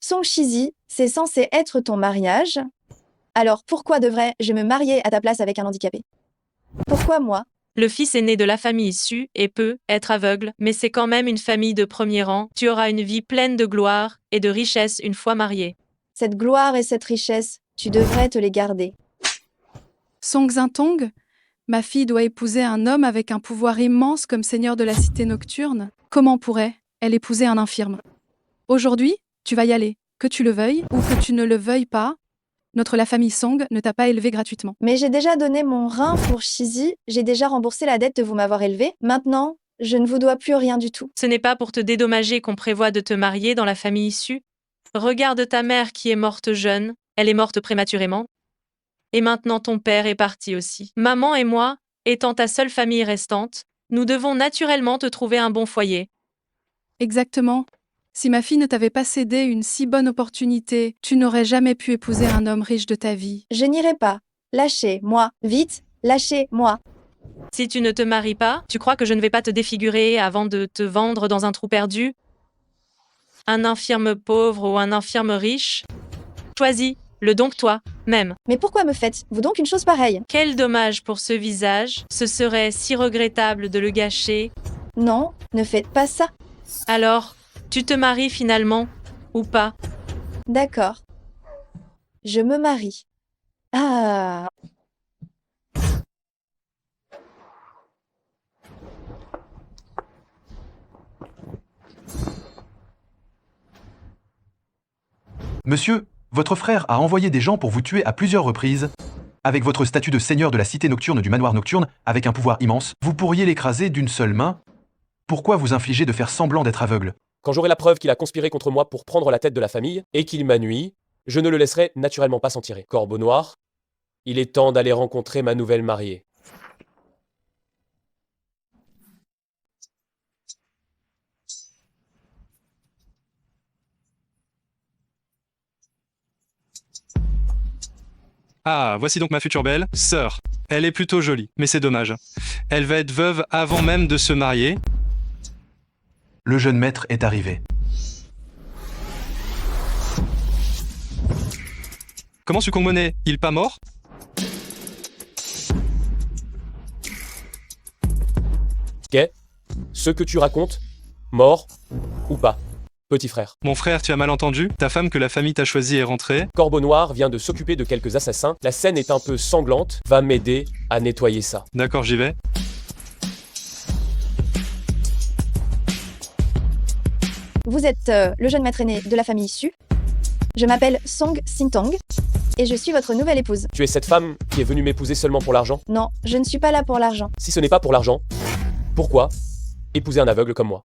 Song Shizi, c'est censé être ton mariage. Alors pourquoi devrais-je me marier à ta place avec un handicapé? Pourquoi moi? Le fils aîné de la famille issue et peut être aveugle, mais c'est quand même une famille de premier rang. Tu auras une vie pleine de gloire et de richesse une fois marié. Cette gloire et cette richesse, tu devrais te les garder. Song Zintong, ma fille doit épouser un homme avec un pouvoir immense comme seigneur de la cité nocturne. Comment pourrait-elle épouser un infirme? Aujourd'hui, tu vas y aller, que tu le veuilles ou que tu ne le veuilles pas. La famille Song ne t'a pas élevé gratuitement. Mais j'ai déjà donné mon rein pour Shizi, j'ai déjà remboursé la dette de vous m'avoir élevé. Maintenant, je ne vous dois plus rien du tout. Ce n'est pas pour te dédommager qu'on prévoit de te marier dans la famille issue. Regarde ta mère qui est morte jeune, elle est morte prématurément. Et maintenant ton père est parti aussi. Maman et moi, étant ta seule famille restante, nous devons naturellement te trouver un bon foyer. Exactement. Si ma fille ne t'avait pas cédé une si bonne opportunité, tu n'aurais jamais pu épouser un homme riche de ta vie. Je n'irai pas. Lâchez-moi. Vite, lâchez-moi. Si tu ne te maries pas, tu crois que je ne vais pas te défigurer avant de te vendre dans un trou perdu? Un infirme pauvre ou un infirme riche? Choisis, le donc toi, même. Mais pourquoi me faites-vous donc une chose pareille? Quel dommage pour ce visage, ce serait si regrettable de le gâcher. Non, ne faites pas ça. Alors, tu te maries finalement, ou pas? D'accord. Je me marie. Ah. Monsieur, votre frère a envoyé des gens pour vous tuer à plusieurs reprises. Avec votre statut de seigneur de la cité nocturne du manoir nocturne, avec un pouvoir immense, vous pourriez l'écraser d'une seule main. Pourquoi vous infligez de faire semblant d'être aveugle? Quand j'aurai la preuve qu'il a conspiré contre moi pour prendre la tête de la famille et qu'il m'a nui, je ne le laisserai naturellement pas s'en tirer. Corbeau noir, il est temps d'aller rencontrer ma nouvelle mariée. Ah, voici donc ma future belle, sœur. Elle est plutôt jolie, mais c'est dommage. Elle va être veuve avant même de se marier. Le jeune maître est arrivé. Comment Sukongmone, il pas mort? Qu'est ce que tu racontes? Mort ou pas? Petit frère. Mon frère, tu as mal entendu? Ta femme que la famille t'a choisie est rentrée. Corbeau noir vient de s'occuper de quelques assassins. La scène est un peu sanglante. Va m'aider à nettoyer ça. D'accord, j'y vais. Vous êtes le jeune maître aîné de la famille issue. Je m'appelle Song Sintong et je suis votre nouvelle épouse. Tu es cette femme qui est venue m'épouser seulement pour l'argent? Non, je ne suis pas là pour l'argent. Si ce n'est pas pour l'argent, pourquoi épouser un aveugle comme moi?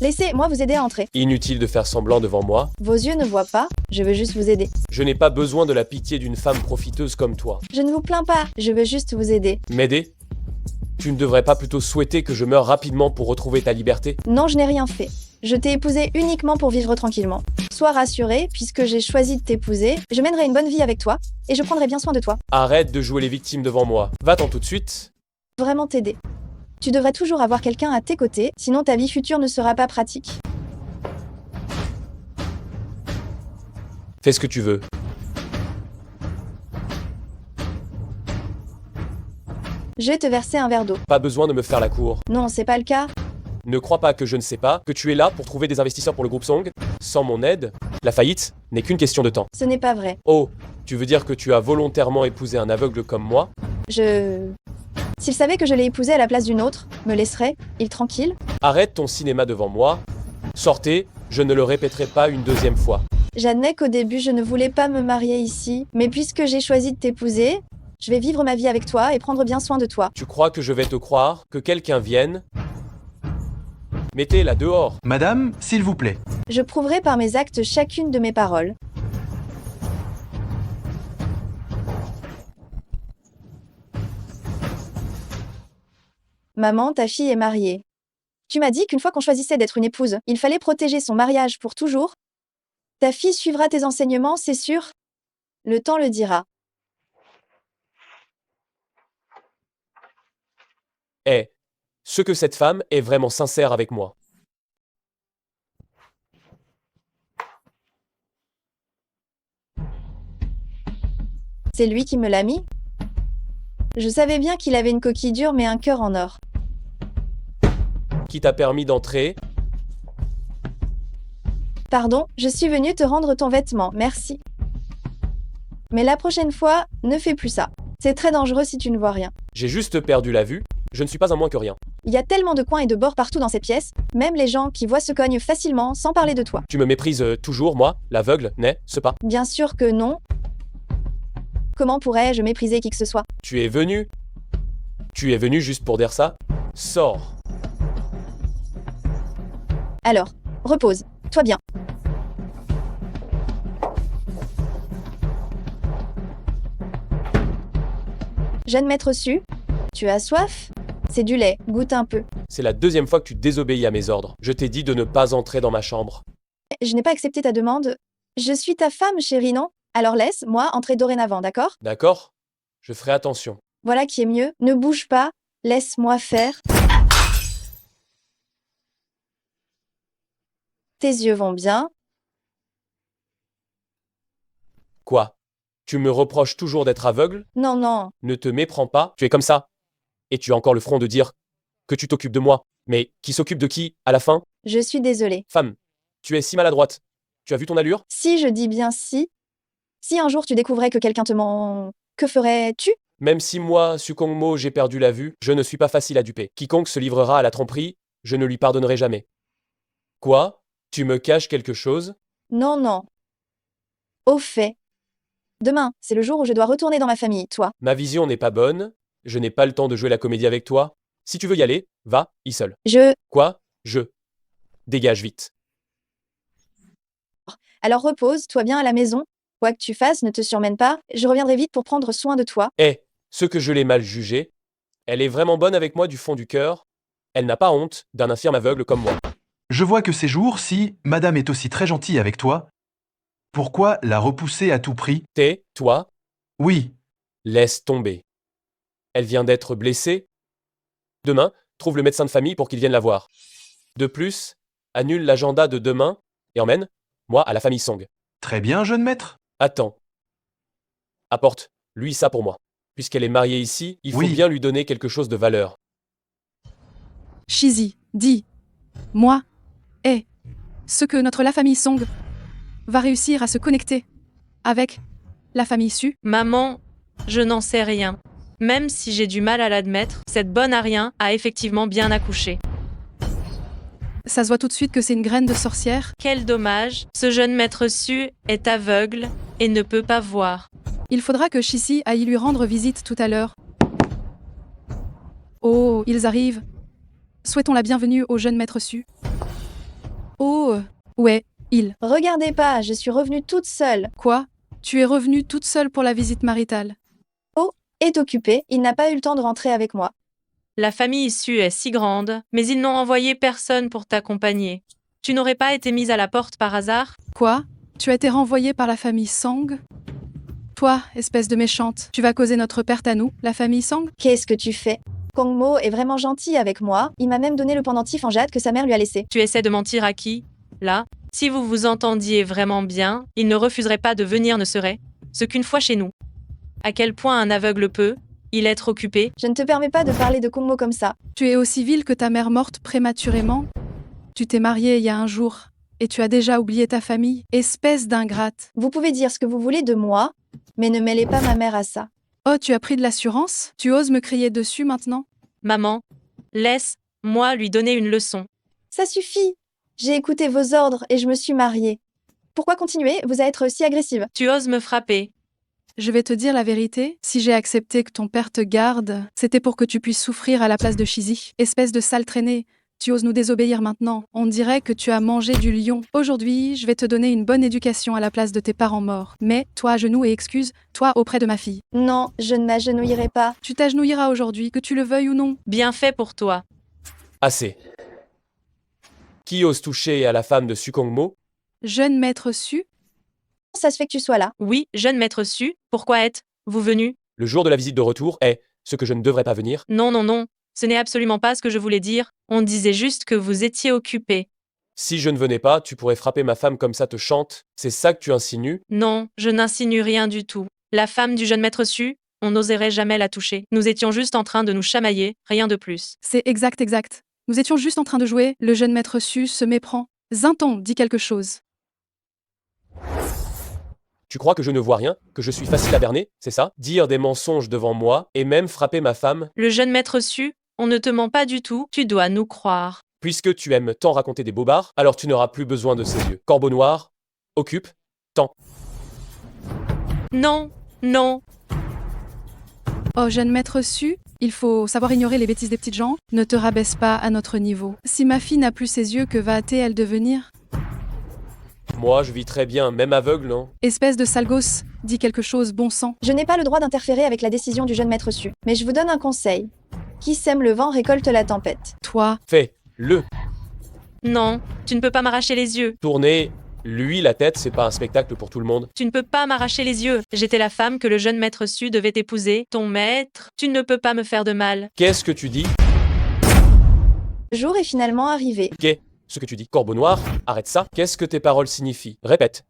Laissez-moi vous aider à entrer. Inutile de faire semblant devant moi. Vos yeux ne voient pas, je veux juste vous aider. Je n'ai pas besoin de la pitié d'une femme profiteuse comme toi. Je ne vous plains pas, je veux juste vous aider. M'aider? Tu ne devrais pas plutôt souhaiter que je meure rapidement pour retrouver ta liberté? Non, je n'ai rien fait. Je t'ai épousé uniquement pour vivre tranquillement. Sois rassuré, puisque j'ai choisi de t'épouser, je mènerai une bonne vie avec toi, et je prendrai bien soin de toi. Arrête de jouer les victimes devant moi. Va-t'en tout de suite. Vraiment t'aider. Tu devrais toujours avoir quelqu'un à tes côtés, sinon ta vie future ne sera pas pratique. Fais ce que tu veux. Je vais te verser un verre d'eau. Pas besoin de me faire la cour. Non, c'est pas le cas. Ne crois pas que je ne sais pas que tu es là pour trouver des investisseurs pour le groupe Song. Sans mon aide, la faillite n'est qu'une question de temps. Ce n'est pas vrai. Oh, tu veux dire que tu as volontairement épousé un aveugle comme moi? S'il savait que je l'ai épousé à la place d'une autre, me laisserait-il tranquille? Arrête ton cinéma devant moi. Sortez, je ne le répéterai pas une deuxième fois. J'admets qu'au début je ne voulais pas me marier ici, mais puisque j'ai choisi de t'épouser, je vais vivre ma vie avec toi et prendre bien soin de toi. Tu crois que je vais te croire que quelqu'un vienne? Mettez-la dehors. Madame, s'il vous plaît. Je prouverai par mes actes chacune de mes paroles. Maman, ta fille est mariée. Tu m'as dit qu'une fois qu'on choisissait d'être une épouse, il fallait protéger son mariage pour toujours. Ta fille suivra tes enseignements, c'est sûr. Le temps le dira. Eh, ce que cette femme est vraiment sincère avec moi. C'est lui qui me l'a mis? Je savais bien qu'il avait une coquille dure mais un cœur en or. Qui t'a permis d'entrer? Pardon, je suis venue te rendre ton vêtement, merci. Mais la prochaine fois, ne fais plus ça. C'est très dangereux si tu ne vois rien. J'ai juste perdu la vue. Je ne suis pas un moins que rien. Il y a tellement de coins et de bords partout dans cette pièce, même les gens qui voient se cognent facilement sans parler de toi. Tu me méprises toujours, moi, l'aveugle, n'est-ce pas? Bien sûr que non. Comment pourrais-je mépriser qui que ce soit? Tu es venu? Tu es venu juste pour dire ça? Sors. Alors, repose, toi bien. Jeune maître Su, tu as soif? C'est du lait, goûte un peu. C'est la deuxième fois que tu désobéis à mes ordres. Je t'ai dit de ne pas entrer dans ma chambre. Je n'ai pas accepté ta demande. Je suis ta femme, chérie, non? Alors laisse-moi entrer dorénavant, d'accord? D'accord? Je ferai attention. Voilà qui est mieux. Ne bouge pas, laisse-moi faire. Tes yeux vont bien. Quoi? Tu me reproches toujours d'être aveugle? Non, non. Ne te méprends pas, tu es comme ça. Et tu as encore le front de dire que tu t'occupes de moi. Mais qui s'occupe de qui, à la fin? Je suis désolée. Femme, tu es si maladroite. Tu as vu ton allure? Si je dis bien si. Si un jour tu découvrais que quelqu'un te ment, que ferais-tu? Même si moi, Sukongmo, j'ai perdu la vue, je ne suis pas facile à duper. Quiconque se livrera à la tromperie, je ne lui pardonnerai jamais. Quoi? Tu me caches quelque chose? Non, non. Au fait. Demain, c'est le jour où je dois retourner dans ma famille, toi. Ma vision n'est pas bonne, je n'ai pas le temps de jouer la comédie avec toi. Si tu veux y aller, va, y seul. Je... Quoi? Je. Dégage vite. Alors repose-toi bien à la maison. Quoi que tu fasses, ne te surmène pas. Je reviendrai vite pour prendre soin de toi. Eh, ce que je l'ai mal jugée, elle est vraiment bonne avec moi du fond du cœur. Elle n'a pas honte d'un infirme aveugle comme moi. Je vois que ces jours, si madame est aussi très gentille avec toi, pourquoi la repousser à tout prix? Toi, Oui, laisse tomber. Elle vient d'être blessée. Demain, trouve le médecin de famille pour qu'il vienne la voir. De plus, annule l'agenda de demain et emmène, moi, à la famille Song. très bien, jeune maître. Attends. Apporte, lui, ça pour moi. Puisqu'elle est mariée ici, il faut Oui. bien lui donner quelque chose de valeur. Shizi, dis. Moi. Ce que la famille Song va réussir à se connecter avec la famille Su. Maman, je n'en sais rien. Même si j'ai du mal à l'admettre, cette bonne à rien a effectivement bien accouché. Ça se voit tout de suite que c'est une graine de sorcière. Quel dommage, ce jeune maître Su est aveugle et ne peut pas voir. Il faudra que Shizi aille lui rendre visite tout à l'heure. Oh, ils arrivent. Souhaitons la bienvenue au jeune maître Su. Oh, ouais, il. Regardez pas, je suis revenue toute seule. Quoi? Tu es revenue toute seule pour la visite maritale. Est occupé, il n'a pas eu le temps de rentrer avec moi. La famille Su est si grande, mais ils n'ont envoyé personne pour t'accompagner. Tu n'aurais pas été mise à la porte par hasard? Quoi? Tu as été renvoyée par la famille Sang? Toi, espèce de méchante, tu vas causer notre perte à nous, la famille Sang? Qu'est-ce que tu fais? Kongmo est vraiment gentil avec moi, il m'a même donné le pendentif en jade que sa mère lui a laissé. Tu essaies de mentir à qui? Là, si vous vous entendiez vraiment bien, il ne refuserait pas de venir ne serait-ce qu'une fois chez nous. À quel point un aveugle peut-il être occupé? Je ne te permets pas de parler de Kongmo comme ça. Tu es aussi vil que ta mère morte prématurément? Tu t'es mariée il y a un jour, et tu as déjà oublié ta famille? Espèce d'ingrate. Vous pouvez dire ce que vous voulez de moi, mais ne mêlez pas ma mère à ça. Oh, tu as pris de l'assurance? Tu oses me crier dessus maintenant? Maman, laisse-moi lui donner une leçon. Ça suffit. J'ai écouté vos ordres et je me suis mariée. Pourquoi continuer, vous à être si agressive? Tu oses me frapper. Je vais te dire la vérité, si j'ai accepté que ton père te garde, c'était pour que tu puisses souffrir à la place de Shizi. Espèce de sale traînée, tu oses nous désobéir maintenant. On dirait que tu as mangé du lion. Aujourd'hui, je vais te donner une bonne éducation à la place de tes parents morts. Mais, toi à genoux et excuse-toi auprès de ma fille. Non, je ne m'agenouillerai pas. Tu t'agenouilleras aujourd'hui, que tu le veuilles ou non. Bien fait pour toi. Assez. Qui ose toucher à la femme de Sukongmo? Jeune maître Su, Ça se fait que tu sois là. Oui, jeune maître Su, pourquoi êtes-vous venu? Le jour de la visite de retour est ce que je ne devrais pas venir. Non, non, non, Ce n'est absolument pas ce que je voulais dire, on disait juste que vous étiez occupé. Si je ne venais pas, tu pourrais frapper ma femme comme ça te chante. C'est ça que tu insinues? Non, je n'insinue rien du tout. La femme du jeune maître Su, on n'oserait jamais la toucher. Nous étions juste en train de nous chamailler, rien de plus. C'est exact. Nous étions juste en train de jouer, le jeune maître Su se méprend. Zinton dit quelque chose. Tu crois que je ne vois rien? Que je suis facile à berner? C'est ça? Dire des mensonges devant moi et même frapper ma femme? Le jeune maître Su, on ne te ment pas du tout, tu dois nous croire. Puisque tu aimes tant raconter des bobards, alors tu n'auras plus besoin de ses yeux. Corbeau noir, occupe, tant. Non, non, Oh, jeune maître Su, il faut savoir ignorer les bêtises des petites gens. Ne te rabaisse pas à notre niveau. Si ma fille n'a plus ses yeux, que va t elle devenir? Moi, je vis très bien, même aveugle, non? Espèce de sale gosse, dis quelque chose, bon sang. Je n'ai pas le droit d'interférer avec la décision du jeune maître Su, mais je vous donne un conseil. Qui sème le vent récolte la tempête. Toi, Fais-le. non, tu ne peux pas m'arracher les yeux. Tourner, lui, la tête, c'est pas un spectacle pour tout le monde. Tu ne peux pas m'arracher les yeux. J'étais la femme que le jeune maître Su devait épouser. Ton maître, tu ne peux pas me faire de mal. Qu'est-ce que tu dis? Le jour est finalement arrivé. Qu'est ce que tu dis? Corbeau noir, arrête ça. Qu'est-ce que tes paroles signifient? Répète.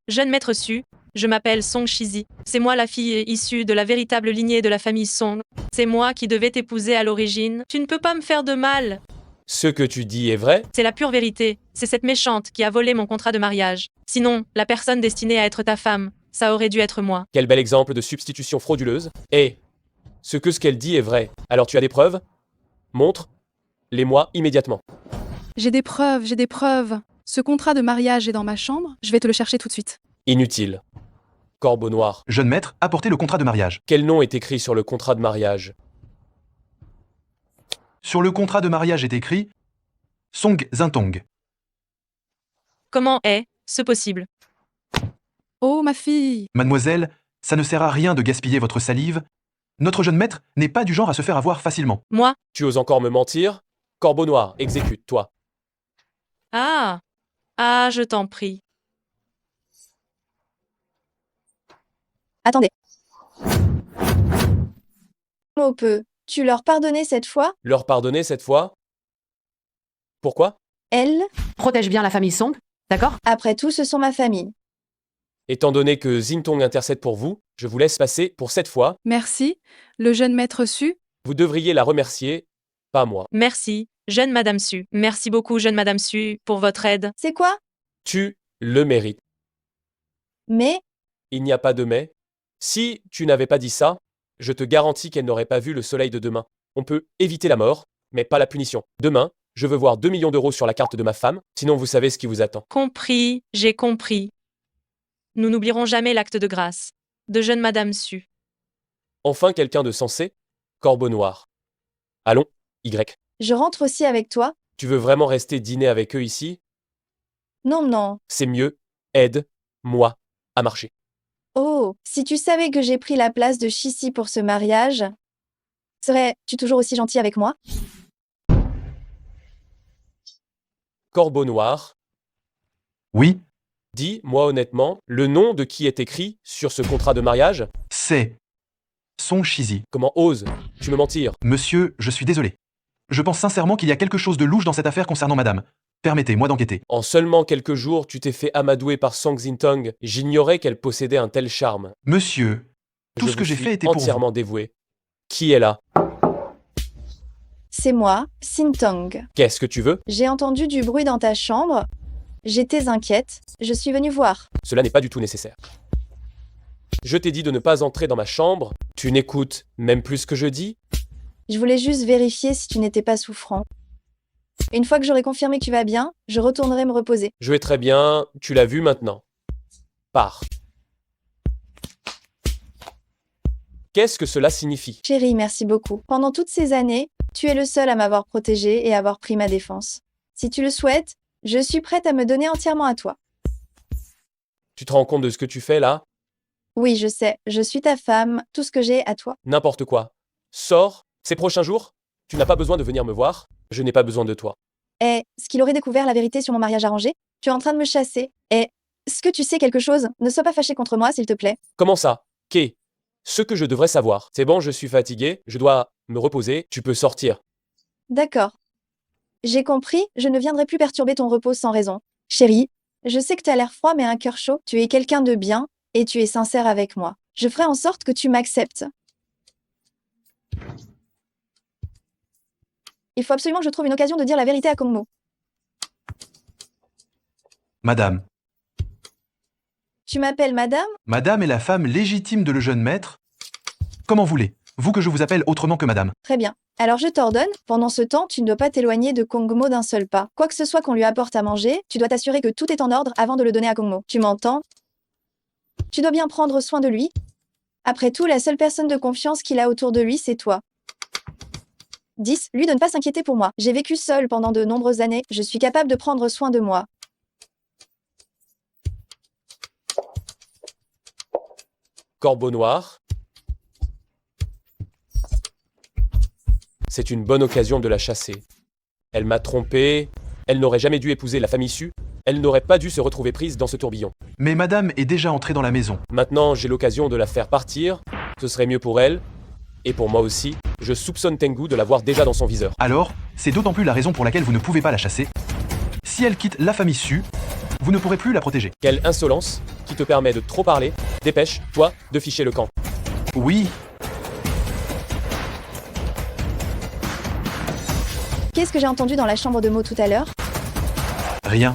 Jeune maître Su, je m'appelle Song Shizi. C'est moi la fille issue de la véritable lignée de la famille Song. C'est moi qui devais t'épouser à l'origine. Tu ne peux pas me faire de mal. Ce que tu dis est vrai? C'est la pure vérité. C'est cette méchante qui a volé mon contrat de mariage. Sinon, la personne destinée à être ta femme, ça aurait dû être moi. Quel bel exemple de substitution frauduleuse. Et ce qu'elle dit est vrai. Alors tu as des preuves? Montre-les-moi immédiatement. j'ai des preuves. Ce contrat de mariage est dans ma chambre, je vais te le chercher tout de suite. Inutile. Corbeau noir. Jeune maître, apportez le contrat de mariage. Quel nom est écrit sur le contrat de mariage? Sur le contrat de mariage est écrit Song Zintong. Comment est-ce possible? Oh, ma fille! Mademoiselle, ça ne sert à rien de gaspiller votre salive. Notre jeune maître n'est pas du genre à se faire avoir facilement. Moi? Tu oses encore me mentir? Corbeau noir, exécute, toi. Ah! Ah, je t'en prie. Attendez. On peut. Tu leur pardonner cette fois? Leur pardonner cette fois? Pourquoi? Elle? Protège bien la famille Song, d'accord? Après tout, ce sont ma famille. Étant donné que Zintong intercède pour vous, je vous laisse passer pour cette fois. Merci, le jeune maître Su. Vous devriez la remercier, pas moi. Merci, jeune Madame Su. Merci beaucoup, jeune Madame Su, pour votre aide. C'est quoi? Tu le mérites. Mais, Il n'y a pas de mais. Si tu n'avais pas dit ça, je te garantis qu'elle n'aurait pas vu le soleil de demain. On peut éviter la mort, mais pas la punition. Demain, je veux voir 2 millions d'euros sur la carte de ma femme, sinon vous savez ce qui vous attend. Compris, j'ai compris. Nous n'oublierons jamais l'acte de grâce de jeune Madame Su. Enfin quelqu'un de sensé? Corbeau noir. Allons, Y. je rentre aussi avec toi? Tu veux vraiment rester dîner avec eux ici? Non, non. C'est mieux, aide-moi à marcher. Oh, si tu savais que j'ai pris la place de Shishi pour ce mariage, serais-tu toujours aussi gentil avec moi? Corbeau noir, Oui, dis-moi honnêtement, le nom de qui est écrit sur ce contrat de mariage? c'est Song Shizi. Comment oses-tu me mentir? Monsieur, je suis désolé. Je pense sincèrement qu'il y a quelque chose de louche dans cette affaire concernant madame. Permettez-moi d'enquêter. En seulement quelques jours, tu t'es fait amadouer par Song Zintong. J'ignorais qu'elle possédait un tel charme. Monsieur, tout Je ce que vous j'ai suis fait était pour vous. entièrement dévoué. Qui est là? C'est moi, Sintong. Qu'est-ce que tu veux? J'ai entendu du bruit dans ta chambre. J'étais inquiète. Je suis venue voir. Cela n'est pas du tout nécessaire. Je t'ai dit de ne pas entrer dans ma chambre. Tu n'écoutes même plus ce que je dis? Je voulais juste vérifier si tu n'étais pas souffrant. Une fois que j'aurai confirmé que tu vas bien, je retournerai me reposer. Je vais très bien, tu l'as vu maintenant. Pars. Qu'est-ce que cela signifie? Chérie, merci beaucoup. Pendant toutes ces années, tu es le seul à m'avoir protégée et avoir pris ma défense. Si tu le souhaites, je suis prête à me donner entièrement à toi. Tu te rends compte de ce que tu fais là? Oui, je sais, je suis ta femme, tout ce que j'ai à toi. N'importe quoi. Sors, ces prochains jours. Tu n'as pas besoin de venir me voir. Je n'ai pas besoin de toi. Est-ce qu'il aurait découvert la vérité sur mon mariage arrangé? Tu es en train de me chasser. Est-ce que tu sais quelque chose? Ne sois pas fâché contre moi, s'il te plaît. Comment ça? Qu'est ce que je devrais savoir. C'est bon, je suis fatigué, je dois me reposer, tu peux sortir. D'accord. J'ai compris, je ne viendrai plus perturber ton repos sans raison. Chérie, je sais que tu as l'air froid mais un cœur chaud, tu es quelqu'un de bien, et tu es sincère avec moi. Je ferai en sorte que tu m'acceptes. Il faut absolument que je trouve une occasion de dire la vérité à Kongmo. Madame. Tu m'appelles madame? Madame est la femme légitime de le jeune maître. Comment voulez-vous que je vous appelle autrement que madame? Très bien. Alors je t'ordonne, pendant ce temps, tu ne dois pas t'éloigner de Kongmo d'un seul pas. Quoi que ce soit qu'on lui apporte à manger, tu dois t'assurer que tout est en ordre avant de le donner à Kongmo. Tu m'entends? Tu dois bien prendre soin de lui. Après tout, la seule personne de confiance qu'il a autour de lui, c'est toi. 10. Lui de ne pas s'inquiéter pour moi. J'ai vécu seule pendant de nombreuses années, je suis capable de prendre soin de moi. Corbeau noir. C'est une bonne occasion de la chasser. Elle m'a trompé, elle n'aurait jamais dû épouser la famille Su, elle n'aurait pas dû se retrouver prise dans ce tourbillon. Mais madame est déjà entrée dans la maison. Maintenant, j'ai l'occasion de la faire partir, ce serait mieux pour elle, et pour moi aussi. Je soupçonne Tengu de l'avoir déjà dans son viseur. Alors, c'est d'autant plus la raison pour laquelle vous ne pouvez pas la chasser. Si elle quitte la famille Su, vous ne pourrez plus la protéger. Quelle insolence qui te permet de trop parler. Dépêche, toi, de ficher le camp. Oui, Qu'est-ce que j'ai entendu dans la chambre de mots tout à l'heure? rien.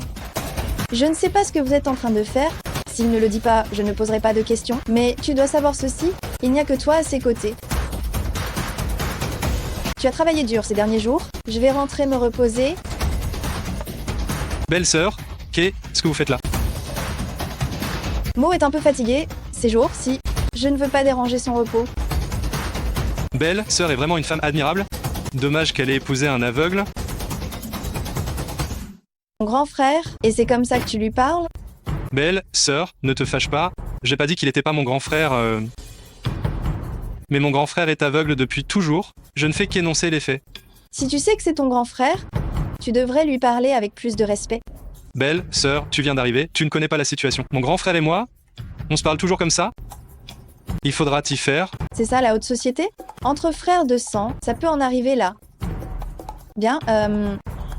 Je ne sais pas ce que vous êtes en train de faire. S'il ne le dit pas, je ne poserai pas de questions. Mais tu dois savoir ceci, il n'y a que toi à ses côtés. Tu as travaillé dur ces derniers jours. Je vais rentrer me reposer. Belle-sœur, qu'est-ce que vous faites là? Mo est un peu fatigué ces jours-ci. Je ne veux pas déranger son repos. Belle-sœur est vraiment une femme admirable. Dommage qu'elle ait épousé un aveugle. Mon grand frère, et c'est comme ça que tu lui parles? Belle-sœur, ne te fâche pas. J'ai pas dit qu'il était pas mon grand frère. Mais mon grand frère est aveugle depuis toujours. Je ne fais qu'énoncer les faits. Si tu sais que c'est ton grand frère, tu devrais lui parler avec plus de respect. Belle-sœur, tu viens d'arriver, tu ne connais pas la situation. Mon grand frère et moi, on se parle toujours comme ça? Il faudra t'y faire. C'est ça la haute société? Entre frères de sang, ça peut en arriver là. Bien,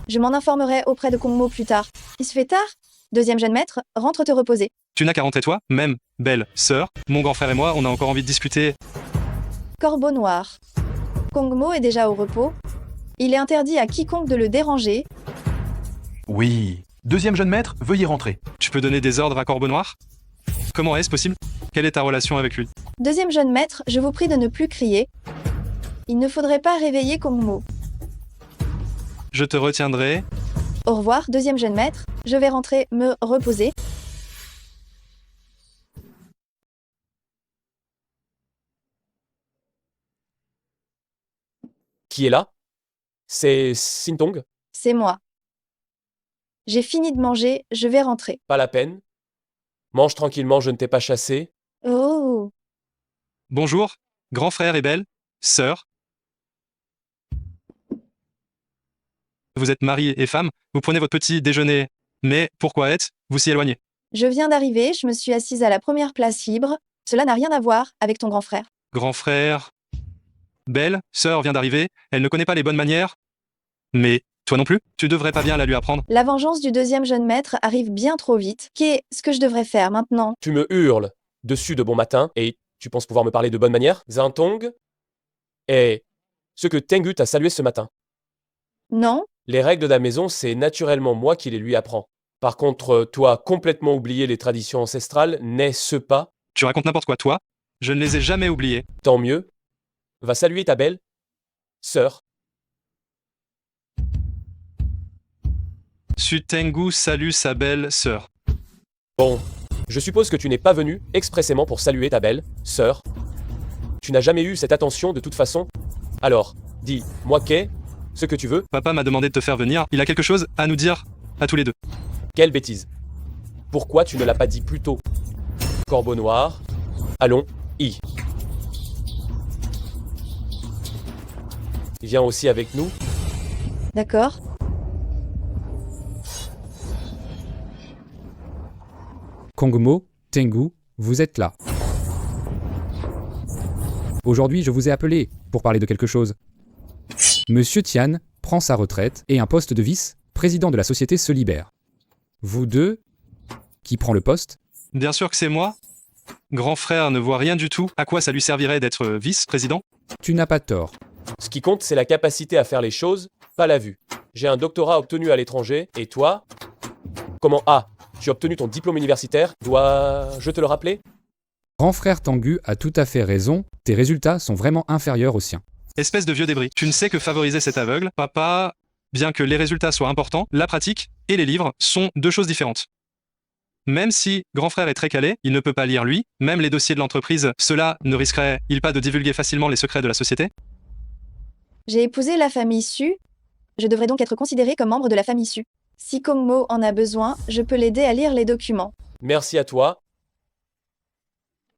je m'en informerai auprès de Kongmo plus tard. Il se fait tard? Deuxième jeune maître, rentre te reposer. Tu n'as qu'à rentrer toi, même, belle-sœur. Mon grand frère et moi, on a encore envie de discuter. Corbeau noir. Kongmo est déjà au repos. Il est interdit à quiconque de le déranger. Oui. Deuxième jeune maître, veuillez rentrer. Tu peux donner des ordres à Corbeau Noir? Comment est-ce possible? Quelle est ta relation avec lui? Deuxième jeune maître, je vous prie de ne plus crier. Il ne faudrait pas réveiller Kongmo. Je te retiendrai. Au revoir, deuxième jeune maître. Je vais rentrer me reposer. Qui est là? C'est Sintong? C'est moi. J'ai fini de manger, je vais rentrer. Pas la peine. Mange tranquillement, je ne t'ai pas chassé. Oh, Bonjour, grand frère et belle, sœur. Vous êtes mari et femme, vous prenez votre petit déjeuner. Mais pourquoi êtes-vous si éloigné? je viens d'arriver, je me suis assise à la première place libre. Cela n'a rien à voir avec ton grand frère. Grand frère. Belle, sœur vient d'arriver, elle ne connaît pas les bonnes manières. Mais toi non plus, tu devrais pas bien la lui apprendre. La vengeance du deuxième jeune maître arrive bien trop vite. Qu'est-ce que je devrais faire maintenant? Tu me hurles dessus de bon matin et tu penses pouvoir me parler de bonne manière? Zintong est ce que Tengu t'a salué ce matin. Non? Les règles de la maison, c'est naturellement moi qui les lui apprends. Par contre, toi, complètement oublier les traditions ancestrales, n'est-ce pas? Tu racontes n'importe quoi, toi. Je ne les ai jamais oubliés. Tant mieux. Va saluer ta belle sœur. Su Tengu salue sa belle sœur. Bon, je suppose que tu n'es pas venu expressément pour saluer ta belle sœur. Tu n'as jamais eu cette attention de toute façon. Alors, dis-moi qu'est ce que tu veux. Papa m'a demandé de te faire venir, il a quelque chose à nous dire, à tous les deux. Quelle bêtise. Pourquoi tu ne l'as pas dit plus tôt? Corbeau noir. Allons, y. Viens aussi avec nous. D'accord. Kongmo, Tengu, vous êtes là. Aujourd'hui, je vous ai appelé pour parler de quelque chose. Monsieur Tian prend sa retraite et un poste de vice-président de la société se libère. Vous deux, qui prend le poste? Bien sûr que c'est moi. Grand frère ne voit rien du tout. À quoi ça lui servirait d'être vice-président? Tu n'as pas tort. Ce qui compte, c'est la capacité à faire les choses, pas la vue. J'ai un doctorat obtenu à l'étranger, et toi? Comment tu as obtenu ton diplôme universitaire, dois-je te le rappeler? Grand frère Tengu a tout à fait raison, tes résultats sont vraiment inférieurs aux siens. Espèce de vieux débris. Tu ne sais que favoriser cet aveugle. Papa, bien que les résultats soient importants, la pratique et les livres sont deux choses différentes. Même si grand frère est très calé, il ne peut pas lire lui, même les dossiers de l'entreprise, cela ne risquerait-il pas de divulguer facilement les secrets de la société? J'ai épousé la famille Su. Je devrais donc être considéré comme membre de la famille Su. Si Kongmo en a besoin, je peux l'aider à lire les documents. Merci à toi.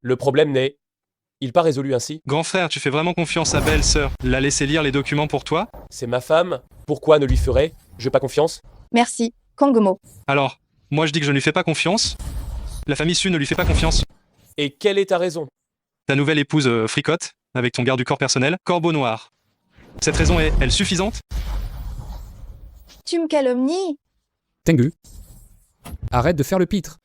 Le problème n'est-il pas résolu ainsi? Grand frère, tu fais vraiment confiance à belle-sœur. La laisser lire les documents pour toi? C'est ma femme, pourquoi ne lui ferais-je pas confiance? Merci, Kongmo. Alors, moi je dis que je ne lui fais pas confiance. La famille Su ne lui fait pas confiance. Et quelle est ta raison? Ta nouvelle épouse fricote, avec ton garde du corps personnel, Corbeau Noir. Cette raison est-elle suffisante? Tu me calomnies? Tengu, arrête de faire le pitre.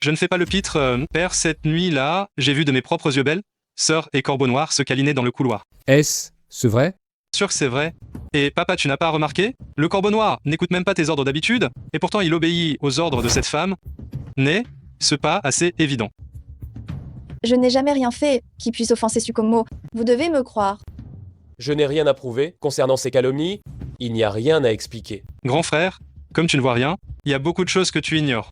Je ne fais pas le pitre, père, cette nuit-là, j'ai vu de mes propres yeux belle, sœur et Corbeau Noir se câliner dans le couloir. Est-ce vrai? Sûr que c'est vrai. Et papa, tu n'as pas remarqué? Le Corbeau Noir n'écoute même pas tes ordres d'habitude, et pourtant il obéit aux ordres de cette femme. N'est-ce pas assez évident? Je n'ai jamais rien fait qui puisse offenser Sukommo. Vous devez me croire. Je n'ai rien à prouver concernant ces calomnies, il n'y a rien à expliquer. Grand frère, comme tu ne vois rien, il y a beaucoup de choses que tu ignores.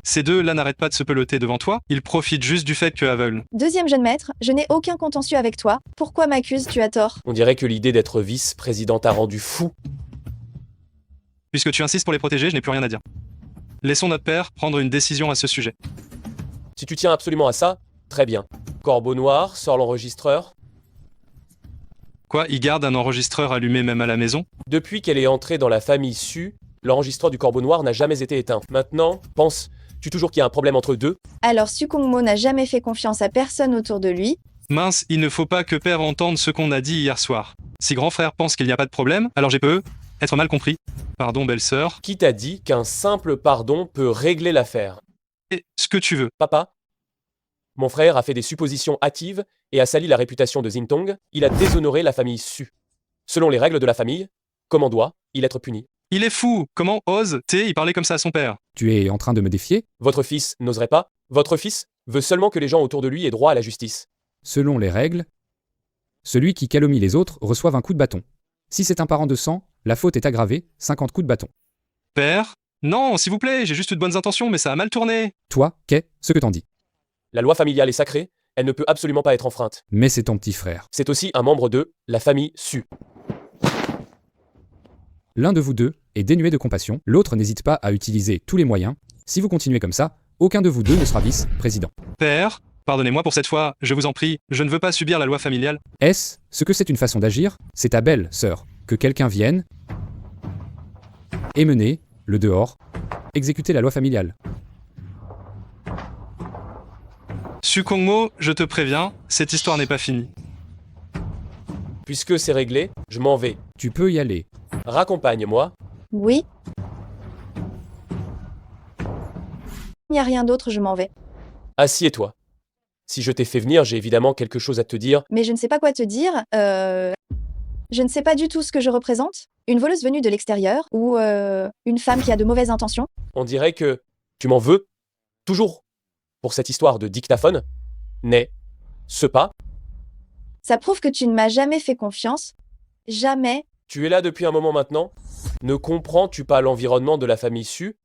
Ces deux-là n'arrêtent pas de se peloter devant toi, ils profitent juste du fait que tu es aveugle. Deuxième jeune maître, je n'ai aucun contentieux avec toi. Pourquoi m'accuses-tu à tort? On dirait que l'idée d'être vice-président t'a rendu fou. Puisque tu insistes pour les protéger, je n'ai plus rien à dire. Laissons notre père prendre une décision à ce sujet. Si tu tiens absolument à ça, très bien. Corbeau Noir, sors l'enregistreur. Quoi, il garde un enregistreur allumé même à la maison? Depuis qu'elle est entrée dans la famille Su, l'enregistreur du Corbeau Noir n'a jamais été éteint. Maintenant, penses-tu toujours qu'il y a un problème entre eux deux? Alors Sukongmo n'a jamais fait confiance à personne autour de lui. Mince, il ne faut pas que père entende ce qu'on a dit hier soir. Si grand frère pense qu'il n'y a pas de problème, alors j'ai peu être mal compris. Pardon, belle-sœur. Qui t'a dit qu'un simple pardon peut régler l'affaire? Et ce que tu veux. Papa? Mon frère a fait des suppositions hâtives et a sali la réputation de Zintong. Il a déshonoré la famille Su. Selon les règles de la famille, comment doit-il être puni? Il est fou. Comment ose-t-il parler comme ça à son père? Tu es en train de me défier? Votre fils n'oserait pas? Votre fils veut seulement que les gens autour de lui aient droit à la justice. Selon les règles, celui qui calomnie les autres reçoit un coup de bâton. Si c'est un parent de sang, la faute est aggravée, 50 coups de bâton. Père? Non, s'il vous plaît, j'ai juste eu de bonnes intentions, mais ça a mal tourné. Toi, qu'est-ce que t'en dis? La loi familiale est sacrée, elle ne peut absolument pas être enfreinte. Mais c'est ton petit frère. C'est aussi un membre de la famille Su. L'un de vous deux est dénué de compassion, l'autre n'hésite pas à utiliser tous les moyens. Si vous continuez comme ça, aucun de vous deux ne sera vice-président. Père, pardonnez-moi pour cette fois, je vous en prie, je ne veux pas subir la loi familiale. Est-ce ce que c'est une façon d'agir? C'est ta belle sœur. Que quelqu'un vienne et mener le dehors, exécuter la loi familiale. Sukongmo, je te préviens, cette histoire n'est pas finie. Puisque c'est réglé, je m'en vais. Tu peux y aller. Raccompagne-moi. Oui. Il n'y a rien d'autre, je m'en vais. Assieds-toi. Si je t'ai fait venir, j'ai évidemment quelque chose à te dire. Mais je ne sais pas quoi te dire. Je ne sais pas du tout ce que je représente. Une voleuse venue de l'extérieur ou une femme qui a de mauvaises intentions. On dirait que tu m'en veux toujours pour cette histoire de dictaphone. N'est-ce pas? Ça prouve que tu ne m'as jamais fait confiance. Jamais. Tu es là depuis un moment maintenant. Ne comprends-tu pas l'environnement de la famille Su?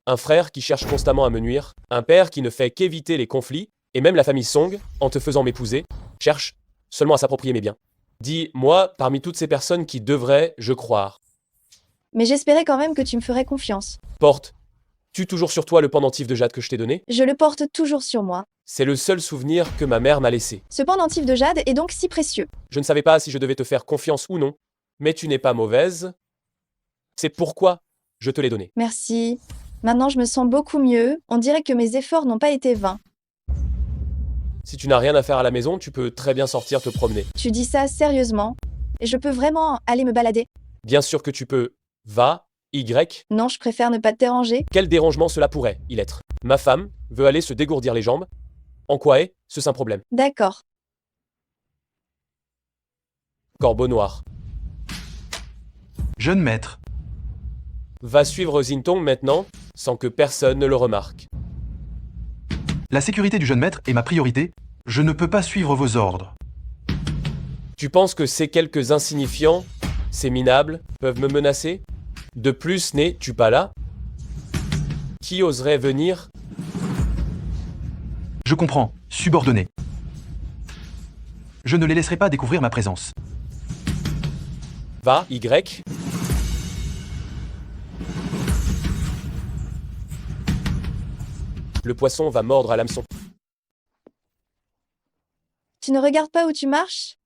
Un frère qui cherche constamment à me nuire, un père qui ne fait qu'éviter les conflits, et même la famille Song, en te faisant m'épouser, cherche seulement à s'approprier mes biens. Dis-moi, parmi toutes ces personnes qui devraient, je croire, Mais j'espérais quand même que tu me ferais confiance. portes-tu toujours sur toi le pendentif de jade que je t'ai donné? Je le porte toujours sur moi. C'est le seul souvenir que ma mère m'a laissé. Ce pendentif de jade est donc si précieux. Je ne savais pas si je devais te faire confiance ou non, mais tu n'es pas mauvaise. C'est pourquoi je te l'ai donné. Merci. Maintenant, je me sens beaucoup mieux. On dirait que mes efforts n'ont pas été vains. Si tu n'as rien à faire à la maison, tu peux très bien sortir te promener. Tu dis ça sérieusement? Et je peux vraiment aller me balader? Bien sûr que tu peux. Va, Y. Non, je préfère ne pas te déranger. Quel dérangement cela pourrait y être? Ma femme veut aller se dégourdir les jambes. En quoi est-ce un problème? D'accord. Corbeau noir. Jeune maître, Va suivre Zintong maintenant, sans que personne ne le remarque. la sécurité du jeune maître est ma priorité. Je ne peux pas suivre vos ordres. Tu penses que ces quelques insignifiants, ces minables, peuvent me menacer? De plus, n'es-tu pas là? Qui oserait venir? Je comprends, subordonné. Je ne les laisserai pas découvrir ma présence. Va, Y. Le poisson va mordre à l'hameçon. Tu ne regardes pas où tu marches?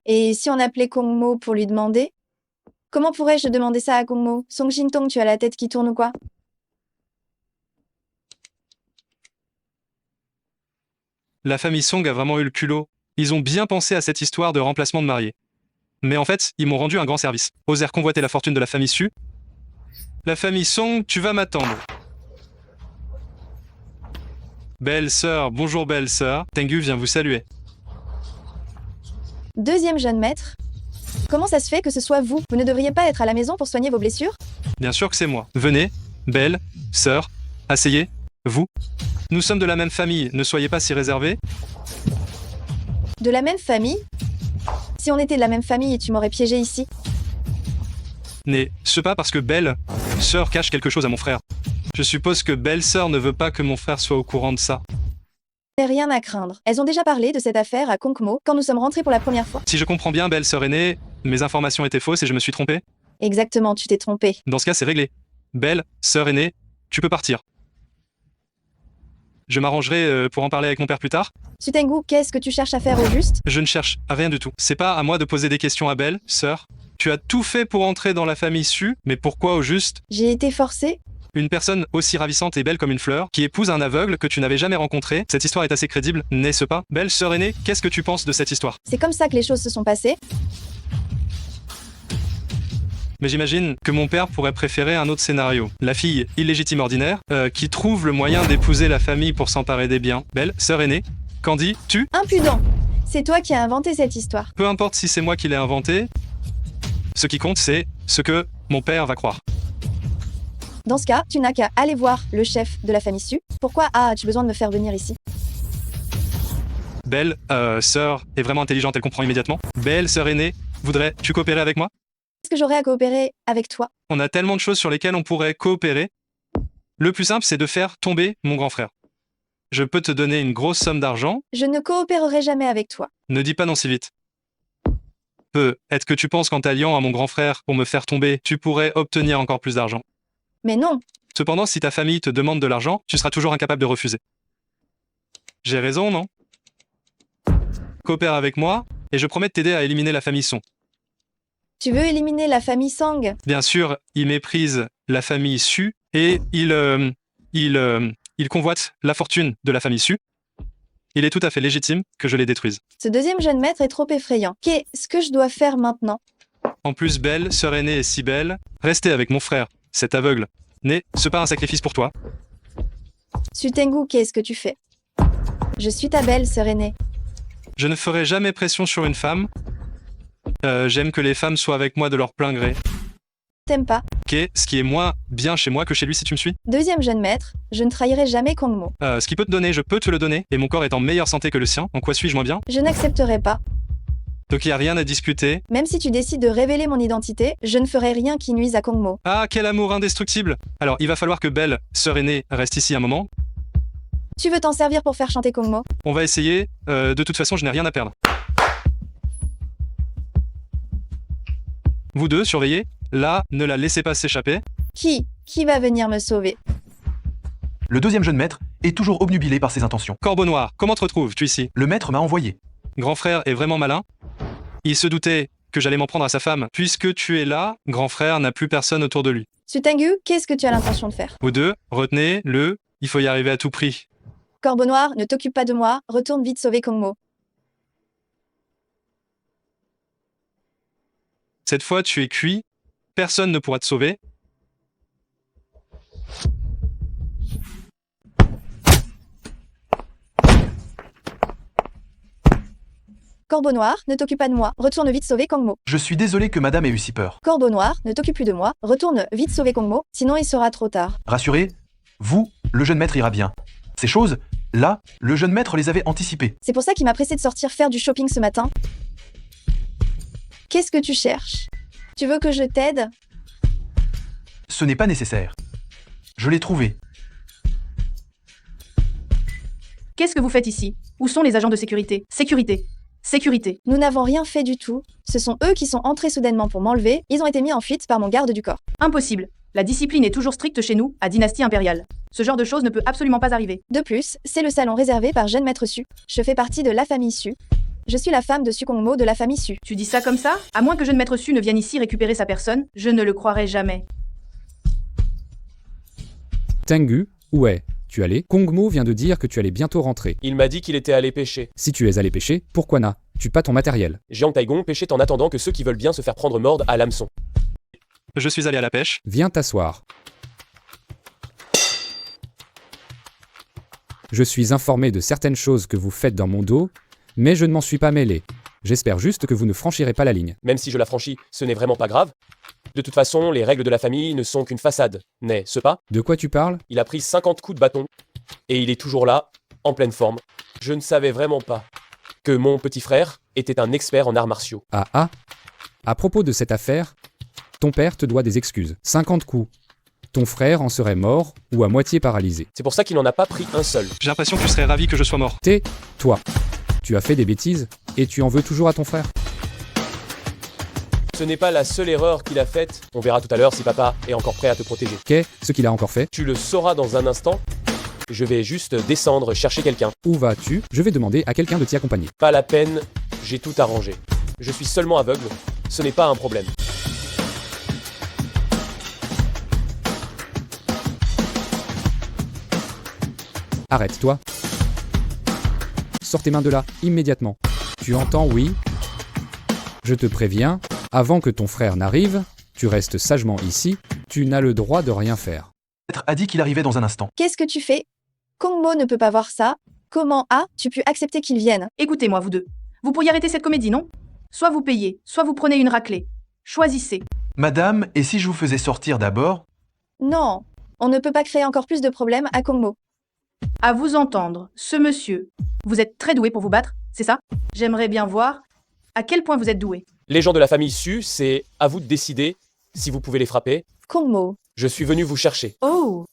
Et si on appelait Kongmo pour lui demander? Comment pourrais-je demander ça à Kongmo? Song Jintong, tu as la tête qui tourne ou quoi? La famille Song a vraiment eu le culot. Ils ont bien pensé à cette histoire de remplacement de mariés. Mais en fait, ils m'ont rendu un grand service. Osèrent convoiter la fortune de la famille Su. La famille Song, tu vas m'attendre. Belle sœur, bonjour belle sœur. Tengu vient vous saluer. Deuxième jeune maître. Comment ça se fait que ce soit vous? Vous ne devriez pas être à la maison pour soigner vos blessures? Bien sûr que c'est moi. Venez, belle, sœur, asseyez, vous. Nous sommes de la même famille, ne soyez pas si réservés. De la même famille? Si on était de la même famille, tu m'aurais piégé ici. Ce pas parce que belle, sœur cache quelque chose à mon frère. Je suppose que belle sœur ne veut pas que mon frère soit au courant de ça. Rien à craindre. Elles ont déjà parlé de cette affaire à Kongmo quand nous sommes rentrés pour la première fois. Si je comprends bien, belle sœur aînée, mes informations étaient fausses et je me suis trompé. Exactement, tu t'es trompé. Dans ce cas, c'est réglé. Belle, sœur aînée, tu peux partir. Je m'arrangerai pour en parler avec mon père plus tard. Sutengu, qu'est-ce que tu cherches à faire au juste? Je ne cherche à rien du tout. C'est pas à moi de poser des questions à Belle, sœur. Tu as tout fait pour entrer dans la famille Su, mais pourquoi au juste? J'ai été forcée? Une personne aussi ravissante et belle comme une fleur, qui épouse un aveugle que tu n'avais jamais rencontré, cette histoire est assez crédible, n'est-ce pas? Belle sœur aînée, qu'est-ce que tu penses de cette histoire? C'est comme ça que les choses se sont passées. Mais j'imagine que mon père pourrait préférer un autre scénario. La fille illégitime ordinaire, qui trouve le moyen d'épouser la famille pour s'emparer des biens. Belle sœur aînée, qu'en dis-tu? Impudent! C'est toi qui as inventé cette histoire. Peu importe si c'est moi qui l'ai inventé, ce qui compte c'est ce que mon père va croire. Dans ce cas, tu n'as qu'à aller voir le chef de la famille Su. Pourquoi as-tu besoin de me faire venir ici? Belle, sœur, est vraiment intelligente, elle comprend immédiatement. Belle, sœur aînée, voudrais-tu coopérer avec moi? Est-ce que j'aurais à coopérer avec toi? On a tellement de choses sur lesquelles on pourrait coopérer. Le plus simple, c'est de faire tomber mon grand frère. Je peux te donner une grosse somme d'argent. Je ne coopérerai jamais avec toi. Ne dis pas non si vite. Est-ce que tu penses qu'en t'alliant à mon grand frère pour me faire tomber, tu pourrais obtenir encore plus d'argent? Mais non! Cependant, si ta famille te demande de l'argent, tu seras toujours incapable de refuser. J'ai raison, non? Coopère avec moi, et je promets de t'aider à éliminer la famille Song. Tu veux éliminer la famille Sang? Bien sûr, il méprise la famille Su, et il convoite la fortune de la famille Su. Il est tout à fait légitime que je les détruise. Ce deuxième jeune maître est trop effrayant. Qu'est-ce que je dois faire maintenant? En plus, Belle, sœur aînée est si belle, restez avec mon frère, cet aveugle. Ce pas un sacrifice pour toi. Sutengu, qu'est-ce que tu fais? Je suis ta belle sœur aînée. Je ne ferai jamais pression sur une femme. J'aime que les femmes soient avec moi de leur plein gré. T'aimes pas? Ce qui est moins bien chez moi que chez lui si tu me suis. Deuxième jeune maître, je ne trahirai jamais Kongmo. Ce qu'il peut te donner, je peux te le donner, et mon corps est en meilleure santé que le sien. En quoi suis-je moins bien? Je n'accepterai pas. Donc il n'y a rien à discuter. Même si tu décides de révéler mon identité, je ne ferai rien qui nuise à Kongmo. Ah, quel amour indestructible! Alors, il va falloir que Belle, sœur aînée, reste ici un moment. Tu veux t'en servir pour faire chanter Kongmo? On va essayer. De toute façon, je n'ai rien à perdre. Vous deux, surveillez. Là, ne la laissez pas s'échapper. Qui va venir me sauver? Le deuxième jeune maître est toujours obnubilé par ses intentions. Corbeau noir, comment te retrouves-tu ici? Le maître m'a envoyé. Grand frère est vraiment malin. Il se doutait que j'allais m'en prendre à sa femme. Puisque tu es là, grand frère n'a plus personne autour de lui. Sutengu, qu'est-ce que tu as l'intention de faire? Vous deux, retenez-le, il faut y arriver à tout prix. Corbeau noir, ne t'occupe pas de moi, retourne vite sauver Kongmo. Cette fois, tu es cuit, personne ne pourra te sauver. Corbeau noir, ne t'occupe pas de moi, retourne vite sauver Kongmo. Je suis désolé que madame ait eu si peur. Corbeau noir, ne t'occupe plus de moi, retourne vite sauver Kongmo, sinon il sera trop tard. Rassurez, vous, le jeune maître ira bien. Ces choses, là, le jeune maître les avait anticipées. C'est pour ça qu'il m'a pressé de sortir faire du shopping ce matin. Qu'est-ce que tu cherches? Tu veux que je t'aide? Ce n'est pas nécessaire. Je l'ai trouvé. Qu'est-ce que vous faites ici? Où sont les agents de sécurité? Sécurité. Sécurité. Nous n'avons rien fait du tout. Ce sont eux qui sont entrés soudainement pour m'enlever. Ils ont été mis en fuite par mon garde du corps. Impossible. La discipline est toujours stricte chez nous, à Dynastie Impériale. Ce genre de choses ne peut absolument pas arriver. De plus, c'est le salon réservé par jeune maître Su. Je fais partie de la famille Su. Je suis la femme de Su Kongmo de la famille Su. Tu dis ça comme ça? À moins que jeune maître Su ne vienne ici récupérer sa personne, je ne le croirai jamais. Tengu, où es tu allé? Kongmo vient de dire que tu allais bientôt rentrer. Il m'a dit qu'il était allé pêcher. Si tu es allé pêcher, pourquoi n'as-tu pas ton matériel? Jiang Taigong pêchait en attendant que ceux qui veulent bien se faire prendre mordent à l'hameçon. Je suis allé à la pêche. Viens t'asseoir. Je suis informé de certaines choses que vous faites dans mon dos, mais je ne m'en suis pas mêlé. J'espère juste que vous ne franchirez pas la ligne. Même si je la franchis, ce n'est vraiment pas grave. De toute façon, les règles de la famille ne sont qu'une façade, n'est-ce pas? De quoi tu parles? Il a pris 50 coups de bâton, et il est toujours là, en pleine forme. Je ne savais vraiment pas que mon petit frère était un expert en arts martiaux. Ah ah. À propos de cette affaire, ton père te doit des excuses. 50 coups. Ton frère en serait mort ou à moitié paralysé. C'est pour ça qu'il n'en a pas pris un seul. J'ai l'impression que tu serais ravi que je sois mort. Toi. Tu as fait des bêtises et tu en veux toujours à ton frère. Ce n'est pas la seule erreur qu'il a faite. On verra tout à l'heure si papa est encore prêt à te protéger. Qu'est-ce qu'il a encore fait? Tu le sauras dans un instant. Je vais juste descendre chercher quelqu'un. Où vas-tu? Je vais demander à quelqu'un de t'y accompagner. Pas la peine, j'ai tout arrangé. Je suis seulement aveugle, ce n'est pas un problème. Arrête-toi. Sors tes mains de là, immédiatement. Tu entends, oui? Je te préviens, avant que ton frère n'arrive, tu restes sagement ici, tu n'as le droit de rien faire. Le maître a dit qu'il arrivait dans un instant. Qu'est-ce que tu fais? Kongmo ne peut pas voir ça. Comment as-tu pu accepter qu'il vienne? Écoutez-moi, vous deux. Vous pourriez arrêter cette comédie, non? Soit vous payez, soit vous prenez une raclée. Choisissez. Madame, et si je vous faisais sortir d'abord? Non, on ne peut pas créer encore plus de problèmes à Kongmo. À vous entendre, ce monsieur, vous êtes très doué pour vous battre, c'est ça? J'aimerais bien voir à quel point vous êtes doué. Les gens de la famille Su, c'est à vous de décider si vous pouvez les frapper. Kongmo, Je suis venu vous chercher. Oh!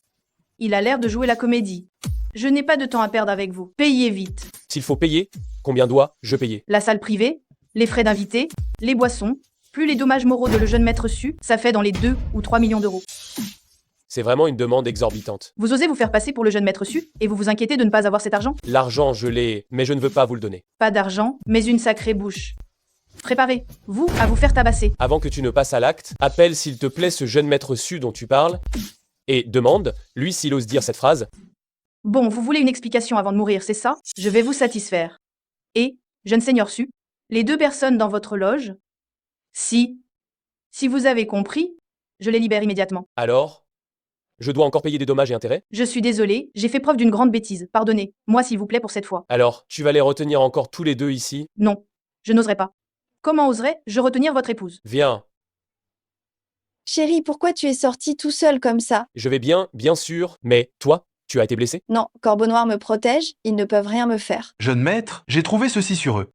Il a l'air de jouer la comédie. Je n'ai pas de temps à perdre avec vous. Payez vite. S'il faut payer, combien dois-je payer? La salle privée, les frais d'invité, les boissons, plus les dommages moraux de le jeune maître Su, ça fait dans les 2 ou 3 millions d'euros. C'est vraiment une demande exorbitante. Vous osez vous faire passer pour le jeune maître Su et vous vous inquiétez de ne pas avoir cet argent? L'argent, je l'ai, mais je ne veux pas vous le donner. Pas d'argent, mais une sacrée bouche. Préparez, vous, à vous faire tabasser. Avant que tu ne passes à l'acte, appelle s'il te plaît ce jeune maître Su dont tu parles, et demande, lui s'il ose dire cette phrase. Bon, vous voulez une explication avant de mourir, c'est ça? Je vais vous satisfaire. Et, jeune seigneur Su, les 2 personnes dans votre loge? Si vous avez compris, je les libère immédiatement. Alors? Je dois encore payer des dommages et intérêts? Je suis désolée, j'ai fait preuve d'une grande bêtise. Pardonnez, moi s'il vous plaît pour cette fois. Alors, tu vas les retenir encore tous les 2 ici? Non, je n'oserais pas. Comment oserais-je retenir votre épouse? Viens, chérie, pourquoi tu es sorti tout seul comme ça? je vais bien sûr, mais toi, tu as été blessé? Non, Corbeau Noir me protège, ils ne peuvent rien me faire. Jeune maître, j'ai trouvé ceci sur eux.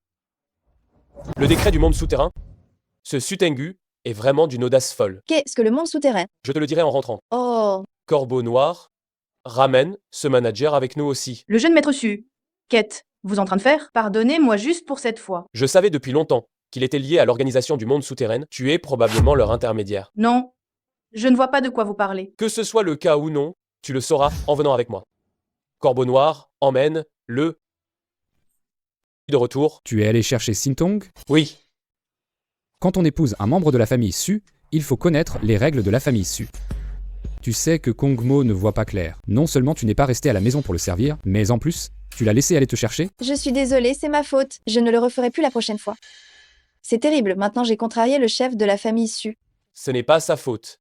Le décret du monde souterrain? Ce Sutengu est vraiment d'une audace folle. Qu'est-ce que le monde souterrain? Je te le dirai en rentrant. Oh, Corbeau Noir, ramène ce manager avec nous aussi. Le jeune maître Su. Qu'êtes-vous en train de faire? Pardonnez-moi juste pour cette fois. Je savais depuis longtemps qu'il était lié à l'organisation du monde souterrain. Tu es probablement leur intermédiaire. Non, je ne vois pas de quoi vous parlez. Que ce soit le cas ou non, tu le sauras en venant avec moi. Corbeau Noir, emmène le... De retour. Tu es allé chercher Sintong? Oui. Quand on épouse un membre de la famille Su, il faut connaître les règles de la famille Su. Tu sais que Kong Mo ne voit pas clair. Non seulement tu n'es pas resté à la maison pour le servir, mais en plus, tu l'as laissé aller te chercher. Je suis désolée, c'est ma faute. Je ne le referai plus la prochaine fois. C'est terrible, maintenant j'ai contrarié le chef de la famille Su. Ce n'est pas sa faute.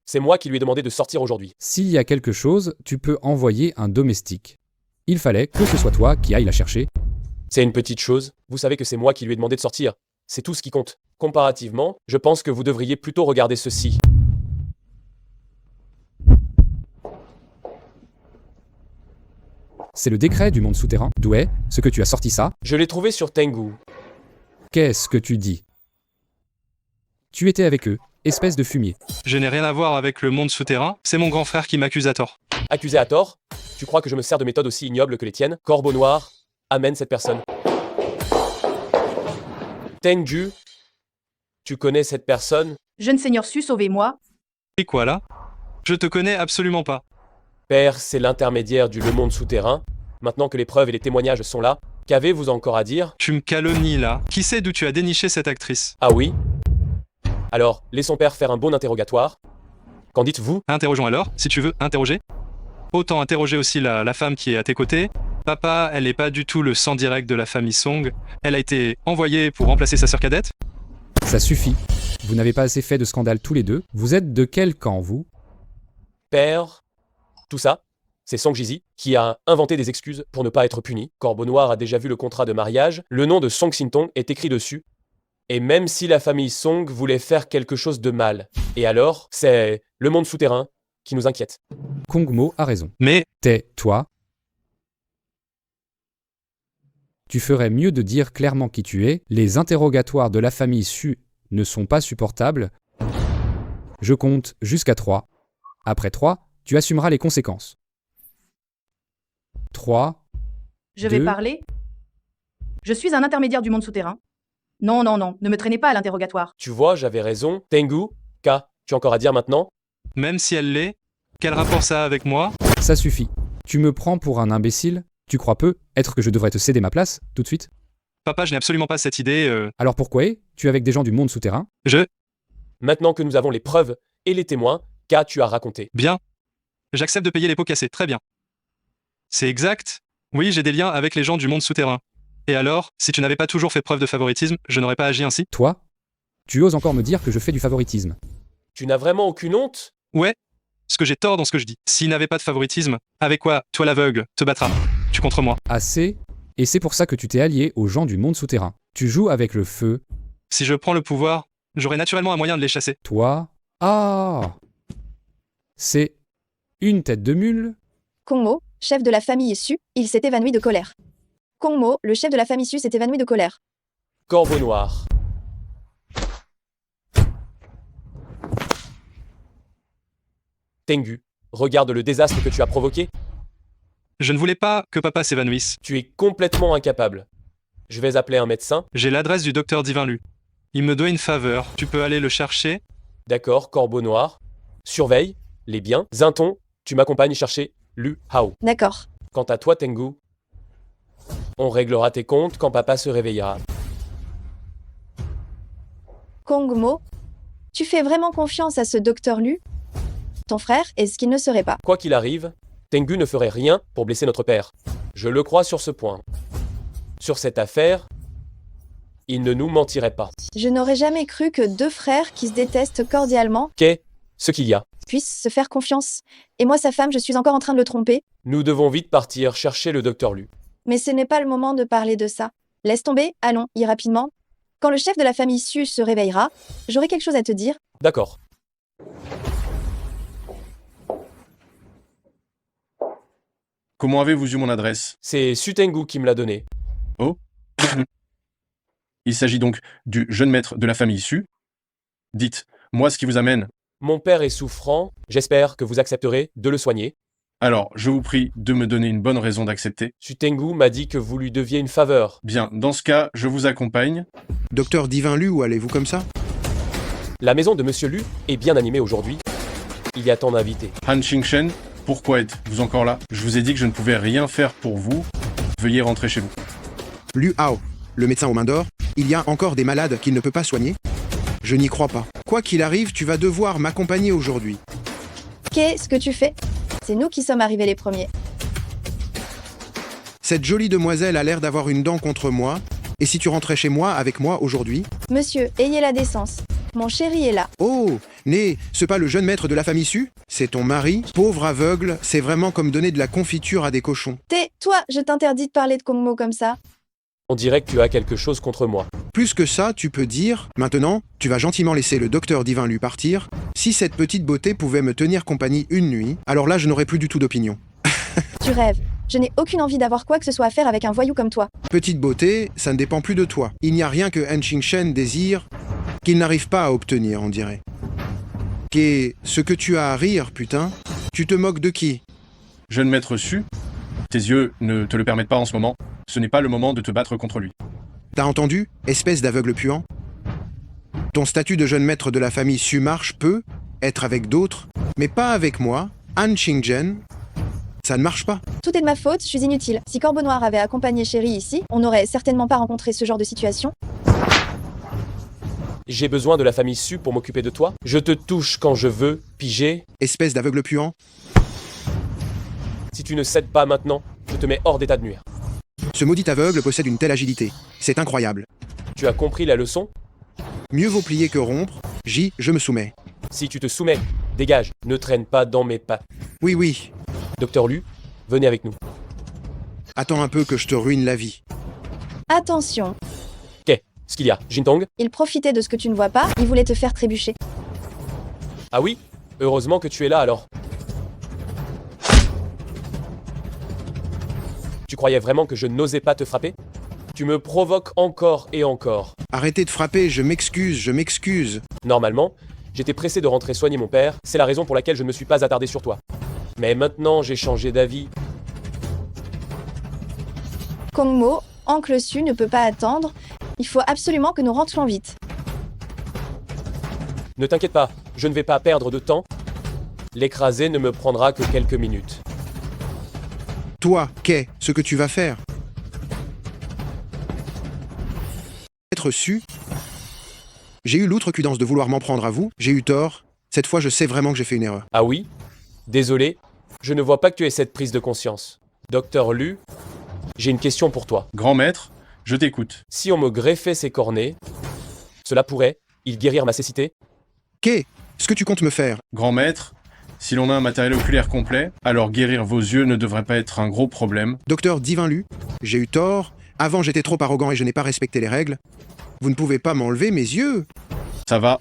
C'est moi qui lui ai demandé de sortir aujourd'hui. S'il y a quelque chose, tu peux envoyer un domestique. Il fallait que ce soit toi qui aille la chercher. C'est une petite chose. Vous savez que c'est moi qui lui ai demandé de sortir. C'est tout ce qui compte. Comparativement, je pense que vous devriez plutôt regarder ceci. C'est le décret du monde souterrain. D'où est ce que tu as sorti ça? Je l'ai trouvé sur Tengu. Qu'est-ce que tu dis? Tu étais avec eux, espèce de fumier. Je n'ai rien à voir avec le monde souterrain, c'est mon grand frère qui m'accuse à tort. Accusé à tort? Tu crois que je me sers de méthodes aussi ignobles que les tiennes? Corbeau noir, amène cette personne. Tengu, tu connais cette personne? Jeune seigneur Su, sauvez-moi. Et quoi là? Je te connais absolument pas. Père, c'est l'intermédiaire du Le Monde Souterrain. Maintenant que les preuves et les témoignages sont là, qu'avez-vous encore à dire? Tu me calomnies là. Qui sait d'où tu as déniché cette actrice? Ah oui? Alors, laissons père faire un bon interrogatoire. Qu'en dites-vous? Interrogeons alors, si tu veux, interroger. Autant interroger aussi la femme qui est à tes côtés. Papa, elle n'est pas du tout le sang direct de la famille Song. Elle a été envoyée pour remplacer sa sœur cadette. Ça suffit. Vous n'avez pas assez fait de scandale tous les deux. Vous êtes de quel camp, vous? Père, tout ça, c'est Song Jizi qui a inventé des excuses pour ne pas être puni. Corbeau Noir a déjà vu le contrat de mariage. Le nom de Song Sintong est écrit dessus. Et même si la famille Song voulait faire quelque chose de mal, et alors, c'est le monde souterrain qui nous inquiète. Kong Mo a raison. Mais Tais-toi. Tu ferais mieux de dire clairement qui tu es. Les interrogatoires de la famille Su ne sont pas supportables. Je compte jusqu'à 3. Après 3, tu assumeras les conséquences. 3. Je vais Deux. parler. Je suis un intermédiaire du monde souterrain. Non, non, non, ne me traînez pas à l'interrogatoire. Tu vois, j'avais raison. Tengu, K, tu as encore à dire maintenant? même si elle l'est, quel rapport ça a avec moi? Ça suffit. Tu me prends pour un imbécile? Tu crois peu être que je devrais te céder ma place, tout de suite? Papa, je n'ai absolument pas cette idée. Alors pourquoi tu es avec des gens du monde souterrain? Maintenant que nous avons les preuves et les témoins, K, tu as raconté. Bien. J'accepte de payer les pots cassés, très bien. C'est exact. Oui, j'ai des liens avec les gens du monde souterrain. Et alors, si tu n'avais pas toujours fait preuve de favoritisme, je n'aurais pas agi ainsi? Toi? Tu oses encore me dire que je fais du favoritisme? Tu n'as vraiment aucune honte? Ouais. Ce que j'ai tort dans ce que je dis. S'il n'avait pas de favoritisme, avec quoi, toi l'aveugle, te battra? Tu contre moi. Assez. Et c'est pour ça que tu t'es allié aux gens du monde souterrain. Tu joues avec le feu. Si je prends le pouvoir, j'aurai naturellement un moyen de les chasser. Toi? Ah! C'est une tête de mule? Kong Mo, chef de la famille Su, il s'est évanoui de colère. Kong Mo, le chef de la famille Su, s'est évanoui de colère. Corbeau noir. Tengu, regarde le désastre que tu as provoqué. Je ne voulais pas que papa s'évanouisse. Tu es complètement incapable. Je vais appeler un médecin. J'ai l'adresse du docteur Divinlu. Il me doit une faveur. Tu peux aller le chercher? D'accord, Corbeau noir. Surveille les biens. Zinton, tu m'accompagnes chercher Lu Hao. D'accord. Quant à toi, Tengu, on réglera tes comptes quand papa se réveillera. Kong Mo, tu fais vraiment confiance à ce docteur Lu? Ton frère, est-ce qu'il ne serait pas? Quoi qu'il arrive, Tengu ne ferait rien pour blesser notre père. Je le crois sur ce point. Sur cette affaire, il ne nous mentirait pas. Je n'aurais jamais cru que deux frères qui se détestent cordialement Qu'est ce qu'il y a? puissent se faire confiance. Et moi, sa femme, je suis encore en train de le tromper. Nous devons vite partir chercher le docteur Lu. Mais ce n'est pas le moment de parler de ça. Laisse tomber, allons, y rapidement. Quand le chef de la famille Su se réveillera, j'aurai quelque chose à te dire. D'accord. Comment avez-vous eu mon adresse? C'est Su Tengu qui me l'a donné. Oh. Il s'agit donc du jeune maître de la famille Su. Dites, moi ce qui vous amène. Mon père est souffrant, j'espère que vous accepterez de le soigner. Alors, je vous prie de me donner une bonne raison d'accepter. Su Tengu m'a dit que vous lui deviez une faveur. Bien, dans ce cas, je vous accompagne. Docteur Divinlu, où allez-vous comme ça? La maison de Monsieur Lu est bien animée aujourd'hui. Il y a tant d'invités. Han Xingchen, pourquoi êtes-vous encore là? Je vous ai dit que je ne pouvais rien faire pour vous. Veuillez rentrer chez vous. Lu Hao, le médecin aux mains d'or, il y a encore des malades qu'il ne peut pas soigner? Je n'y crois pas. Quoi qu'il arrive, tu vas devoir m'accompagner aujourd'hui. Qu'est-ce que tu fais? C'est nous qui sommes arrivés les premiers. Cette jolie demoiselle a l'air d'avoir une dent contre moi. Et si tu rentrais chez moi avec moi aujourd'hui? Monsieur, ayez la décence. Mon chéri est là. Oh, Né, c'est pas le jeune maître de la famille Su? C'est ton mari? Pauvre aveugle, c'est vraiment comme donner de la confiture à des cochons. Tais-toi, je t'interdis de parler de Kongmo comme ça. On dirait que tu as quelque chose contre moi. Plus que ça, tu peux dire, maintenant, tu vas gentiment laisser le docteur Divin lui partir. Si cette petite beauté pouvait me tenir compagnie une nuit, alors là je n'aurais plus du tout d'opinion. Tu rêves. Je n'ai aucune envie d'avoir quoi que ce soit à faire avec un voyou comme toi. Petite beauté, ça ne dépend plus de toi. Il n'y a rien que Han Xingchen désire qu'il n'arrive pas à obtenir, on dirait. Qu'est ce que tu as à rire, putain? Tu te moques de qui? Jeune maître Su, tes yeux ne te le permettent pas en ce moment. Ce n'est pas le moment de te battre contre lui. T'as entendu, espèce d'aveugle puant? Ton statut de jeune maître de la famille Su marche peut être avec d'autres, mais pas avec moi, Han Xingchen. Ça ne marche pas. Tout est de ma faute, je suis inutile. Si Corbeau Noir avait accompagné Chéri ici, on n'aurait certainement pas rencontré ce genre de situation. J'ai besoin de la famille Su pour m'occuper de toi. Je te touche quand je veux, pigé. Espèce d'aveugle puant. Si tu ne cèdes pas maintenant, je te mets hors d'état de nuire. Ce maudit aveugle possède une telle agilité. C'est incroyable. Tu as compris la leçon? Mieux vaut plier que rompre. Je me soumets. Si tu te soumets, dégage, ne traîne pas dans mes pas. Oui, oui. Docteur Lu, venez avec nous. Attends un peu que je te ruine la vie. Attention, Qu'est-ce qu'il y a, Jintong? il profitait de ce que tu ne vois pas, il voulait te faire trébucher. Ah oui? Heureusement que tu es là alors. Tu croyais vraiment que je n'osais pas te frapper? Tu me provoques encore et encore. Arrêtez de frapper, je m'excuse. Normalement, j'étais pressé de rentrer soigner mon père, c'est la raison pour laquelle je ne me suis pas attardé sur toi. Mais maintenant, j'ai changé d'avis. Kongmo, Oncle Su ne peut pas attendre. Il faut absolument que nous rentrions vite. Ne t'inquiète pas, je ne vais pas perdre de temps. L'écraser ne me prendra que quelques minutes. Toi, qu'est ce que tu vas faire? Être su? J'ai eu l'outrecuidance de vouloir m'en prendre à vous, j'ai eu tort. Cette fois, je sais vraiment que j'ai fait une erreur. Ah oui? Désolé, je ne vois pas que tu aies cette prise de conscience. Docteur Lu, j'ai une question pour toi. Grand maître, je t'écoute. Si on me greffait ces cornets, cela pourrait, il guérir ma cécité? Qu'est ce que tu comptes me faire? Grand maître, si l'on a un matériel oculaire complet, alors guérir vos yeux ne devrait pas être un gros problème. Docteur Divin Lu, j'ai eu tort. Avant, j'étais trop arrogant et je n'ai pas respecté les règles. Vous ne pouvez pas m'enlever mes yeux. Ça va.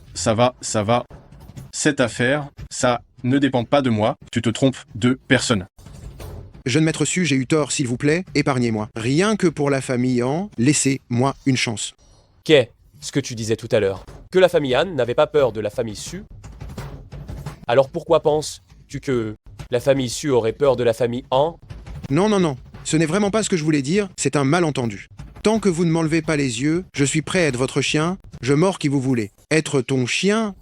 Cette affaire, ça ne dépend pas de moi. Tu te trompes de personne. Jeune maître Su, j'ai eu tort, s'il vous plaît, épargnez-moi. Rien que pour la famille Han, laissez-moi une chance. Qu'est-ce que tu disais tout à l'heure? Que la famille Han n'avait pas peur de la famille Su? Alors pourquoi penses-tu que la famille Su aurait peur de la famille Han? Non, ce n'est vraiment pas ce que je voulais dire, c'est un malentendu. Tant que vous ne m'enlevez pas les yeux, je suis prêt à être votre chien, je mords qui vous voulez. Être ton chien?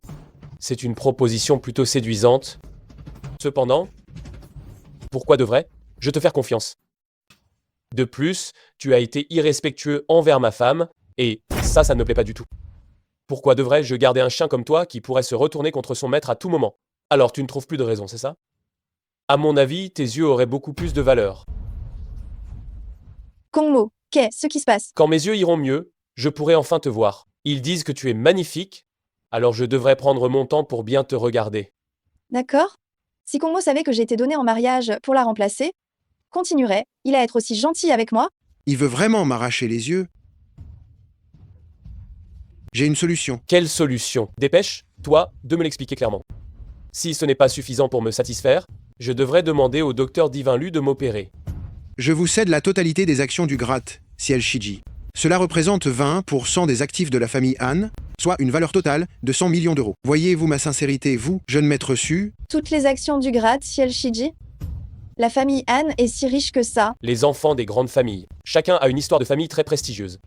C'est une proposition plutôt séduisante. Cependant, pourquoi devrais-je te faire confiance? De plus, tu as été irrespectueux envers ma femme, et ça ne me plaît pas du tout. Pourquoi devrais-je garder un chien comme toi qui pourrait se retourner contre son maître à tout moment? Alors tu ne trouves plus de raison, c'est ça? À mon avis, tes yeux auraient beaucoup plus de valeur. Kongmo, qu'est-ce qui se passe? Quand mes yeux iront mieux, je pourrai enfin te voir. Ils disent que tu es magnifique, alors je devrais prendre mon temps pour bien te regarder. D'accord? Si Kongmo savait que j'ai été donnée en mariage pour la remplacer, continuerait-il à être aussi gentil avec moi? Il veut vraiment m'arracher les yeux. J'ai une solution. Quelle solution? Dépêche-toi de me l'expliquer clairement. Si ce n'est pas suffisant pour me satisfaire, je devrais demander au docteur Divin Lu de m'opérer. Je vous cède la totalité des actions du Gratte, Ciel Shiji. Cela représente 20% des actifs de la famille Han, soit une valeur totale de 100 millions d'euros. Voyez-vous ma sincérité, vous, jeune maître Su? Toutes les actions du grade, Ciel Shiji? La famille Han est si riche que ça. Les enfants des grandes familles. Chacun a une histoire de famille très prestigieuse.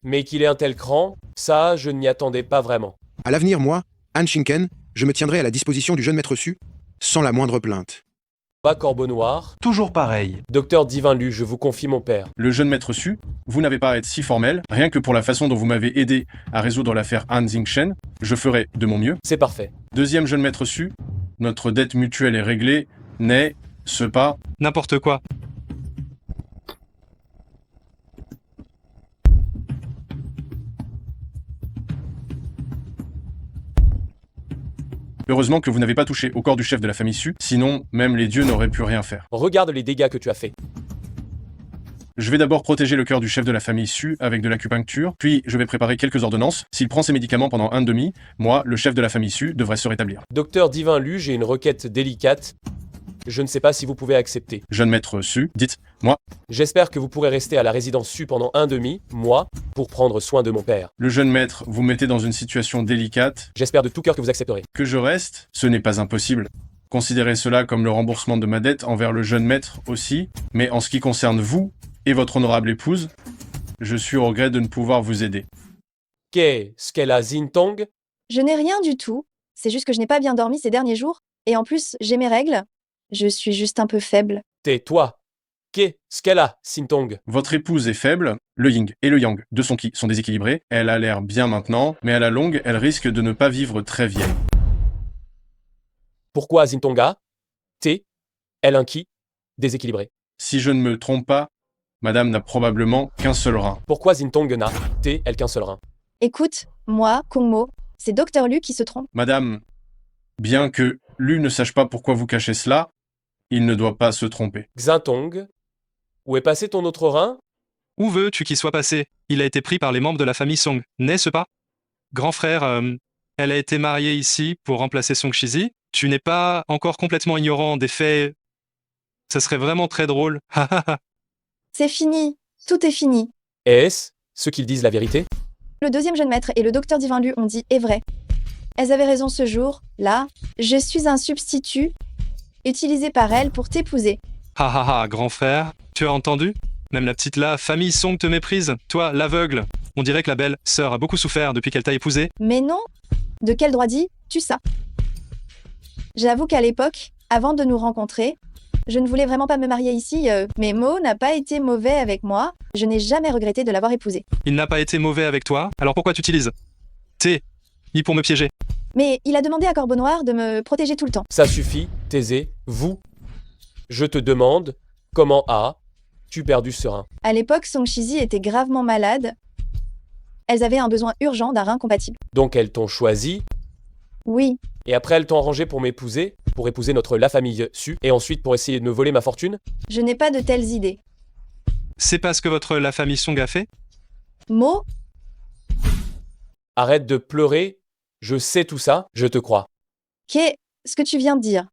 Mais qu'il ait un tel cran, ça, je n'y attendais pas vraiment. À l'avenir, moi, Han Shinken, je me tiendrai à la disposition du jeune maître Su, sans la moindre plainte. Pas Corbeau Noir. Toujours pareil. Docteur Divin Lu, je vous confie mon père. Le jeune maître Su, vous n'avez pas à être si formel, rien que pour la façon dont vous m'avez aidé à résoudre l'affaire Han Xingchen, je ferai de mon mieux. C'est parfait. Deuxième jeune maître Su, notre dette mutuelle est réglée, n'est-ce pas? N'importe quoi. Heureusement que vous n'avez pas touché au corps du chef de la famille Su, sinon même les dieux n'auraient pu rien faire. Regarde les dégâts que tu as faits. Je vais d'abord protéger le cœur du chef de la famille Su avec de l'acupuncture, puis je vais préparer quelques ordonnances. S'il prend ses médicaments pendant 1,5, moi, le chef de la famille Su, devrait se rétablir. Docteur Divin Lu, j'ai une requête délicate. Je ne sais pas si vous pouvez accepter. Jeune maître Su, dites, moi, J'espère que vous pourrez rester à la résidence Su pendant 1,5 mois pour prendre soin de mon père. le jeune maître, vous mettez dans une situation délicate. J'espère de tout cœur que vous accepterez. Que je reste, ce n'est pas impossible. Considérez cela comme le remboursement de ma dette envers le jeune maître aussi, mais en ce qui concerne vous et votre honorable épouse, je suis au regret de ne pouvoir vous aider. Qu'est-ce qu'elle a, Zintong? Je n'ai rien du tout. C'est juste que je n'ai pas bien dormi ces derniers jours. Et en plus, j'ai mes règles. Je suis juste un peu faible. Tais-toi. Qu'est-ce qu'elle a, Zintong? Votre épouse est faible, le yin et le yang de son ki sont déséquilibrés, elle a l'air bien maintenant, mais à la longue, elle risque de ne pas vivre très vieille. Pourquoi Zintonga? Elle un qui? Déséquilibré. Si je ne me trompe pas, madame n'a probablement qu'un seul rein. Pourquoi Zintong n'a elle qu'un seul rein? Écoute, moi, Kongmo, c'est Docteur Lu qui se trompe. Madame, bien que Lu ne sache pas pourquoi vous cachez cela, il ne doit pas se tromper. Xintong? Où est passé ton autre rein? Où veux-tu qu'il soit passé? Il a été pris par les membres de la famille Song, n'est-ce pas? Grand frère, elle a été mariée ici pour remplacer Song Shizi. Tu n'es pas encore complètement ignorant des faits. Ça serait vraiment très drôle. C'est fini. Tout est fini. Est-ce ceux qu'ils disent la vérité? Le deuxième jeune maître et le docteur Divin Lu ont dit est vrai. Elles avaient raison ce jour. Là, je suis un substitut utilisé par elles pour t'épouser. Grand frère, tu as entendu? Même la petite là, famille Song te méprise. Toi, l'aveugle. On dirait que la belle sœur a beaucoup souffert depuis qu'elle t'a épousé. Mais non. De quel droit dis-tu ça? J'avoue qu'à l'époque, avant de nous rencontrer, je ne voulais vraiment pas me marier ici, mais Mo n'a pas été mauvais avec moi. Je n'ai jamais regretté de l'avoir épousé. Il n'a pas été mauvais avec toi, alors pourquoi tu utilises ni pour me piéger? Mais il a demandé à Corbeau Noir de me protéger tout le temps. Ça suffit, taisez-vous. Je te demande, comment as-tu perdu ce rein? À l'époque, Song Shizi était gravement malade. Elles avaient un besoin urgent d'un rein compatible. Donc elles t'ont choisi, Oui, et après elles t'ont arrangé pour m'épouser, pour épouser la famille Su, et ensuite pour essayer de me voler ma fortune? je n'ai pas de telles idées. C'est parce que la famille Song a fait? Mo, Arrête de pleurer, je sais tout ça, je te crois. qu'est-ce que tu viens de dire?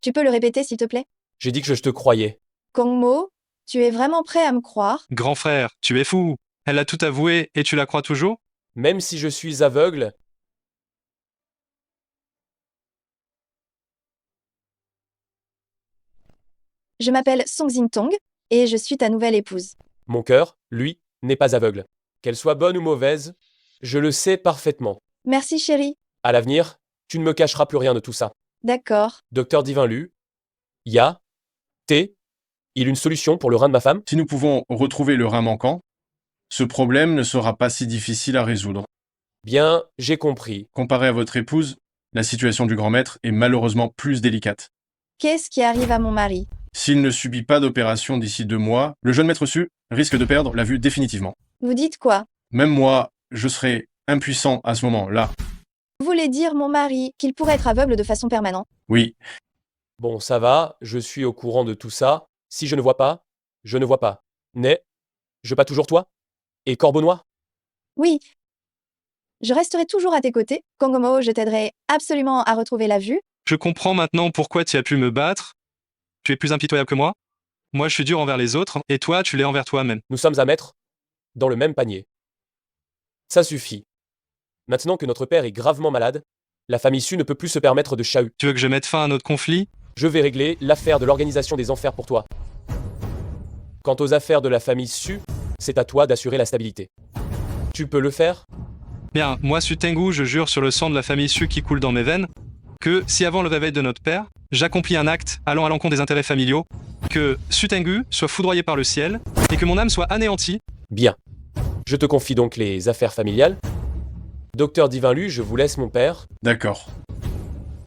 Tu peux le répéter s'il te plaît? J'ai dit que je te croyais. Kongmo, tu es vraiment prêt à me croire? Grand frère, tu es fou. Elle a tout avoué et tu la crois toujours? Même si je suis aveugle, Je m'appelle Song Xintong et je suis ta nouvelle épouse. mon cœur, lui, n'est pas aveugle. Qu'elle soit bonne ou mauvaise, je le sais parfaitement. Merci chérie. À l'avenir, tu ne me cacheras plus rien de tout ça. D'accord. Docteur Divin Lu, il une solution pour le rein de ma femme? Si nous pouvons retrouver le rein manquant, ce problème ne sera pas si difficile à résoudre. Bien, j'ai compris. Comparé à votre épouse, la situation du grand maître est malheureusement plus délicate. Qu'est-ce qui arrive à mon mari? S'il ne subit pas d'opération d'ici 2 mois, le jeune maître Su risque de perdre la vue définitivement. Vous dites quoi? Même moi, je serai impuissant à ce moment-là. Vous voulez dire mon mari qu'il pourrait être aveugle de façon permanente? Oui, Bon, ça va, je suis au courant de tout ça. Si je ne vois pas, je ne vois pas. Je pas toujours toi? Et Corbeau Noir? Oui. Je resterai toujours à tes côtés. Kongmo, je t'aiderai absolument à retrouver la vue. Je comprends maintenant pourquoi tu as pu me battre. Tu es plus impitoyable que moi. Moi, je suis dur envers les autres, et toi, tu l'es envers toi-même. Nous sommes à mettre dans le même panier. Ça suffit. Maintenant que notre père est gravement malade, la famille Su ne peut plus se permettre de chahut. Tu veux que je mette fin à notre conflit? Je vais régler l'affaire de l'organisation des enfers pour toi. Quant aux affaires de la famille Su, c'est à toi d'assurer la stabilité. Tu peux le faire? Bien, moi, Su Tengu, je jure sur le sang de la famille Su qui coule dans mes veines, que si avant le réveil de notre père, j'accomplis un acte allant à l'encontre des intérêts familiaux, que Su Tengu soit foudroyé par le ciel, et que mon âme soit anéantie. Bien. Je te confie donc les affaires familiales. Docteur Divinlu, je vous laisse mon père. D'accord.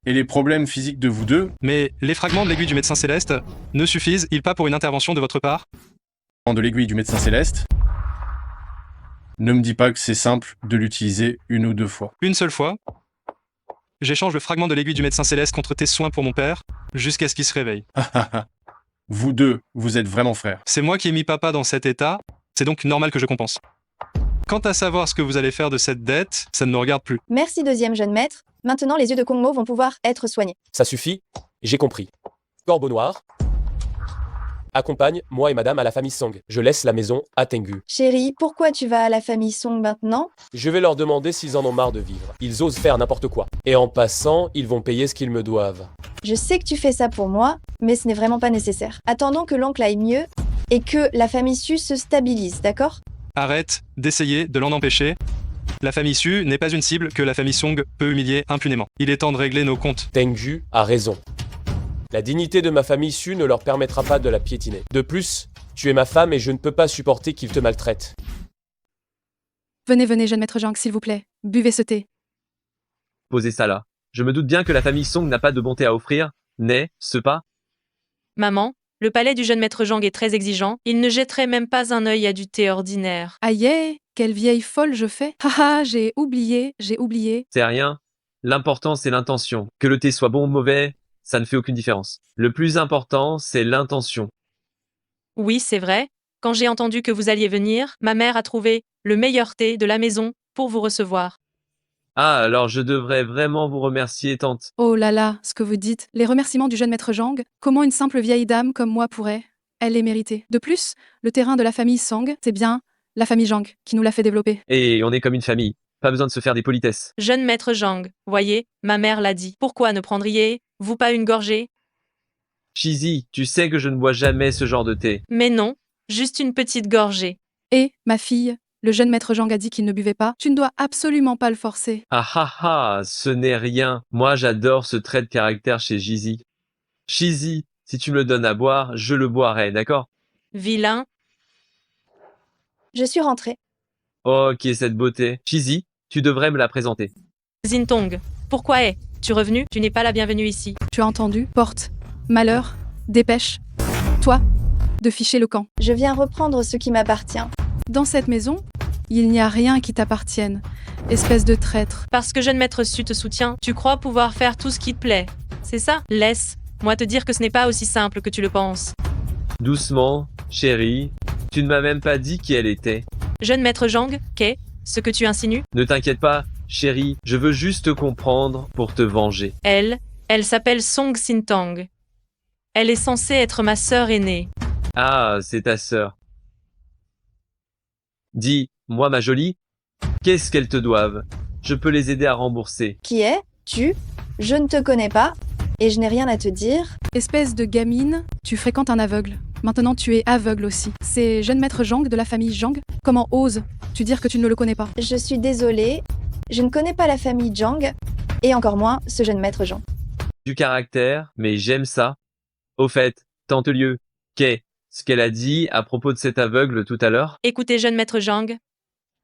Et les problèmes physiques de vous deux, Mais les fragments de l'aiguille du médecin céleste ne suffisent-ils pas pour une intervention de votre part? de l'aiguille du médecin céleste, ne me dis pas que c'est simple de l'utiliser une ou deux fois. Une seule fois, j'échange le fragment de l'aiguille du médecin céleste contre tes soins pour mon père, jusqu'à ce qu'il se réveille. Vous deux, vous êtes vraiment frères. C'est moi qui ai mis papa dans cet état, c'est donc normal que je compense. Quant à savoir ce que vous allez faire de cette dette, ça ne me regarde plus. Merci deuxième jeune maître. Maintenant, les yeux de Kongmo vont pouvoir être soignés. Ça suffit, j'ai compris. Corbeau noir. Accompagne moi et madame à la famille Song. Je laisse la maison à Tengu. Chérie, pourquoi tu vas à la famille Song maintenant? Je vais leur demander s'ils en ont marre de vivre. Ils osent faire n'importe quoi. Et en passant, ils vont payer ce qu'ils me doivent. Je sais que tu fais ça pour moi, mais ce n'est vraiment pas nécessaire. Attendons que l'oncle aille mieux et que la famille Su se stabilise, d'accord? Arrête d'essayer de l'en empêcher. La famille Su n'est pas une cible que la famille Song peut humilier impunément. Il est temps de régler nos comptes. Tengu a raison. La dignité de ma famille Su ne leur permettra pas de la piétiner. De plus, tu es ma femme et je ne peux pas supporter qu'ils te maltraitent. Venez, jeune maître Zhang, s'il vous plaît. Buvez ce thé. Posez ça là. Je me doute bien que la famille Song n'a pas de bonté à offrir, n'est-ce pas? Maman, le palais du jeune maître Zhang est très exigeant, il ne jetterait même pas un œil à du thé ordinaire. Aïe, quelle vieille folle je fais. Haha, j'ai oublié. C'est rien. L'important c'est l'intention. Que le thé soit bon ou mauvais, ça ne fait aucune différence. Le plus important, c'est l'intention. Oui, c'est vrai. Quand j'ai entendu que vous alliez venir, ma mère a trouvé le meilleur thé de la maison pour vous recevoir. Ah, alors je devrais vraiment vous remercier, tante. Oh là là, ce que vous dites. Les remerciements du jeune maître Zhang, comment une simple vieille dame comme moi pourrait? Elle les mériter. De plus, le terrain de la famille Song, c'est bien la famille Zhang qui nous l'a fait développer. Et on est comme une famille. Pas besoin de se faire des politesses. Jeune maître Zhang, voyez, ma mère l'a dit. Pourquoi ne prendriez-vous pas une gorgée? Cheesy, tu sais que je ne bois jamais ce genre de thé. Mais non, juste une petite gorgée. Et, ma fille, le jeune maître Zhang a dit qu'il ne buvait pas. Tu ne dois absolument pas le forcer. Ah ah ah, ce n'est rien. Moi j'adore ce trait de caractère chez Cheesy. Cheesy, si tu me le donnes à boire, je le boirai, d'accord? Vilain. Je suis rentrée. Oh, qui est cette beauté? Cheesy, tu devrais me la présenter. Zintong, pourquoi es-tu revenu? Tu n'es pas la bienvenue ici. Tu as entendu? Porte. Malheur. Dépêche. Toi, de ficher le camp. Je viens reprendre ce qui m'appartient. Dans cette maison, il n'y a rien qui t'appartienne. Espèce de traître. Parce que jeune maître Su te soutient, tu crois pouvoir faire tout ce qui te plaît. C'est ça? Laisse-moi te dire que ce n'est pas aussi simple que tu le penses. Doucement, chérie. Tu ne m'as même pas dit qui elle était. Jeune maître Zhang, qu'est-ce que tu insinues? Ne t'inquiète pas, chérie, je veux juste te comprendre pour te venger. Elle s'appelle Song Sintang. Elle est censée être ma sœur aînée. Ah, c'est ta sœur. Dis, moi ma jolie, qu'est-ce qu'elles te doivent? Je peux les aider à rembourser. Qui es-tu? Je ne te connais pas et je n'ai rien à te dire. Espèce de gamine, tu fréquentes un aveugle. Maintenant tu es aveugle aussi. C'est jeune maître Zhang de la famille Zhang. Comment oses-tu dire que tu ne le connais pas? Je suis désolée, je ne connais pas la famille Zhang et encore moins ce jeune maître Zhang. Du caractère, mais j'aime ça. Au fait, tante Lieu, qu'est-ce qu'elle a dit à propos de cet aveugle tout à l'heure? Écoutez, jeune maître Zhang,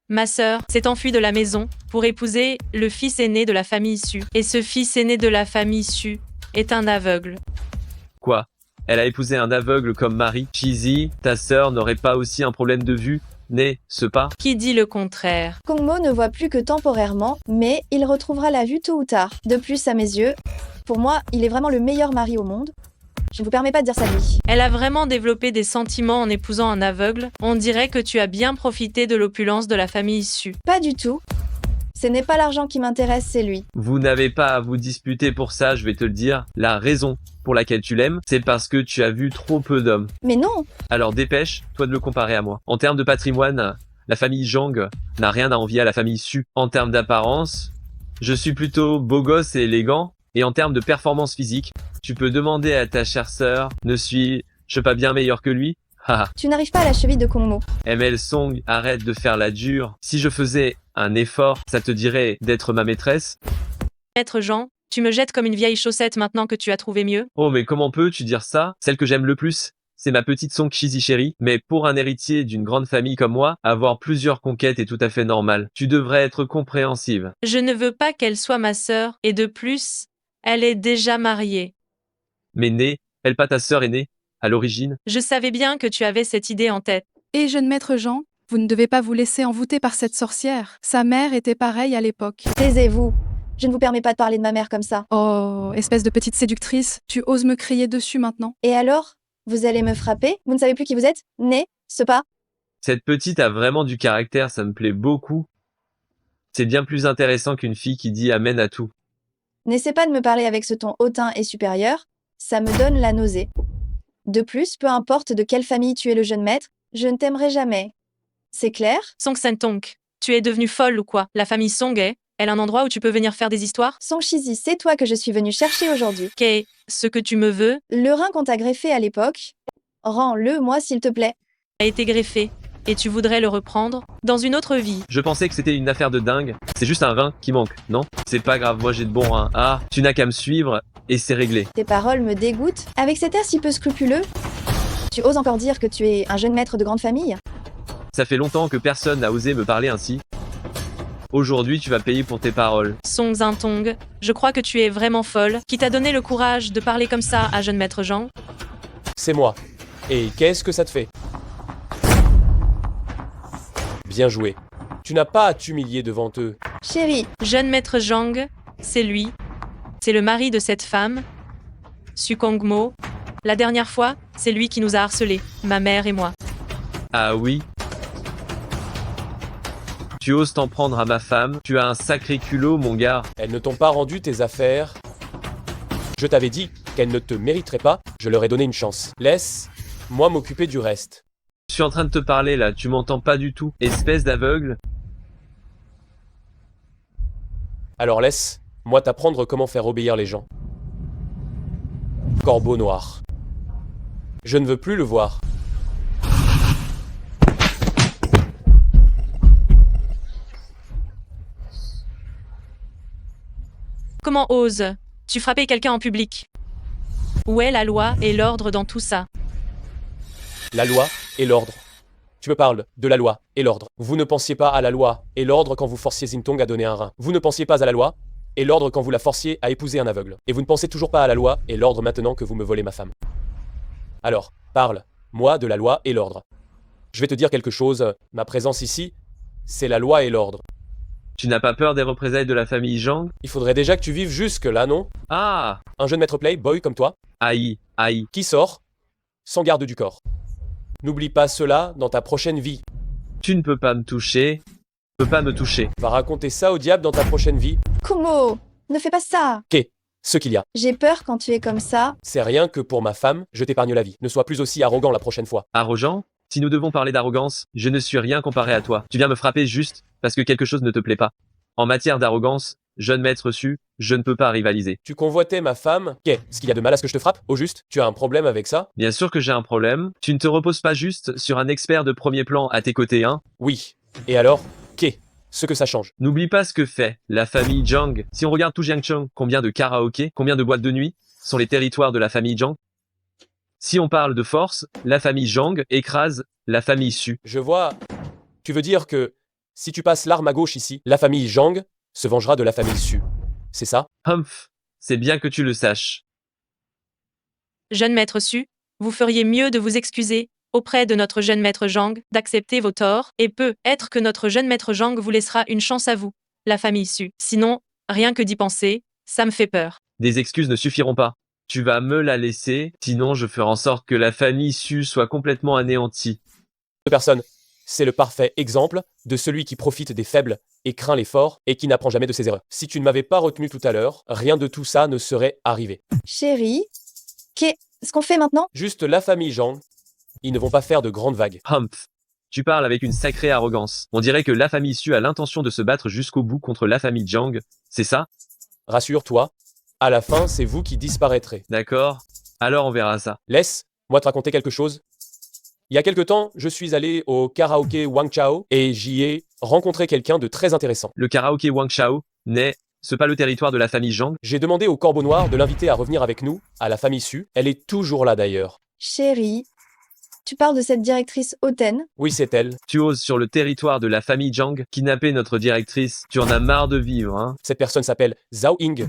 ma sœur s'est enfuie de la maison pour épouser le fils aîné de la famille Su. Et ce fils aîné de la famille Su est un aveugle. Quoi? Elle a épousé un aveugle comme mari? Cheesy, ta sœur n'aurait pas aussi un problème de vue, n'est-ce pas? Qui dit le contraire? Kongmo ne voit plus que temporairement, mais il retrouvera la vue tôt ou tard. De plus, à mes yeux, pour moi, il est vraiment le meilleur mari au monde. Je ne vous permets pas de dire ça lui. Elle a vraiment développé des sentiments en épousant un aveugle. On dirait que tu as bien profité de l'opulence de la famille Su. Pas du tout. Ce n'est pas l'argent qui m'intéresse, c'est lui. Vous n'avez pas à vous disputer pour ça, je vais te le dire. La raison pour laquelle tu l'aimes, c'est parce que tu as vu trop peu d'hommes. Mais non! Alors dépêche-toi de le comparer à moi. En termes de patrimoine, la famille Zhang n'a rien à envier à la famille Su. En termes d'apparence, je suis plutôt beau gosse et élégant. Et en termes de performance physique, tu peux demander à ta chère sœur, ne suis-je pas bien meilleur que lui? Haha. Tu n'arrives pas à la cheville de Kongmo. ML Song, arrête de faire la dure. Si je faisais un effort, ça te dirait d'être ma maîtresse? Maître Jean, Tu me jettes comme une vieille chaussette maintenant que tu as trouvé mieux. Oh mais comment peux-tu dire ça? Celle que j'aime le plus, c'est ma petite Song Cheesy chérie. Mais pour un héritier d'une grande famille comme moi, avoir plusieurs conquêtes est tout à fait normal. Tu devrais être compréhensive. Je ne veux pas qu'elle soit ma sœur, et de plus, elle est déjà mariée. Mais née, elle pas ta sœur aînée, à l'origine. Je savais bien que tu avais cette idée en tête. Et jeune maître Jean, vous ne devez pas vous laisser envoûter par cette sorcière. Sa mère était pareille à l'époque. Taisez-vous. Je ne vous permets pas de parler de ma mère comme ça. Oh, espèce de petite séductrice, tu oses me crier dessus maintenant? Et alors? Vous allez me frapper? Vous ne savez plus qui vous êtes? Né? Ce pas? Cette petite a vraiment du caractère, ça me plaît beaucoup. C'est bien plus intéressant qu'une fille qui dit amen à tout. N'essaie pas de me parler avec ce ton hautain et supérieur. Ça me donne la nausée. De plus, peu importe de quelle famille tu es le jeune maître, je ne t'aimerai jamais. C'est clair? Song Sen-tonk, tu es devenue folle ou quoi? La famille Song est, elle un endroit où tu peux venir faire des histoires? Song Shizi, c'est toi que je suis venue chercher aujourd'hui. Qu'est ce que tu me veux Le rein qu'on t'a greffé à l'époque, rends-le moi s'il te plaît. a été greffé, et tu voudrais le reprendre dans une autre vie. Je pensais que c'était une affaire de dingue. C'est juste un rein qui manque, non? C'est pas grave, moi j'ai de bons reins. Ah, tu n'as qu'à me suivre, et c'est réglé. Tes paroles me dégoûtent. Avec cet air si peu scrupuleux, tu oses encore dire que tu es un jeune maître de grande famille? Ça fait longtemps que personne n'a osé me parler ainsi. Aujourd'hui, tu vas payer pour tes paroles. Song Zintong, je crois que tu es vraiment folle. Qui t'a donné le courage de parler comme ça à jeune maître Jean? C'est moi. Et qu'est-ce que ça te fait? Bien joué. Tu n'as pas à t'humilier devant eux. Chérie, Jeune maître Zhang, c'est lui. C'est le mari de cette femme. Su Kongmo. La dernière fois, c'est lui qui nous a harcelés, ma mère et moi. Ah oui? Tu oses t'en prendre à ma femme? Tu as un sacré culot, mon gars. Elles ne t'ont pas rendu tes affaires. Je t'avais dit qu'elles ne te mériteraient pas, je leur ai donné une chance. Laisse-moi m'occuper du reste. Je suis en train de te parler là, tu m'entends pas du tout. Espèce d'aveugle. Alors laisse-moi t'apprendre comment faire obéir les gens. Corbeau noir. Je ne veux plus le voir. Comment oses-tu frapper quelqu'un en public? Où est la loi et l'ordre dans tout ça? La loi et l'ordre. Tu me parles de la loi et l'ordre. Vous ne pensiez pas à la loi et l'ordre quand vous forciez Zintong à donner un rein. Vous ne pensiez pas à la loi et l'ordre quand vous la forciez à épouser un aveugle. Et vous ne pensez toujours pas à la loi et l'ordre maintenant que vous me volez ma femme. Alors, parle-moi de la loi et l'ordre. Je vais te dire quelque chose, ma présence ici, c'est la loi et l'ordre. Tu n'as pas peur des représailles de la famille Zhang? Il faudrait déjà que tu vives jusque-là, non? Ah! Un jeune maître playboy comme toi, Aïe, aïe. qui sort sans garde du corps. N'oublie pas cela dans ta prochaine vie. Tu ne peux pas me toucher. Tu ne peux pas me toucher. Va raconter ça au diable dans ta prochaine vie. Kumo, ne fais pas ça. Ce qu'il y a. J'ai peur quand tu es comme ça. C'est rien que pour ma femme, je t'épargne la vie. Ne sois plus aussi arrogant la prochaine fois. Arrogant? Si nous devons parler d'arrogance, je ne suis rien comparé à toi. Tu viens me frapper juste parce que quelque chose ne te plaît pas. En matière d'arrogance, jeune maître su, je ne peux pas rivaliser. Tu convoitais ma femme. Qu'est-ce qu'il y a de mal à ce que je te frappe? Au juste, tu as un problème avec ça? Bien sûr que j'ai un problème. Tu ne te reposes pas juste sur un expert de premier plan à tes côtés, hein? Oui. Et alors? Qu'est-ce que ça change? N'oublie pas ce que fait la famille Zhang. Si on regarde tout Jiangcheng, combien de karaokés, combien de boîtes de nuit sont les territoires de la famille Zhang? Si on parle de force, la famille Zhang écrase la famille Su. Je vois. Tu veux dire que si tu passes l'arme à gauche ici, la famille Zhang se vengera de la famille Su. C'est ça? Humph, c'est bien que tu le saches. Jeune maître Su, vous feriez mieux de vous excuser auprès de notre jeune maître Zhang, d'accepter vos torts, et peut-être que notre jeune maître Zhang vous laissera une chance à vous, la famille Su. Sinon, rien que d'y penser, ça me fait peur. Des excuses ne suffiront pas. Tu vas me la laisser, sinon je ferai en sorte que la famille Su soit complètement anéantie. Personne. C'est le parfait exemple de celui qui profite des faibles et craint les forts et qui n'apprend jamais de ses erreurs. Si tu ne m'avais pas retenu tout à l'heure, rien de tout ça ne serait arrivé. Chérie, qu'est-ce qu'on fait maintenant? Juste la famille Zhang, ils ne vont pas faire de grandes vagues. Humph. Tu parles avec une sacrée arrogance. On dirait que la famille Su a l'intention de se battre jusqu'au bout contre la famille Zhang. C'est ça? Rassure-toi, à la fin, c'est vous qui disparaîtrez. D'accord. Alors on verra ça. Laisse-moi te raconter quelque chose. Il y a quelque temps, je suis allé au karaoké Wang Chao et j'y ai rencontré quelqu'un de très intéressant. Le karaoké Wang Chao n'est c'est pas le territoire de la famille Zhang. J'ai demandé au Corbeau Noir de l'inviter à revenir avec nous, à la famille Su. Elle est toujours là d'ailleurs. Chérie, tu parles de cette directrice hautaine? Oui, c'est elle. Tu oses sur le territoire de la famille Zhang kidnapper notre directrice. Tu en as marre de vivre, hein? Cette personne s'appelle Zhao Ying.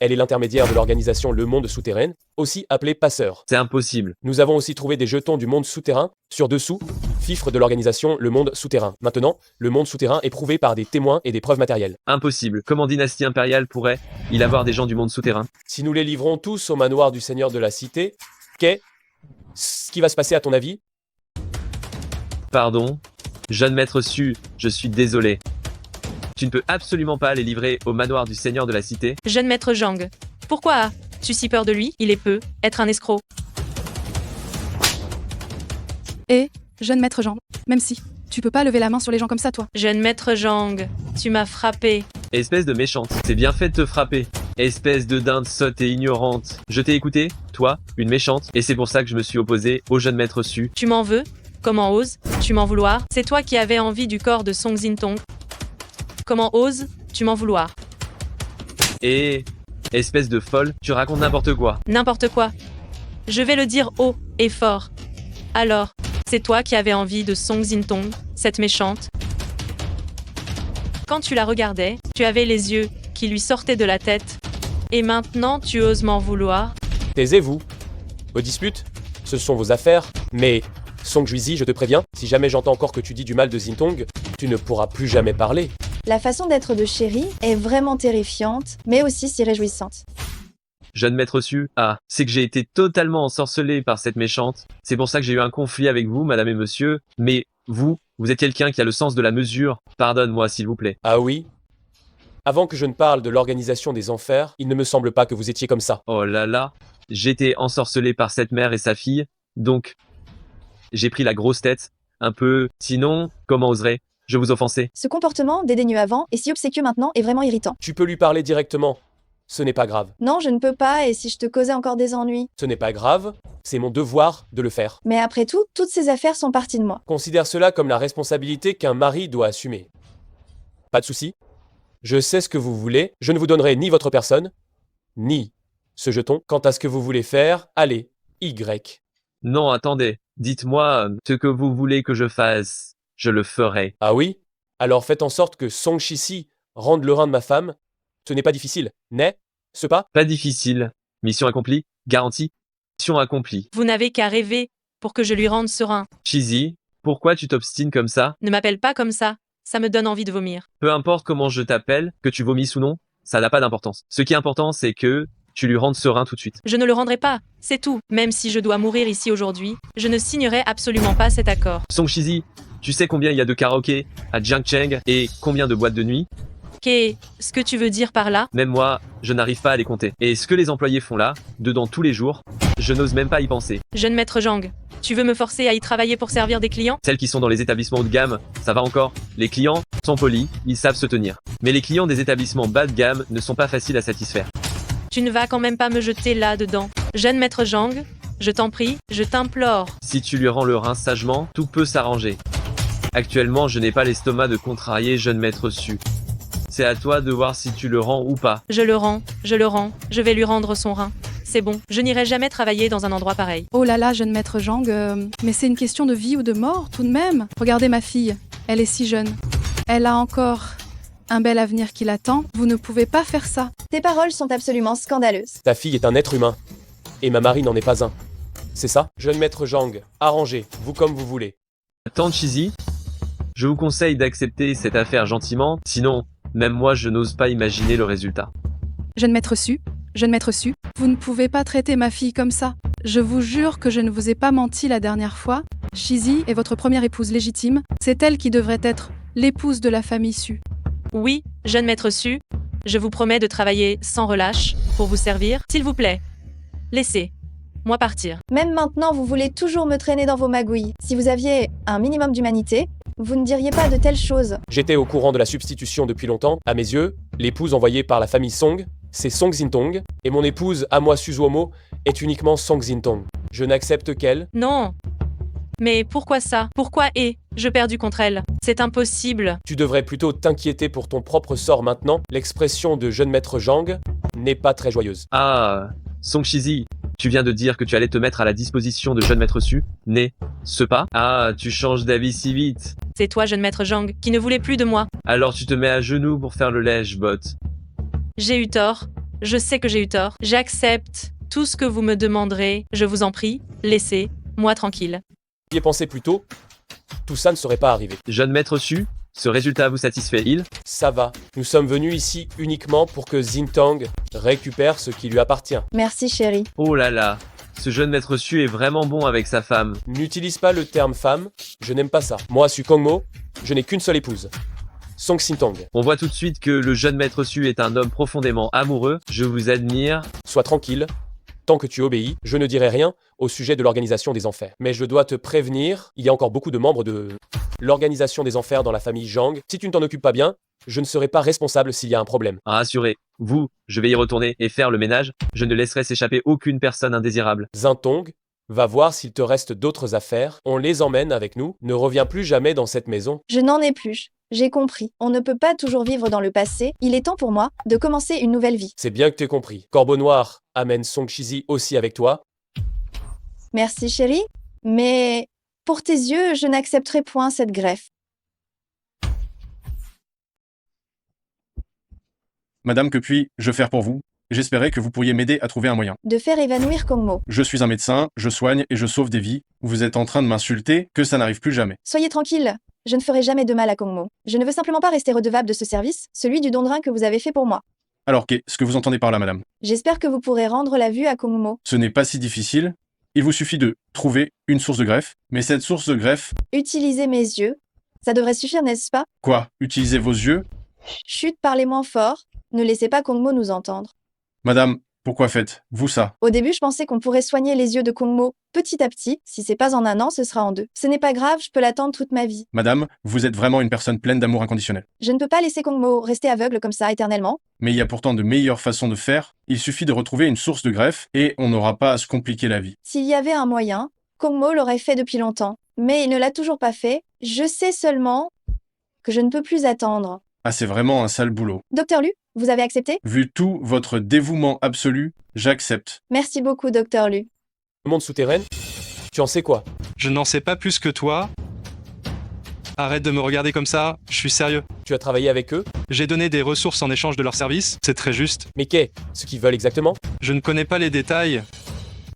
Elle est l'intermédiaire de l'organisation Le Monde Souterrain, aussi appelée Passeur. C'est impossible. Nous avons aussi trouvé des jetons du monde souterrain sur dessous, fifre de l'organisation Le Monde Souterrain. Maintenant, le monde souterrain est prouvé par des témoins et des preuves matérielles. Impossible. Comment Dynastie Impériale pourrait-il avoir des gens du monde souterrain? Si nous les livrons tous au manoir du Seigneur de la Cité, qu'est-ce qui va se passer à ton avis? Pardon? Jeune maître Su, je suis désolé. Tu ne peux absolument pas les livrer au manoir du Seigneur de la Cité. Jeune maître Zhang. Pourquoi as-tu si peur de lui? Il est peu être un escroc. Et, jeune maître Jean, même si, tu peux pas lever la main sur les gens comme ça, toi. Jeune maître Zhang, tu m'as frappé. Espèce de méchante. C'est bien fait de te frapper. Espèce de dinde sotte et ignorante. Je t'ai écouté, toi, une méchante, et c'est pour ça que je me suis opposé au jeune maître Su. Tu m'en veux? Comment oses-tu m'en vouloir? C'est toi qui avais envie du corps de Song Zintong. Comment oses-tu m'en vouloir? Et... espèce de folle, tu racontes n'importe quoi. N'importe quoi. Je vais le dire haut et fort. Alors, c'est toi qui avais envie de Song Zintong, cette méchante. Quand tu la regardais, tu avais les yeux qui lui sortaient de la tête. Et maintenant, tu oses m'en vouloir? Taisez-vous. Vos disputes, ce sont vos affaires, mais Song Juizi, je te préviens, si jamais j'entends encore que tu dis du mal de Zintong, tu ne pourras plus jamais parler. La façon d'être de Chéri est vraiment terrifiante, mais aussi si réjouissante. Jeune maître Su, c'est que j'ai été totalement ensorcelé par cette méchante. C'est pour ça que j'ai eu un conflit avec vous, madame et monsieur. Mais vous êtes quelqu'un qui a le sens de la mesure. Pardonne-moi, s'il vous plaît. Ah oui? Avant que je ne parle de l'organisation des enfers, il ne me semble pas que vous étiez comme ça. Oh là là, j'étais ensorcelé par cette mère et sa fille, donc j'ai pris la grosse tête, un peu. Sinon, comment oserais-je vous offenser? Ce comportement, dédaigneux avant et si obséquieux maintenant, est vraiment irritant. Tu peux lui parler directement. Ce n'est pas grave. Non, je ne peux pas, et si je te causais encore des ennuis? Ce n'est pas grave, c'est mon devoir de le faire. Mais après tout, toutes ces affaires sont parties de moi. Considère cela comme la responsabilité qu'un mari doit assumer. Pas de souci. Je sais ce que vous voulez, je ne vous donnerai ni votre personne, ni ce jeton. Quant à ce que vous voulez faire, allez, Y. Non, attendez, dites-moi ce que vous voulez que je fasse. Je le ferai. Ah oui? Alors faites en sorte que Song Shisi rende le rein de ma femme. Ce n'est pas difficile, n'est-ce pas? Pas difficile. Mission accomplie, garantie. Mission accomplie. Vous n'avez qu'à rêver pour que je lui rende serein. Cheesy, pourquoi tu t'obstines comme ça? Ne m'appelle pas comme ça me donne envie de vomir. Peu importe comment je t'appelle, que tu vomisses ou non, ça n'a pas d'importance. Ce qui est important, c'est que tu lui rendes serein tout de suite. Je ne le rendrai pas, c'est tout. Même si je dois mourir ici aujourd'hui, je ne signerai absolument pas cet accord. Song Shizi, tu sais combien il y a de karaokés à Jiangcheng et combien de boîtes de nuit? Qu'est-ce que tu veux dire par là? Même moi, je n'arrive pas à les compter. Et ce que les employés font là, dedans tous les jours, je n'ose même pas y penser. Jeune maître Zhang, tu veux me forcer à y travailler pour servir des clients? Celles qui sont dans les établissements haut de gamme, ça va encore. Les clients sont polis, ils savent se tenir. Mais les clients des établissements bas de gamme ne sont pas faciles à satisfaire. Tu ne vas quand même pas me jeter là-dedans. Jeune maître Zhang, je t'en prie, je t'implore. Si tu lui rends le rein sagement, tout peut s'arranger. Actuellement, je n'ai pas l'estomac de contrarier jeune maître Su. C'est à toi de voir si tu le rends ou pas. Je le rends, je vais lui rendre son rein. C'est bon, je n'irai jamais travailler dans un endroit pareil. Oh là là, jeune maître Zhang, mais c'est une question de vie ou de mort, tout de même. Regardez ma fille, elle est si jeune. Elle a encore un bel avenir qui l'attend. Vous ne pouvez pas faire ça. Tes paroles sont absolument scandaleuses. Ta fille est un être humain, et ma Marie n'en est pas un. C'est ça? Jeune maître Zhang, arrangez, vous comme vous voulez. Tante Cheesy, je vous conseille d'accepter cette affaire gentiment, sinon, même moi je n'ose pas imaginer le résultat. Jeune maître Su, vous ne pouvez pas traiter ma fille comme ça. Je vous jure que je ne vous ai pas menti la dernière fois. Shizi est votre première épouse légitime. C'est elle qui devrait être l'épouse de la famille Su. Oui, jeune maître Su, je vous promets de travailler sans relâche pour vous servir. S'il vous plaît, laissez-moi partir. Même maintenant, vous voulez toujours me traîner dans vos magouilles. Si vous aviez un minimum d'humanité, vous ne diriez pas de telles choses. J'étais au courant de la substitution depuis longtemps. À mes yeux, l'épouse envoyée par la famille Song, c'est Song Zintong, et mon épouse, à moi Suzuomo, est uniquement Song Zintong. Je n'accepte qu'elle. Non. Mais pourquoi ça? Pourquoi je perdu contre elle? C'est impossible. Tu devrais plutôt t'inquiéter pour ton propre sort maintenant. L'expression de jeune maître Zhang n'est pas très joyeuse. Ah, Song Shizi, tu viens de dire que tu allais te mettre à la disposition de jeune maître Su, n'est-ce pas? Ah, tu changes d'avis si vite. C'est toi, jeune maître Zhang, qui ne voulais plus de moi. Alors tu te mets à genoux pour faire le lèche-bot. J'ai eu tort. Je sais que j'ai eu tort. J'accepte tout ce que vous me demanderez. Je vous en prie, laissez-moi tranquille. J'y ai pensé plus tôt, tout ça ne serait pas arrivé. Jeune maître Su, ce résultat vous satisfait-il? Ça va. Nous sommes venus ici uniquement pour que Xintang récupère ce qui lui appartient. Merci, chérie. Oh là là, ce jeune maître Su est vraiment bon avec sa femme. N'utilise pas le terme femme, je n'aime pas ça. Moi, Su Kongmo, je n'ai qu'une seule épouse. Song Xintang. On voit tout de suite que le jeune maître Su est un homme profondément amoureux. Je vous admire. Sois tranquille. Tant que tu obéis, je ne dirai rien au sujet de l'organisation des enfers. Mais je dois te prévenir, il y a encore beaucoup de membres de l'organisation des enfers dans la famille Zhang. Si tu ne t'en occupes pas bien, je ne serai pas responsable s'il y a un problème. Rassurez-vous, je vais y retourner et faire le ménage. Je ne laisserai s'échapper aucune personne indésirable. Xintong, va voir s'il te reste d'autres affaires. On les emmène avec nous. Ne reviens plus jamais dans cette maison. Je n'en ai plus. J'ai compris. On ne peut pas toujours vivre dans le passé. Il est temps pour moi de commencer une nouvelle vie. C'est bien que tu aies compris. Corbeau Noir, amène Song Shizi aussi avec toi. Merci, chérie. Mais pour tes yeux, je n'accepterai point cette greffe. Madame, que puis-je faire pour vous? J'espérais que vous pourriez m'aider à trouver un moyen. De faire évanouir Kongmo. Je suis un médecin, je soigne et je sauve des vies. Vous êtes en train de m'insulter, que ça n'arrive plus jamais. Soyez tranquille. Je ne ferai jamais de mal à Kongmo. Je ne veux simplement pas rester redevable de ce service, celui du dondrin que vous avez fait pour moi. Alors qu'est-ce que vous entendez par là, madame? J'espère que vous pourrez rendre la vue à Kongmo. Ce n'est pas si difficile. Il vous suffit de trouver une source de greffe. Mais cette source de greffe, Utilisez mes yeux. Ça devrait suffire, n'est-ce pas? quoi? Utilisez vos yeux? Chut, parlez moins fort. Ne laissez pas Kongmo nous entendre. Madame, pourquoi faites-vous ça? Au début, je pensais qu'on pourrait soigner les yeux de Kongmo petit à petit. Si c'est pas en un an, ce sera en 2. Ce n'est pas grave, je peux l'attendre toute ma vie. Madame, vous êtes vraiment une personne pleine d'amour inconditionnel. Je ne peux pas laisser Kongmo rester aveugle comme ça éternellement. Mais il y a pourtant de meilleures façons de faire. Il suffit de retrouver une source de greffe et on n'aura pas à se compliquer la vie. S'il y avait un moyen, Kongmo l'aurait fait depuis longtemps. Mais il ne l'a toujours pas fait. Je sais seulement que je ne peux plus attendre. Ah, c'est vraiment un sale boulot. Docteur Lu, vous avez accepté? Vu tout votre dévouement absolu, j'accepte. Merci beaucoup, Docteur Lu. Le monde souterrain, tu en sais quoi? Je n'en sais pas plus que toi. Arrête de me regarder comme ça, je suis sérieux. Tu as travaillé avec eux? J'ai donné des ressources en échange de leurs services, c'est très juste. Mais qu'est-ce qu'ils veulent exactement? Je ne connais pas les détails,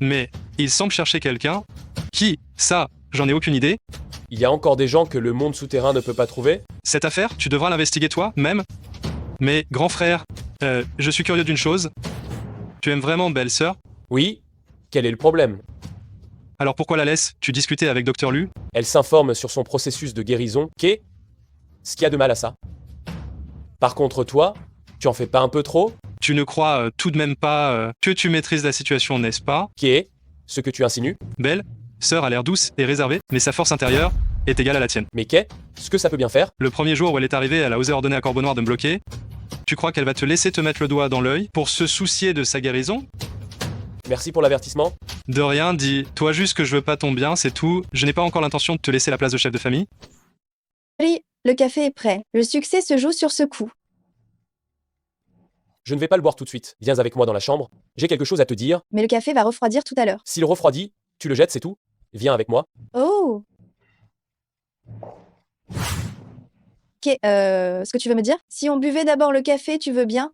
mais ils semblent chercher quelqu'un. Qui? Ça, j'en ai aucune idée. Il y a encore des gens que le monde souterrain ne peut pas trouver? Cette affaire, tu devras l'investiguer toi, même. Mais, grand frère, je suis curieux d'une chose. Tu aimes vraiment Belle-Sœur? Oui. Quel est le problème? Alors pourquoi la laisse? Tu discutais avec Dr. Lu? Elle s'informe sur son processus de guérison. Ce qu'il y a de mal à ça? Par contre, toi, tu en fais pas un peu trop? Tu ne crois tout de même pas que tu maîtrises la situation, n'est-ce pas? Ce que tu insinues? Belle-Sœur a l'air douce et réservée, mais sa force intérieure est égale à la tienne. Mais ce que ça peut bien faire? Le premier jour où elle est arrivée, elle a osé ordonner à Corbeau Noir de me bloquer. Tu crois qu'elle va te laisser te mettre le doigt dans l'œil pour se soucier de sa guérison? Merci pour l'avertissement. De rien, dis-toi juste que je veux pas ton bien, c'est tout. Je n'ai pas encore l'intention de te laisser la place de chef de famille. Chérie, le café est prêt. Le succès se joue sur ce coup. Je ne vais pas le boire tout de suite. Viens avec moi dans la chambre. J'ai quelque chose à te dire. Mais le café va refroidir tout à l'heure. S'il refroidit, tu le jettes, c'est tout. Viens avec moi. Oh! Ce que tu veux me dire? Si on buvait d'abord le café, tu veux bien?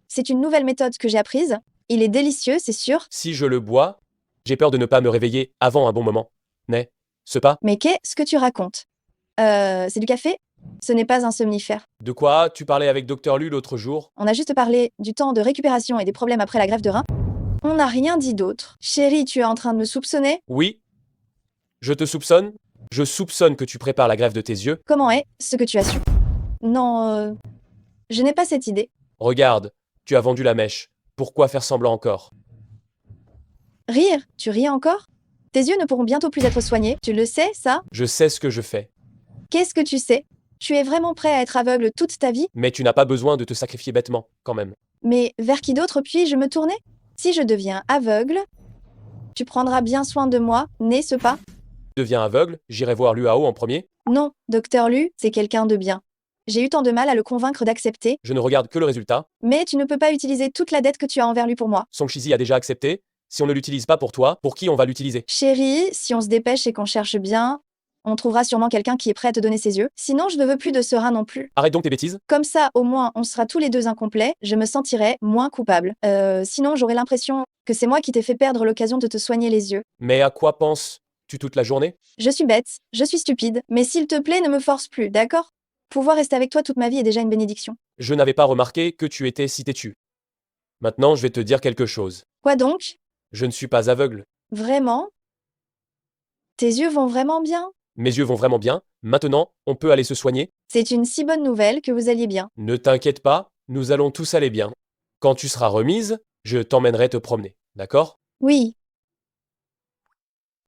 C'est une nouvelle méthode que j'ai apprise. Il est délicieux, c'est sûr. Si je le bois, j'ai peur de ne pas me réveiller avant un bon moment. N'est-ce pas? Mais qu'est-ce que tu racontes? C'est du café? Ce n'est pas un somnifère. De quoi tu parlais avec Dr. Lu l'autre jour? On a juste parlé du temps de récupération et des problèmes après la greffe de rein. On n'a rien dit d'autre. Chérie, tu es en train de me soupçonner? Oui. Je te soupçonne? Je soupçonne que tu prépares la greffe de tes yeux. Comment est ce que tu as su? Non, je n'ai pas cette idée. Regarde, tu as vendu la mèche. Pourquoi faire semblant encore? Rire? Tu ris encore? Tes yeux ne pourront bientôt plus être soignés. Tu le sais, ça? Je sais ce que je fais. Qu'est-ce que tu sais? Tu es vraiment prêt à être aveugle toute ta vie? Mais tu n'as pas besoin de te sacrifier bêtement, quand même. Mais vers qui d'autre puis-je me tourner? Si je deviens aveugle, tu prendras bien soin de moi, n'est-ce pas? deviens aveugle, j'irai voir Luao en premier. Non, docteur Lu, c'est quelqu'un de bien. J'ai eu tant de mal à le convaincre d'accepter, Je ne regarde que le résultat. mais tu ne peux pas utiliser toute la dette que tu as envers lui pour moi. Song Shizi a déjà accepté. Si on ne l'utilise pas pour toi, pour qui on va l'utiliser? Chérie, si on se dépêche et qu'on cherche bien, on trouvera sûrement quelqu'un qui est prêt à te donner ses yeux. Sinon, je ne veux plus de serein non plus. Arrête donc tes bêtises. Comme ça, au moins, on sera tous les deux incomplets, je me sentirai moins coupable. Sinon, j'aurai l'impression que c'est moi qui t'ai fait perdre l'occasion de te soigner les yeux. Mais à quoi penses-tu toute la journée? Je suis bête, je suis stupide, mais s'il te plaît, ne me force plus, d'accord? Pouvoir rester avec toi toute ma vie est déjà une bénédiction. Je n'avais pas remarqué que tu étais si têtu. Maintenant, je vais te dire quelque chose. Quoi donc? Je ne suis pas aveugle. Vraiment? Tes yeux vont vraiment bien? Mes yeux vont vraiment bien. Maintenant, on peut aller se soigner. C'est une si bonne nouvelle que vous alliez bien. Ne t'inquiète pas, nous allons tous aller bien. Quand tu seras remise, je t'emmènerai te promener. D'accord? Oui.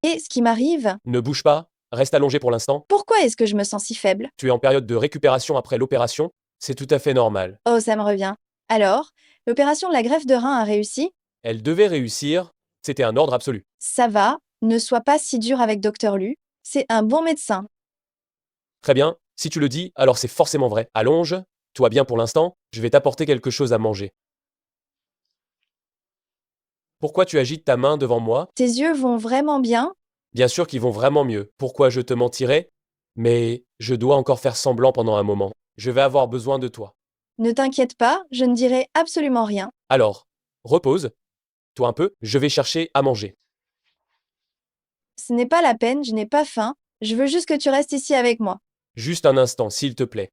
Et ce qui m'arrive, Ne bouge pas, reste allongé pour l'instant. pourquoi est-ce que je me sens si faible? Tu es en période de récupération après l'opération. C'est tout à fait normal. Oh, ça me revient. Alors, l'opération de la greffe de rein a réussi? Elle devait réussir. C'était un ordre absolu. Ça va, ne sois pas si dur avec Docteur Lu. C'est un bon médecin. Très bien. Si tu le dis, alors c'est forcément vrai. Allonge. Toi bien pour l'instant. Je vais t'apporter quelque chose à manger. Pourquoi tu agites ta main devant moi? Tes yeux vont vraiment bien? Bien sûr qu'ils vont vraiment mieux. Pourquoi je te mentirais? Mais je dois encore faire semblant pendant un moment. Je vais avoir besoin de toi. Ne t'inquiète pas, je ne dirai absolument rien. Alors, repose. Toi un peu, je vais chercher à manger. Ce n'est pas la peine, je n'ai pas faim. Je veux juste que tu restes ici avec moi. Juste un instant, s'il te plaît.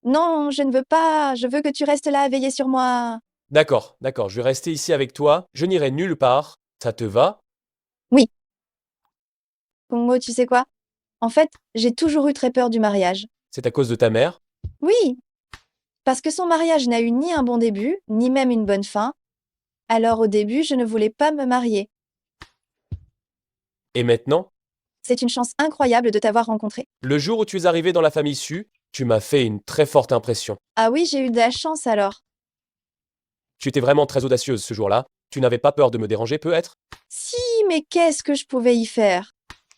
Non, je ne veux pas. Je veux que tu restes là à veiller sur moi. D'accord, je vais rester ici avec toi. Je n'irai nulle part. Ça te va? Kongmo, tu sais quoi? En fait, j'ai toujours eu très peur du mariage. C'est à cause de ta mère? Oui, parce que son mariage n'a eu ni un bon début, ni même une bonne fin. Alors au début, je ne voulais pas me marier. Et maintenant? C'est une chance incroyable de t'avoir rencontré. Le jour où tu es arrivé dans la famille Su, tu m'as fait une très forte impression. Ah oui, j'ai eu de la chance alors. Tu étais vraiment très audacieuse ce jour-là. Tu n'avais pas peur de me déranger, peut-être? Si, mais qu'est-ce que je pouvais y faire?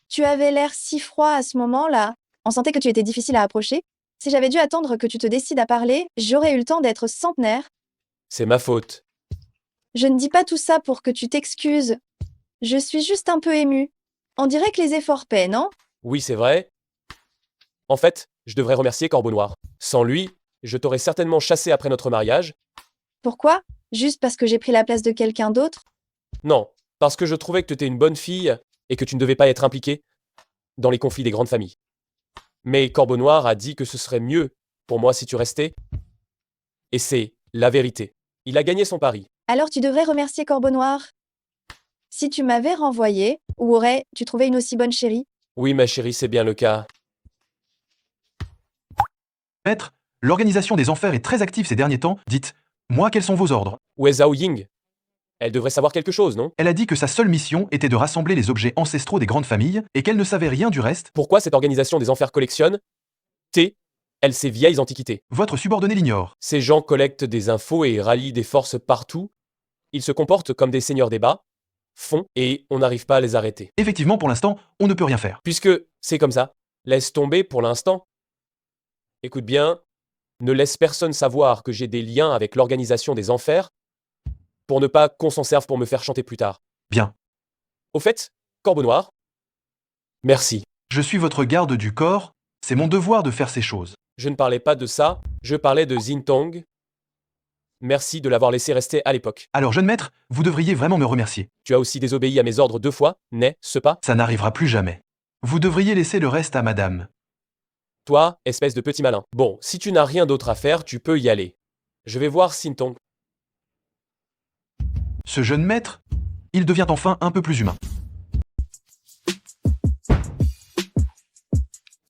Tu avais l'air si froid à ce moment-là. On sentait que tu étais difficile à approcher. Si j'avais dû attendre que tu te décides à parler, j'aurais eu le temps d'être centenaire. C'est ma faute. Je ne dis pas tout ça pour que tu t'excuses. Je suis juste un peu émue. On dirait que les efforts paient, non? Oui, c'est vrai. En fait, je devrais remercier Corbeau Noir. Sans lui, je t'aurais certainement chassé après notre mariage. Pourquoi? Juste parce que j'ai pris la place de quelqu'un d'autre? Non, parce que je trouvais que tu étais une bonne fille et que tu ne devais pas être impliquée dans les conflits des grandes familles. Mais Corbeau Noir a dit que ce serait mieux pour moi si tu restais. Et c'est la vérité. Il a gagné son pari. Alors tu devrais remercier Corbeau Noir. Si tu m'avais renvoyé, où aurais-tu trouvé une aussi bonne chérie? Oui, ma chérie, c'est bien le cas. Maître, l'organisation des enfers est très active ces derniers temps. Dites, moi, quels sont vos ordres? Où est Zhao Ying? Elle devrait savoir quelque chose, non? Elle a dit que sa seule mission était de rassembler les objets ancestraux des grandes familles et qu'elle ne savait rien du reste. Pourquoi cette organisation des enfers collectionne ces vieilles antiquités? Votre subordonné l'ignore. Ces gens collectent des infos et rallient des forces partout. Ils se comportent comme des seigneurs des bas, font, et on n'arrive pas à les arrêter. Effectivement, pour l'instant, on ne peut rien faire. Puisque c'est comme ça, laisse tomber pour l'instant. Écoute bien, ne laisse personne savoir que j'ai des liens avec l'organisation des enfers pour ne pas qu'on s'en serve pour me faire chanter plus tard. Bien. Au fait, Corbeau Noir, merci. Je suis votre garde du corps, c'est mon devoir de faire ces choses. Je ne parlais pas de ça, je parlais de Zintong. Merci de l'avoir laissé rester à l'époque. Alors, jeune maître, vous devriez vraiment me remercier. Tu as aussi désobéi à mes ordres 2 fois, n'est-ce pas? Ça n'arrivera plus jamais. Vous devriez laisser le reste à madame. Toi, espèce de petit malin. Bon, si tu n'as rien d'autre à faire, tu peux y aller. Je vais voir Zintong. Ce jeune maître, il devient enfin un peu plus humain.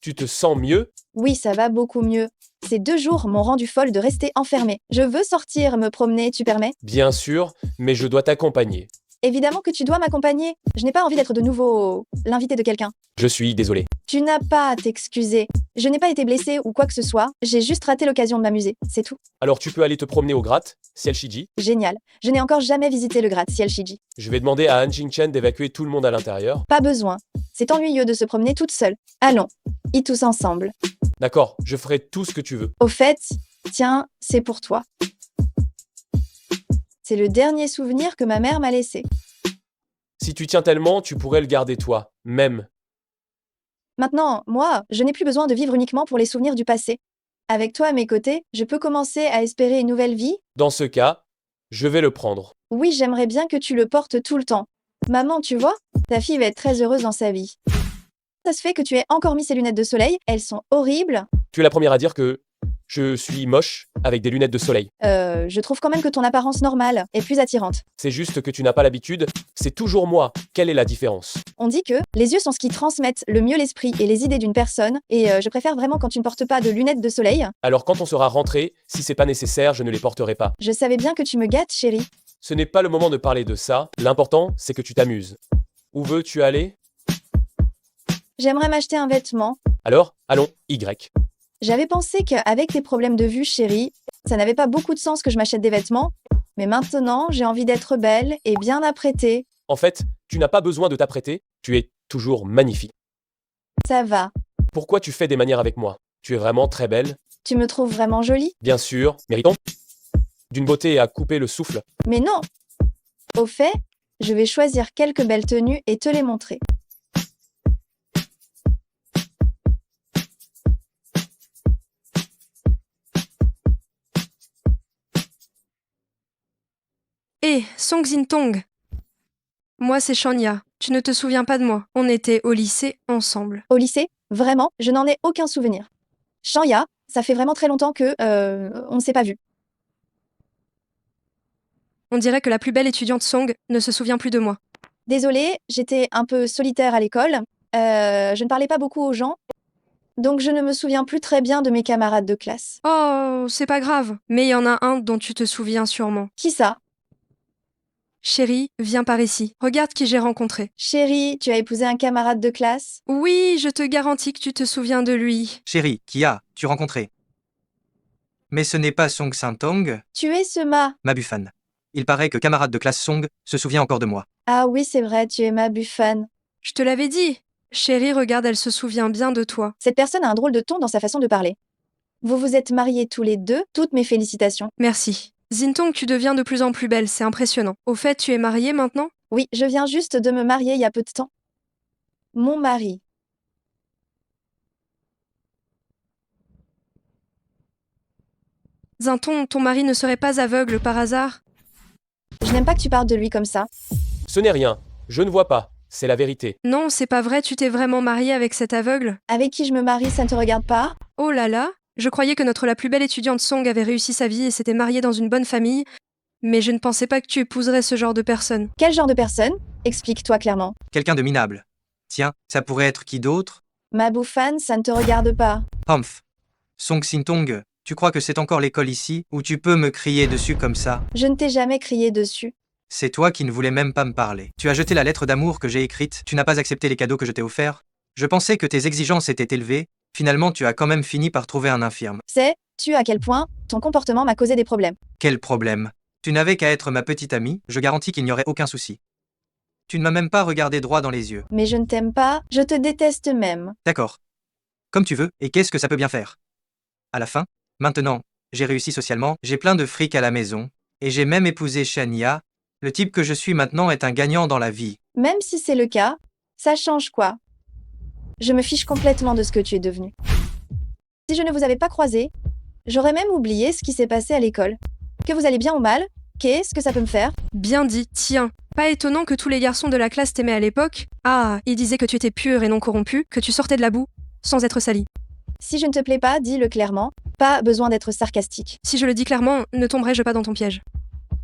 Tu te sens mieux? Oui, ça va beaucoup mieux. Ces 2 jours m'ont rendu folle de rester enfermée. Je veux sortir, me promener, tu permets? Bien sûr, mais je dois t'accompagner. Évidemment que tu dois m'accompagner. Je n'ai pas envie d'être de nouveau l'invité de quelqu'un. Je suis désolé. Tu n'as pas à t'excuser. Je n'ai pas été blessée ou quoi que ce soit, j'ai juste raté l'occasion de m'amuser, c'est tout. Alors tu peux aller te promener au gratte, ciel Shiji. Génial. Je n'ai encore jamais visité le gratte-ciel Shiji. Je vais demander à Han Jingchen d'évacuer tout le monde à l'intérieur. Pas besoin. C'est ennuyeux de se promener toute seule. Allons, y tous ensemble. D'accord, je ferai tout ce que tu veux. Au fait, tiens, c'est pour toi. C'est le dernier souvenir que ma mère m'a laissé. Si tu tiens tellement, tu pourrais le garder toi, même. Maintenant, moi, je n'ai plus besoin de vivre uniquement pour les souvenirs du passé. Avec toi à mes côtés, je peux commencer à espérer une nouvelle vie. Dans ce cas, je vais le prendre. Oui, j'aimerais bien que tu le portes tout le temps. Maman, tu vois, ta fille va être très heureuse dans sa vie. Ça se fait que tu aies encore mis ces lunettes de soleil, elles sont horribles. Tu es la première à dire que je suis moche avec des lunettes de soleil. Je trouve quand même que ton apparence normale est plus attirante. C'est juste que tu n'as pas l'habitude, c'est toujours moi. Quelle est la différence? On dit que les yeux sont ce qui transmettent le mieux l'esprit et les idées d'une personne, et je préfère vraiment quand tu ne portes pas de lunettes de soleil. Alors quand on sera rentré, si c'est pas nécessaire, je ne les porterai pas. Je savais bien que tu me gâtes, chérie. Ce n'est pas le moment de parler de ça, l'important c'est que tu t'amuses. Où veux-tu aller? J'aimerais m'acheter un vêtement. Alors, allons, Y. J'avais pensé qu'avec tes problèmes de vue, chérie, ça n'avait pas beaucoup de sens que je m'achète des vêtements, mais maintenant, j'ai envie d'être belle et bien apprêtée. En fait, tu n'as pas besoin de t'apprêter, tu es toujours magnifique. Ça va. Pourquoi tu fais des manières avec moi? Tu es vraiment très belle. Tu me trouves vraiment jolie? Bien sûr, méritons. D'une beauté à couper le souffle. Mais non! Au fait, je vais choisir quelques belles tenues et te les montrer. Hé, Song Jin-tong. Moi, c'est Shania. Tu ne te souviens pas de moi. On était au lycée ensemble. Au lycée? Vraiment, je n'en ai aucun souvenir. Shanya, ça fait vraiment très longtemps que, on ne s'est pas vu. On dirait que la plus belle étudiante Song ne se souvient plus de moi. Désolée, j'étais un peu solitaire à l'école. Je ne parlais pas beaucoup aux gens. Donc je ne me souviens plus très bien de mes camarades de classe. Oh, c'est pas grave. Mais il y en a un dont tu te souviens sûrement. Qui ça? Chérie, viens par ici. Regarde qui j'ai rencontré. Chérie, tu as épousé un camarade de classe? Oui, je te garantis que tu te souviens de lui. Chérie, qui as-tu rencontré? Mais ce n'est pas Song Saint-Tong, Tu es ce ma. ma buffane. Il paraît que camarade de classe Song se souvient encore de moi. Ah oui, c'est vrai, tu es ma buffane. Je te l'avais dit. Chérie, regarde, elle se souvient bien de toi. Cette personne a un drôle de ton dans sa façon de parler. Vous vous êtes mariés tous les deux, toutes mes félicitations. Merci. Jin-tong, tu deviens de plus en plus belle, c'est impressionnant. Au fait, tu es mariée maintenant? Oui, je viens juste de me marier il y a peu de temps. Mon mari. Jin-tong, ton mari ne serait pas aveugle par hasard? Je n'aime pas que tu parles de lui comme ça. Ce n'est rien, je ne vois pas, c'est la vérité. Non, c'est pas vrai, tu t'es vraiment mariée avec cet aveugle? Avec qui je me marie, ça ne te regarde pas? Oh là là, je croyais que la plus belle étudiante Song avait réussi sa vie et s'était mariée dans une bonne famille, mais je ne pensais pas que tu épouserais ce genre de personne. Quel genre de personne? Explique-toi clairement. Quelqu'un de minable. Tiens, ça pourrait être qui d'autre? Ma bouffane, ça ne te regarde pas. Humph. Song Sin-tong, tu crois que c'est encore l'école ici, où tu peux me crier dessus comme ça? Je ne t'ai jamais crié dessus. C'est toi qui ne voulais même pas me parler. Tu as jeté la lettre d'amour que j'ai écrite, tu n'as pas accepté les cadeaux que je t'ai offerts. Je pensais que tes exigences étaient élevées, finalement tu as quand même fini par trouver un infirme. Sais-tu à quel point ton comportement m'a causé des problèmes? Quel problème? Tu n'avais qu'à être ma petite amie, je garantis qu'il n'y aurait aucun souci. Tu ne m'as même pas regardé droit dans les yeux. Mais je ne t'aime pas, je te déteste même. D'accord. Comme tu veux, et qu'est-ce que ça peut bien faire? À la fin, maintenant, j'ai réussi socialement, j'ai plein de fric à la maison, et j'ai même épousé Shania. Le type que je suis maintenant est un gagnant dans la vie. Même si c'est le cas, ça change quoi? Je me fiche complètement de ce que tu es devenu. Si je ne vous avais pas croisé, j'aurais même oublié ce qui s'est passé à l'école. Que vous allez bien ou mal, qu'est-ce que ça peut me faire? Bien dit, tiens. Pas étonnant que tous les garçons de la classe t'aimaient à l'époque. Ah, ils disaient que tu étais pur et non corrompu, que tu sortais de la boue, sans être sali. Si je ne te plais pas, dis-le clairement. Pas besoin d'être sarcastique. Si je le dis clairement, ne tomberai-je pas dans ton piège?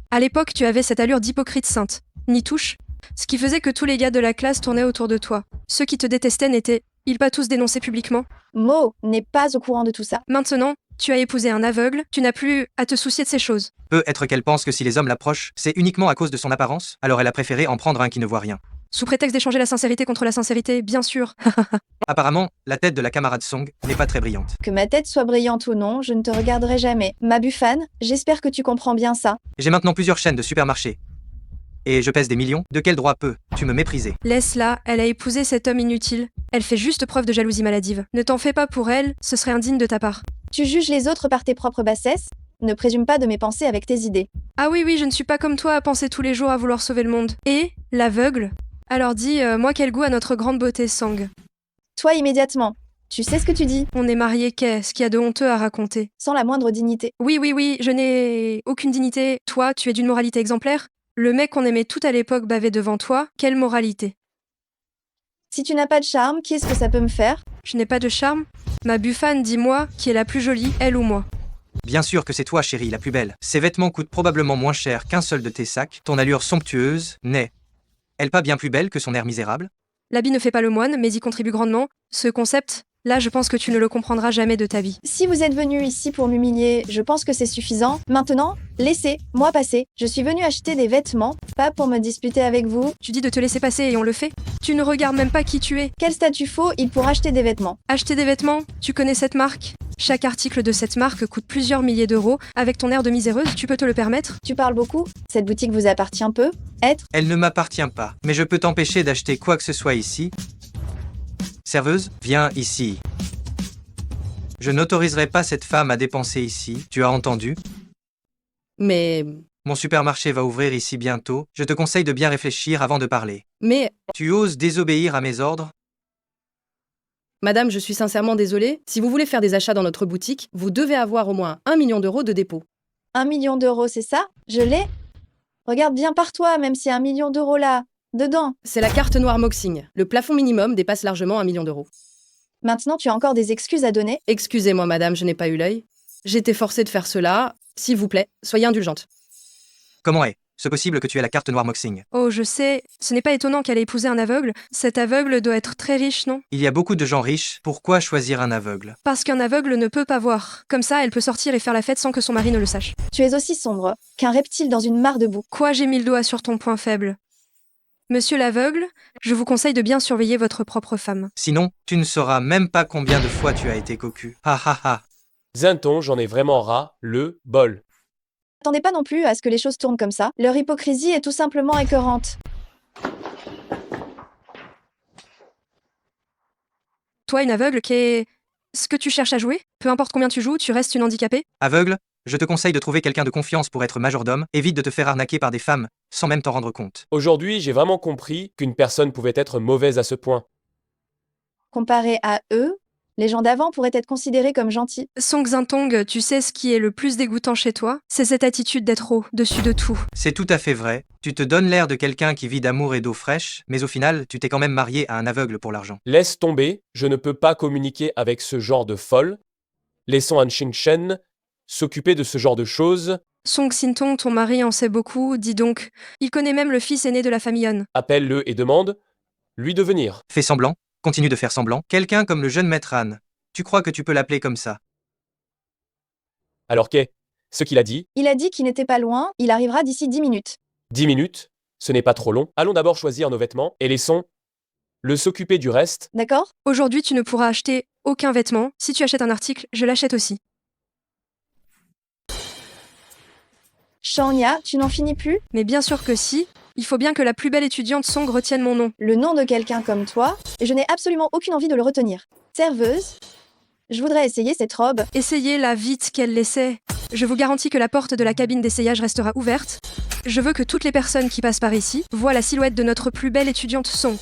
À l'époque, tu avais cette allure d'hypocrite sainte, ni touche, ce qui faisait que tous les gars de la classe tournaient autour de toi. Ceux qui te détestaient n'étaient-ils pas tous dénoncés publiquement? Mo n'est pas au courant de tout ça. Maintenant, tu as épousé un aveugle, tu n'as plus à te soucier de ces choses. Peut être qu'elle pense que si les hommes l'approchent, c'est uniquement à cause de son apparence, alors elle a préféré en prendre un qui ne voit rien. Sous prétexte d'échanger la sincérité contre la sincérité, bien sûr. Apparemment, la tête de la camarade Song n'est pas très brillante. Que ma tête soit brillante ou non, je ne te regarderai jamais. Ma Bufan, j'espère que tu comprends bien ça. J'ai maintenant plusieurs chaînes de supermarchés. Et je pèse des millions. De quel droit peux-tu me mépriser? Laisse-la, elle a épousé cet homme inutile. Elle fait juste preuve de jalousie maladive. Ne t'en fais pas pour elle, ce serait indigne de ta part. Tu juges les autres par tes propres bassesses? Ne présume pas de mes pensées avec tes idées. Ah oui, je ne suis pas comme toi à penser tous les jours à vouloir sauver le monde. Et l'aveugle? Alors dis, moi quel goût à notre grande beauté, Sang. Toi immédiatement. Tu sais ce que tu dis? On est mariés, qu'est-ce qu'il y a de honteux à raconter? Sans la moindre dignité. Oui, je n'ai aucune dignité. Toi, tu es d'une moralité exemplaire. Le mec qu'on aimait tout à l'époque bavait devant toi. Quelle moralité? Si tu n'as pas de charme, qu'est-ce que ça peut me faire? Je n'ai pas de charme? Ma Bufan, dis-moi, qui est la plus jolie, elle ou moi? Bien sûr que c'est toi, chérie, la plus belle. Ces vêtements coûtent probablement moins cher qu'un seul de tes sacs. Ton allure somptueuse n'est elle pas bien plus belle que son air misérable? L'habit ne fait pas le moine, mais y contribue grandement. Ce concept, là, je pense que tu ne le comprendras jamais de ta vie. Si vous êtes venu ici pour m'humilier, je pense que c'est suffisant. Maintenant, laissez-moi passer. Je suis venu acheter des vêtements, pas pour me disputer avec vous. Tu dis de te laisser passer et on le fait. Tu ne regardes même pas qui tu es. Quel statut faux il pour acheter des vêtements? Acheter des vêtements? Tu connais cette marque? Chaque article de cette marque coûte plusieurs milliers d'euros. Avec ton air de miséreuse, tu peux te le permettre? Tu parles beaucoup? Cette boutique vous appartient peu? Elle ne m'appartient pas, mais je peux t'empêcher d'acheter quoi que ce soit ici. Serveuse, viens ici. Je n'autoriserai pas cette femme à dépenser ici, tu as entendu? Mais... Mon supermarché va ouvrir ici bientôt, je te conseille de bien réfléchir avant de parler. Mais... Tu oses désobéir à mes ordres? Madame, je suis sincèrement désolée. Si vous voulez faire des achats dans notre boutique, vous devez avoir au moins 1 million d'euros de dépôt. 1 million d'euros, c'est ça? Je l'ai? Regarde bien par toi, même s'il y a 1 million d'euros là, dedans. C'est la carte noire Moxing. Le plafond minimum dépasse largement 1 million d'euros. Maintenant, tu as encore des excuses à donner? Excusez-moi, madame, je n'ai pas eu l'œil. J'étais forcée de faire cela. S'il vous plaît, soyez indulgente. Comment est-ce possible que tu aies la carte noire Moxing? Oh, je sais. Ce n'est pas étonnant qu'elle ait épousé un aveugle. Cet aveugle doit être très riche, non? Il y a beaucoup de gens riches, pourquoi choisir un aveugle? Parce qu'un aveugle ne peut pas voir. Comme ça, elle peut sortir et faire la fête sans que son mari ne le sache. Tu es aussi sombre qu'un reptile dans une mare de boue. Quoi, j'ai mis le doigt sur ton point faible? Monsieur l'aveugle, je vous conseille de bien surveiller votre propre femme. Sinon, tu ne sauras même pas combien de fois tu as été cocu. Ha ha ha. Zinton, j'en ai vraiment ras le bol. Attendez pas non plus à ce que les choses tournent comme ça. Leur hypocrisie est tout simplement écœurante. Toi, une aveugle, qu'est-ce que tu cherches à jouer? Peu importe combien tu joues, tu restes une handicapée? Aveugle, je te conseille de trouver quelqu'un de confiance pour être majordome. Évite de te faire arnaquer par des femmes, sans même t'en rendre compte. Aujourd'hui, j'ai vraiment compris qu'une personne pouvait être mauvaise à ce point. Comparé à eux, les gens d'avant pourraient être considérés comme gentils. Song Zintong, tu sais ce qui est le plus dégoûtant chez toi? C'est cette attitude d'être au-dessus de tout. C'est tout à fait vrai. Tu te donnes l'air de quelqu'un qui vit d'amour et d'eau fraîche, mais au final, tu t'es quand même marié à un aveugle pour l'argent. Laisse tomber, je ne peux pas communiquer avec ce genre de folle. Laissons Han Xingchen s'occuper de ce genre de choses. Song Sintong, ton mari en sait beaucoup, dis donc. Il connaît même le fils aîné de la famille Han. Appelle-le et demande-lui de venir. Fais semblant, continue de faire semblant. Quelqu'un comme le jeune maître Han. Tu crois que tu peux l'appeler comme ça? Alors qu'est ce qu'il a dit? Il a dit qu'il n'était pas loin, il arrivera d'ici 10 minutes. 10 minutes, ce n'est pas trop long. Allons d'abord choisir nos vêtements et laissons-le s'occuper du reste. D'accord? Aujourd'hui, tu ne pourras acheter aucun vêtement. Si tu achètes un article, je l'achète aussi. Shania, tu n'en finis plus? Mais bien sûr que si. Il faut bien que la plus belle étudiante Song retienne mon nom. Le nom de quelqu'un comme toi, et je n'ai absolument aucune envie de le retenir. Serveuse, je voudrais essayer cette robe. Essayez-la vite qu'elle l'essaie. Je vous garantis que la porte de la cabine d'essayage restera ouverte. Je veux que toutes les personnes qui passent par ici voient la silhouette de notre plus belle étudiante Song.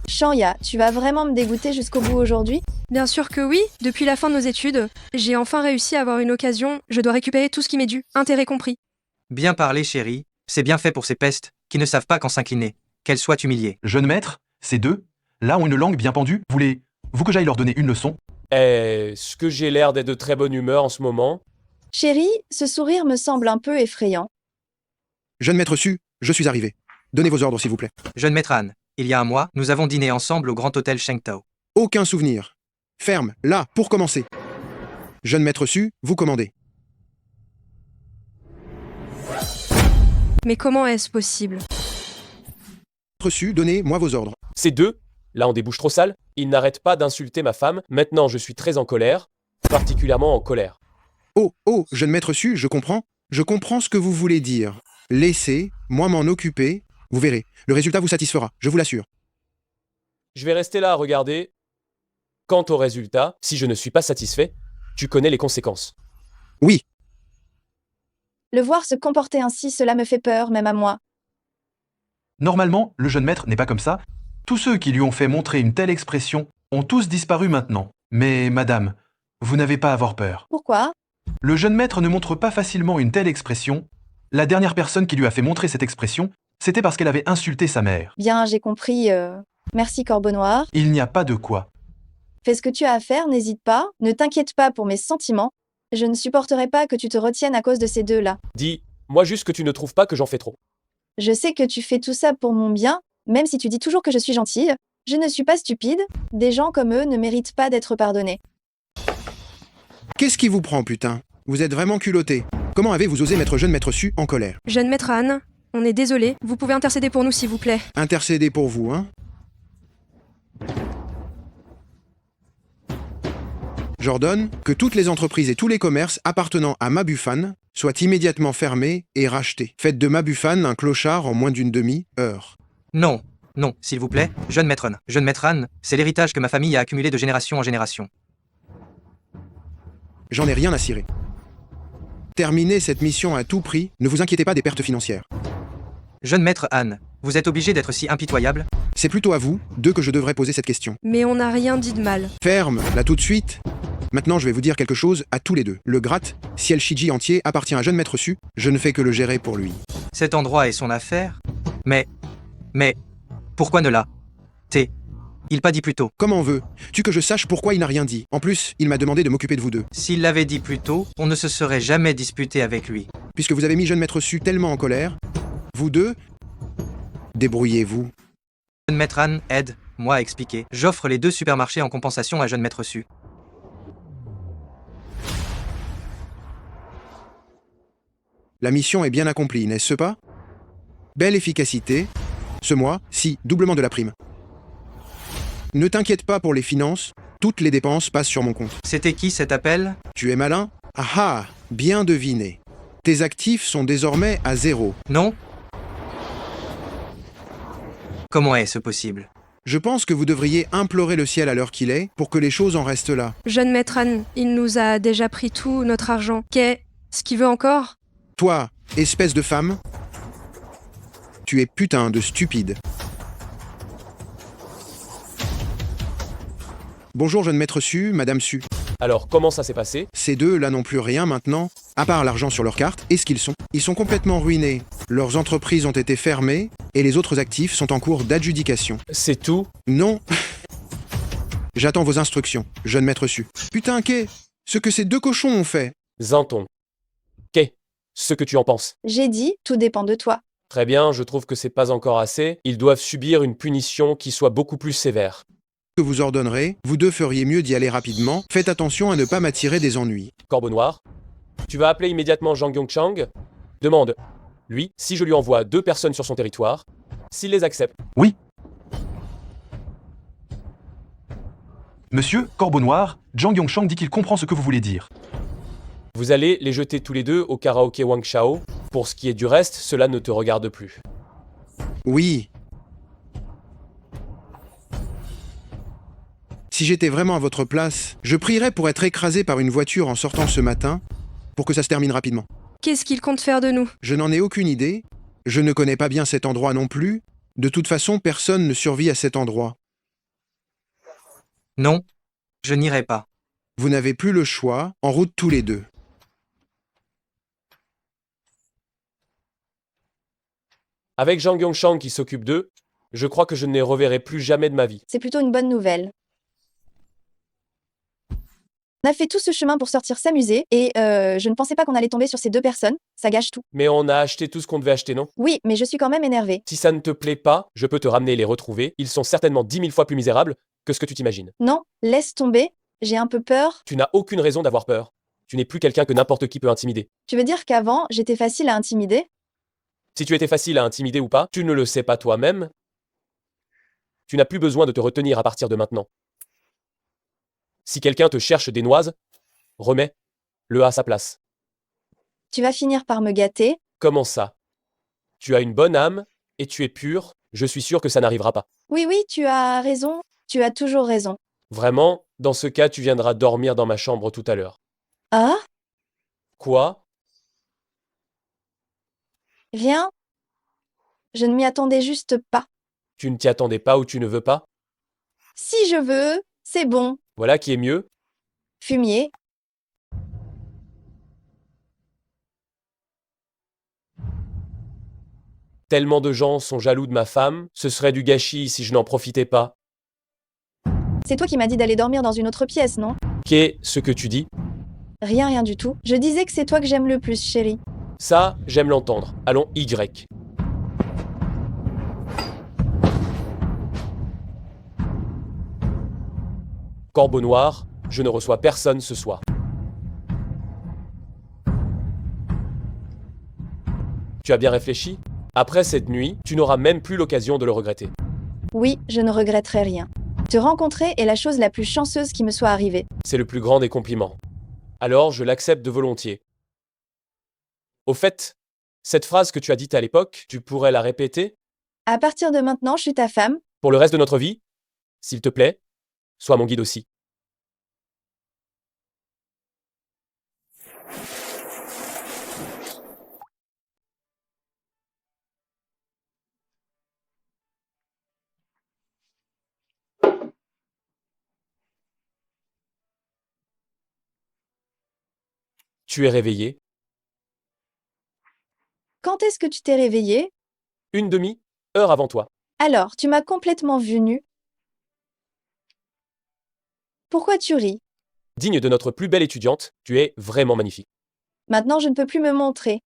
Shania, tu vas vraiment me dégoûter jusqu'au bout aujourd'hui? Bien sûr que oui. Depuis la fin de nos études, j'ai enfin réussi à avoir une occasion. Je dois récupérer tout ce qui m'est dû, intérêt compris. Bien parlé, chérie. C'est bien fait pour ces pestes, qui ne savent pas quand s'incliner. Qu'elles soient humiliées. Jeune maître, ces deux, là ont une langue bien pendue. Voulez-vous que j'aille leur donner une leçon? Est-ce que j'ai l'air d'être de très bonne humeur en ce moment? Chérie, ce sourire me semble un peu effrayant. Jeune maître Su, je suis arrivé. Donnez vos ordres, s'il vous plaît. Jeune maître Han, il y a un mois, nous avons dîné ensemble au Grand Hôtel Shengtao. Aucun souvenir. Ferme, là, pour commencer. Jeune maître Su, vous commandez. Mais comment est-ce possible? maître Su, donnez-moi vos ordres. Ces deux, là on débouche trop sale, ils n'arrêtent pas d'insulter ma femme. Maintenant je suis très en colère, particulièrement en colère. Oh, jeune maître Su, je comprends. Je comprends ce que vous voulez dire. Laissez-moi m'en occuper. Vous verrez, le résultat vous satisfera, je vous l'assure. Je vais rester là à regarder. Quant au résultat, si je ne suis pas satisfait, tu connais les conséquences. Oui, Le voir se comporter ainsi, cela me fait peur, même à moi. Normalement, le jeune maître n'est pas comme ça. Tous ceux qui lui ont fait montrer une telle expression ont tous disparu maintenant. Mais madame, vous n'avez pas à avoir peur. Pourquoi? Le jeune maître ne montre pas facilement une telle expression. La dernière personne qui lui a fait montrer cette expression, c'était parce qu'elle avait insulté sa mère. Bien, j'ai compris. Merci, Corbeau Noir. Il n'y a pas de quoi. Fais ce que tu as à faire, n'hésite pas. Ne t'inquiète pas pour mes sentiments. Je ne supporterai pas que tu te retiennes à cause de ces deux-là. Dis-moi juste que tu ne trouves pas que j'en fais trop. Je sais que tu fais tout ça pour mon bien, même si tu dis toujours que je suis gentille. Je ne suis pas stupide. Des gens comme eux ne méritent pas d'être pardonnés. qu'est-ce qui vous prend, putain? Vous êtes vraiment culotté. Comment avez-vous osé mettre jeune maître Su en colère? Jeune maître Anne, on est désolé. Vous pouvez intercéder pour nous, s'il vous plaît. Intercéder pour vous, hein? J'ordonne que toutes les entreprises et tous les commerces appartenant à Mabufan soient immédiatement fermés et rachetés. Faites de Mabufan un clochard en moins d'une demi-heure. Non, non, s'il vous plaît, jeune maître Anne. Jeune maître Anne, c'est l'héritage que ma famille a accumulé de génération en génération. J'en ai rien à cirer. Terminez cette mission à tout prix, ne vous inquiétez pas des pertes financières. Jeune maître Anne, vous êtes obligé d'être si impitoyable? C'est plutôt à vous, deux, que je devrais poser cette question. Mais on n'a rien dit de mal. Ferme, là tout de suite. Maintenant, je vais vous dire quelque chose à tous les deux. Le Gratte, Ciel Shiji entier, appartient à jeune maître Su, je ne fais que le gérer pour lui. Cet endroit est son affaire? Mais, pourquoi ne l'a il pas dit plus tôt? Comment veut? Tu que je sache pourquoi il n'a rien dit. En plus, il m'a demandé de m'occuper de vous deux. S'il l'avait dit plus tôt, on ne se serait jamais disputé avec lui. Puisque vous avez mis jeune maître Su tellement en colère, vous deux, débrouillez-vous. Jeune maître Anne, aide-moi à expliquer. J'offre les deux supermarchés en compensation à jeune maître Su. La mission est bien accomplie, n'est-ce pas? Belle efficacité. Ce mois, si, doublement de la prime. Ne t'inquiète pas pour les finances, toutes les dépenses passent sur mon compte. C'était qui cet appel? Tu es malin? Ah ah, bien deviné. Tes actifs sont désormais à 0. Non? Comment est-ce possible? Je pense que vous devriez implorer le ciel à l'heure qu'il est pour que les choses en restent là. Jeune maître Anne, il nous a déjà pris tout notre argent. Qu'est-ce qu'il veut encore? Toi, espèce de femme, tu es putain de stupide. Bonjour jeune maître Su, madame Su. Alors comment ça s'est passé? Ces deux là n'ont plus rien maintenant, à part l'argent sur leur carte, et ce qu'ils sont. Ils sont complètement ruinés. Leurs entreprises ont été fermées, et les autres actifs sont en cours d'adjudication. C'est tout? Non. J'attends vos instructions, jeune maître Su. Putain, qu'est ce que ces deux cochons ont fait? Zinton. Qu'est ce que tu en penses? J'ai dit, tout dépend de toi. Très bien, je trouve que c'est pas encore assez. Ils doivent subir une punition qui soit beaucoup plus sévère. Que vous ordonnerez, vous deux feriez mieux d'y aller rapidement. Faites attention à ne pas m'attirer des ennuis. Corbeau Noir, tu vas appeler immédiatement Zhang Yongchang. Demande, lui, si je lui envoie 2 personnes sur son territoire, s'il les accepte. Oui. Monsieur, Corbeau Noir, Zhang Yongchang dit qu'il comprend ce que vous voulez dire. Vous allez les jeter tous les deux au karaoké Wang Shao. Pour ce qui est du reste, cela ne te regarde plus. Oui. Si j'étais vraiment à votre place, je prierais pour être écrasé par une voiture en sortant ce matin, pour que ça se termine rapidement. Qu'est-ce qu'il compte faire de nous? Je n'en ai aucune idée. Je ne connais pas bien cet endroit non plus. De toute façon, personne ne survit à cet endroit. Non, je n'irai pas. Vous n'avez plus le choix, en route tous les deux. Avec Zhang Yongchang qui s'occupe d'eux, je crois que je ne les reverrai plus jamais de ma vie. C'est plutôt une bonne nouvelle. On a fait tout ce chemin pour sortir s'amuser, et je ne pensais pas qu'on allait tomber sur ces deux personnes. Ça gâche tout. Mais on a acheté tout ce qu'on devait acheter, non? Oui, mais je suis quand même énervée. Si ça ne te plaît pas, je peux te ramener et les retrouver. Ils sont certainement 10 000 fois plus misérables que ce que tu t'imagines. Non, laisse tomber. J'ai un peu peur. Tu n'as aucune raison d'avoir peur. Tu n'es plus quelqu'un que n'importe qui peut intimider. Tu veux dire qu'avant, j'étais facile à intimider? Si tu étais facile à intimider ou pas, tu ne le sais pas toi-même, Tu n'as plus besoin de te retenir à partir de maintenant. Si quelqu'un te cherche des noises, remets-le à sa place. Tu vas finir par me gâter. Comment ça? Tu as une bonne âme et tu es pur, je suis sûr que ça n'arrivera pas. Oui, oui, tu as raison. Tu as toujours raison. Vraiment, dans ce cas, tu viendras dormir dans ma chambre tout à l'heure. Ah? Quoi? Rien? Je ne m'y attendais juste pas. Tu ne t'y attendais pas ou tu ne veux pas? Si je veux, c'est bon. Voilà qui est mieux. Fumier. Tellement de gens sont jaloux de ma femme, ce serait du gâchis si je n'en profitais pas. C'est toi qui m'as dit d'aller dormir dans une autre pièce, non? Qu'est-ce que tu dis? Rien, rien du tout. Je disais que c'est toi que j'aime le plus, chérie. Ça, j'aime l'entendre. Allons, Y. Corbeau noir, je ne reçois personne ce soir. Tu as bien réfléchi? Après cette nuit, tu n'auras même plus l'occasion de le regretter. Oui, je ne regretterai rien. Te rencontrer est la chose la plus chanceuse qui me soit arrivée. C'est le plus grand des compliments. Alors, je l'accepte de volontiers. Au fait, cette phrase que tu as dite à l'époque, tu pourrais la répéter? À partir de maintenant, je suis ta femme. Pour le reste de notre vie? S'il te plaît, sois mon guide aussi. Tu es réveillé? Quand est-ce que tu t'es réveillée? Une demi-heure avant toi. Alors, tu m'as complètement vue nue. Pourquoi tu ris? Digne de notre plus belle étudiante, tu es vraiment magnifique. Maintenant, je ne peux plus me montrer.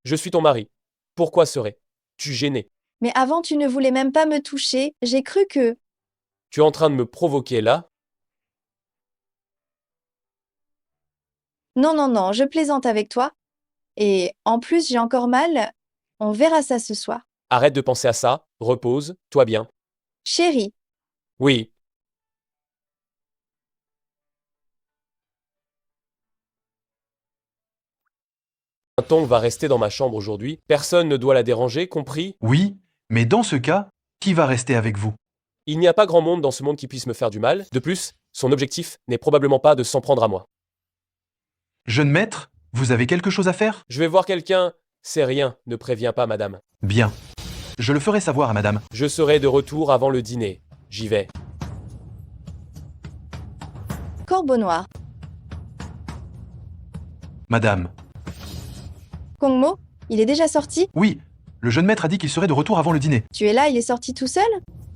Je suis ton mari. Pourquoi serais-tu gêné? Mais avant, tu ne voulais même pas me toucher. J'ai cru que... Tu es en train de me provoquer là? Non, non, non, je plaisante avec toi. Et en plus, j'ai encore mal. On verra ça ce soir. Arrête de penser à ça, repose-toi bien. Chérie, Oui. Un tongue va rester dans ma chambre aujourd'hui. Personne ne doit la déranger, compris? Oui, mais dans ce cas, qui va rester avec vous? Il n'y a pas grand monde dans ce monde qui puisse me faire du mal. De plus, son objectif n'est probablement pas de s'en prendre à moi. Jeune maître, vous avez quelque chose à faire? Je vais voir quelqu'un. C'est rien, ne préviens pas, madame. Bien. Je le ferai savoir à madame. Je serai de retour avant le dîner. J'y vais. Corbeau noir. Madame. Kongmo, il est déjà sorti? Oui, le jeune maître a dit qu'il serait de retour avant le dîner. Tu es là, il est sorti tout seul?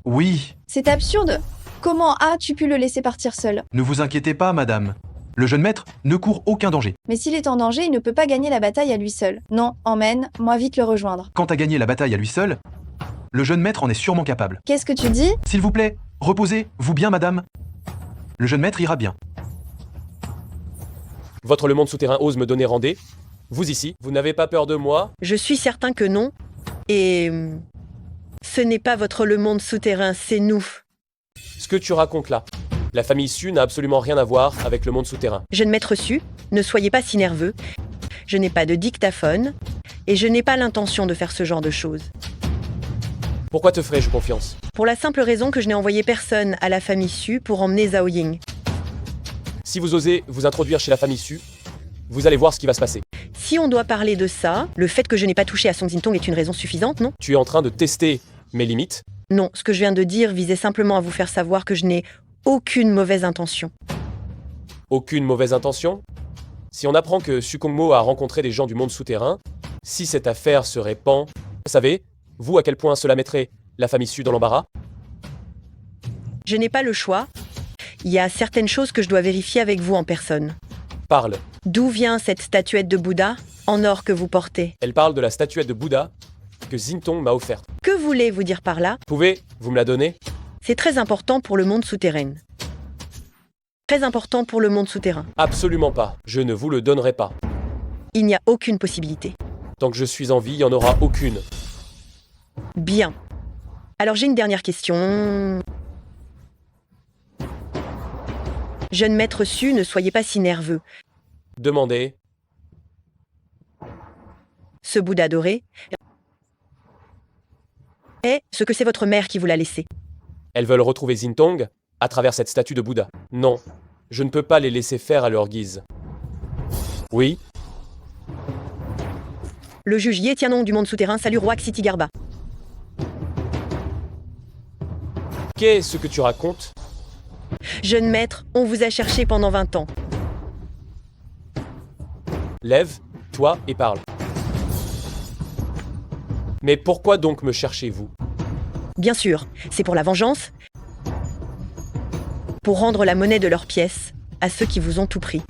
Oui, C'est absurde. Comment as-tu pu le laisser partir seul? ne vous inquiétez pas, madame. Le jeune maître ne court aucun danger. Mais s'il est en danger, il ne peut pas gagner la bataille à lui seul. Non, emmène-moi vite le rejoindre. Quant à gagner la bataille à lui seul, le jeune maître en est sûrement capable. Qu'est-ce que tu dis? S'il vous plaît, reposez-vous bien, madame. Le jeune maître ira bien. Votre le monde souterrain ose me donner rendez. Vous ici, vous n'avez pas peur de moi? Je suis certain que non. Et ce n'est pas votre le monde souterrain, c'est nous. Ce que tu racontes là, la famille Su n'a absolument rien à voir avec le monde souterrain. Jeune maître Su, ne soyez pas si nerveux. Je n'ai pas de dictaphone et je n'ai pas l'intention de faire ce genre de choses. Pourquoi te ferais-je confiance? Pour la simple raison que je n'ai envoyé personne à la famille Su pour emmener Zhao Ying. Si vous osez vous introduire chez la famille Su, vous allez voir ce qui va se passer. Si on doit parler de ça, le fait que je n'ai pas touché à Song Jintong est une raison suffisante, non? Tu es en train de tester mes limites. Non, ce que je viens de dire visait simplement à vous faire savoir que je n'ai aucune mauvaise intention. Aucune mauvaise intention? Si on apprend que Su Kongmo a rencontré des gens du monde souterrain, si cette affaire se répand, savez, vous à quel point cela mettrait la famille Su dans l'embarras? Je n'ai pas le choix. Il y a certaines choses que je dois vérifier avec vous en personne. Parle. D'où vient cette statuette de Bouddha en or que vous portez? Elle parle de la statuette de Bouddha que Jintong m'a offerte. Que voulez-vous dire par là? Pouvez-vous me la donner? C'est très important pour le monde souterrain. Très important pour le monde souterrain. Absolument pas. Je ne vous le donnerai pas. Il n'y a aucune possibilité. Tant que je suis en vie, il n'y en aura aucune. Bien. Alors j'ai une dernière question. Jeune maître Su, ne soyez pas si nerveux. Demandez. Ce Bouddha doré est ce que c'est votre mère qui vous l'a laissé. Elles veulent retrouver Zintong à travers cette statue de Bouddha. Non, je ne peux pas les laisser faire à leur guise. Oui, Le juge Ye Tianong du monde souterrain salue roi Xitigarbha. qu'est-ce que tu racontes? Jeune maître, on vous a cherché pendant 20 ans. Lève, toi, et parle. Mais pourquoi donc me cherchez-vous? Bien sûr, c'est pour la vengeance. Pour rendre la monnaie de leurs pièces à ceux qui vous ont tout pris.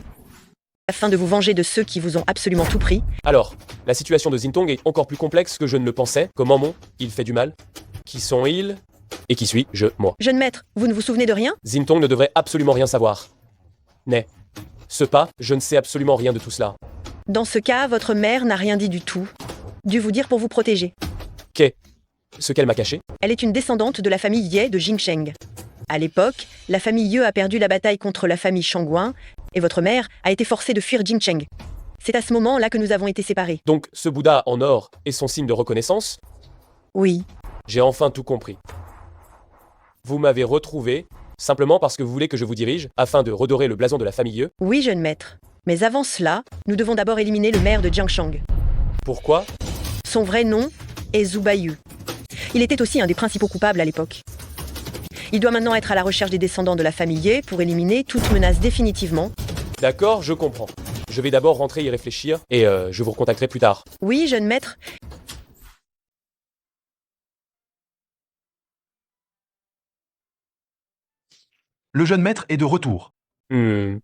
Afin de vous venger de ceux qui vous ont absolument tout pris. Alors, la situation de Zintong est encore plus complexe que je ne le pensais. Comment il fait du mal? Qui sont-ils? Et qui suis-je, moi? Jeune maître, vous ne vous souvenez de rien? Zintong ne devrait absolument rien savoir. N'est ce pas, je ne sais absolument rien de tout cela. Dans ce cas, votre mère n'a rien dit du tout. Dû vous dire pour vous protéger. Ce qu'elle m'a caché? Elle est une descendante de la famille Ye de Jingsheng. À l'époque, la famille Ye a perdu la bataille contre la famille Shangguan, et votre mère a été forcée de fuir Jingsheng. C'est à ce moment-là que nous avons été séparés. Donc, ce Bouddha en or est son signe de reconnaissance? Oui. J'ai enfin tout compris. Vous m'avez retrouvé, simplement parce que vous voulez que je vous dirige, afin de redorer le blason de la famille Ye? Oui, jeune maître. Mais avant cela, nous devons d'abord éliminer le maire de Jiangshang. Pourquoi? Son vrai nom est Zhu Baiyu. Il était aussi un des principaux coupables à l'époque. Il doit maintenant être à la recherche des descendants de la famille Ye pour éliminer toute menace définitivement. D'accord, je comprends. Je vais d'abord rentrer y réfléchir, et je vous recontacterai plus tard. Oui, jeune maître. Le jeune maître est de retour.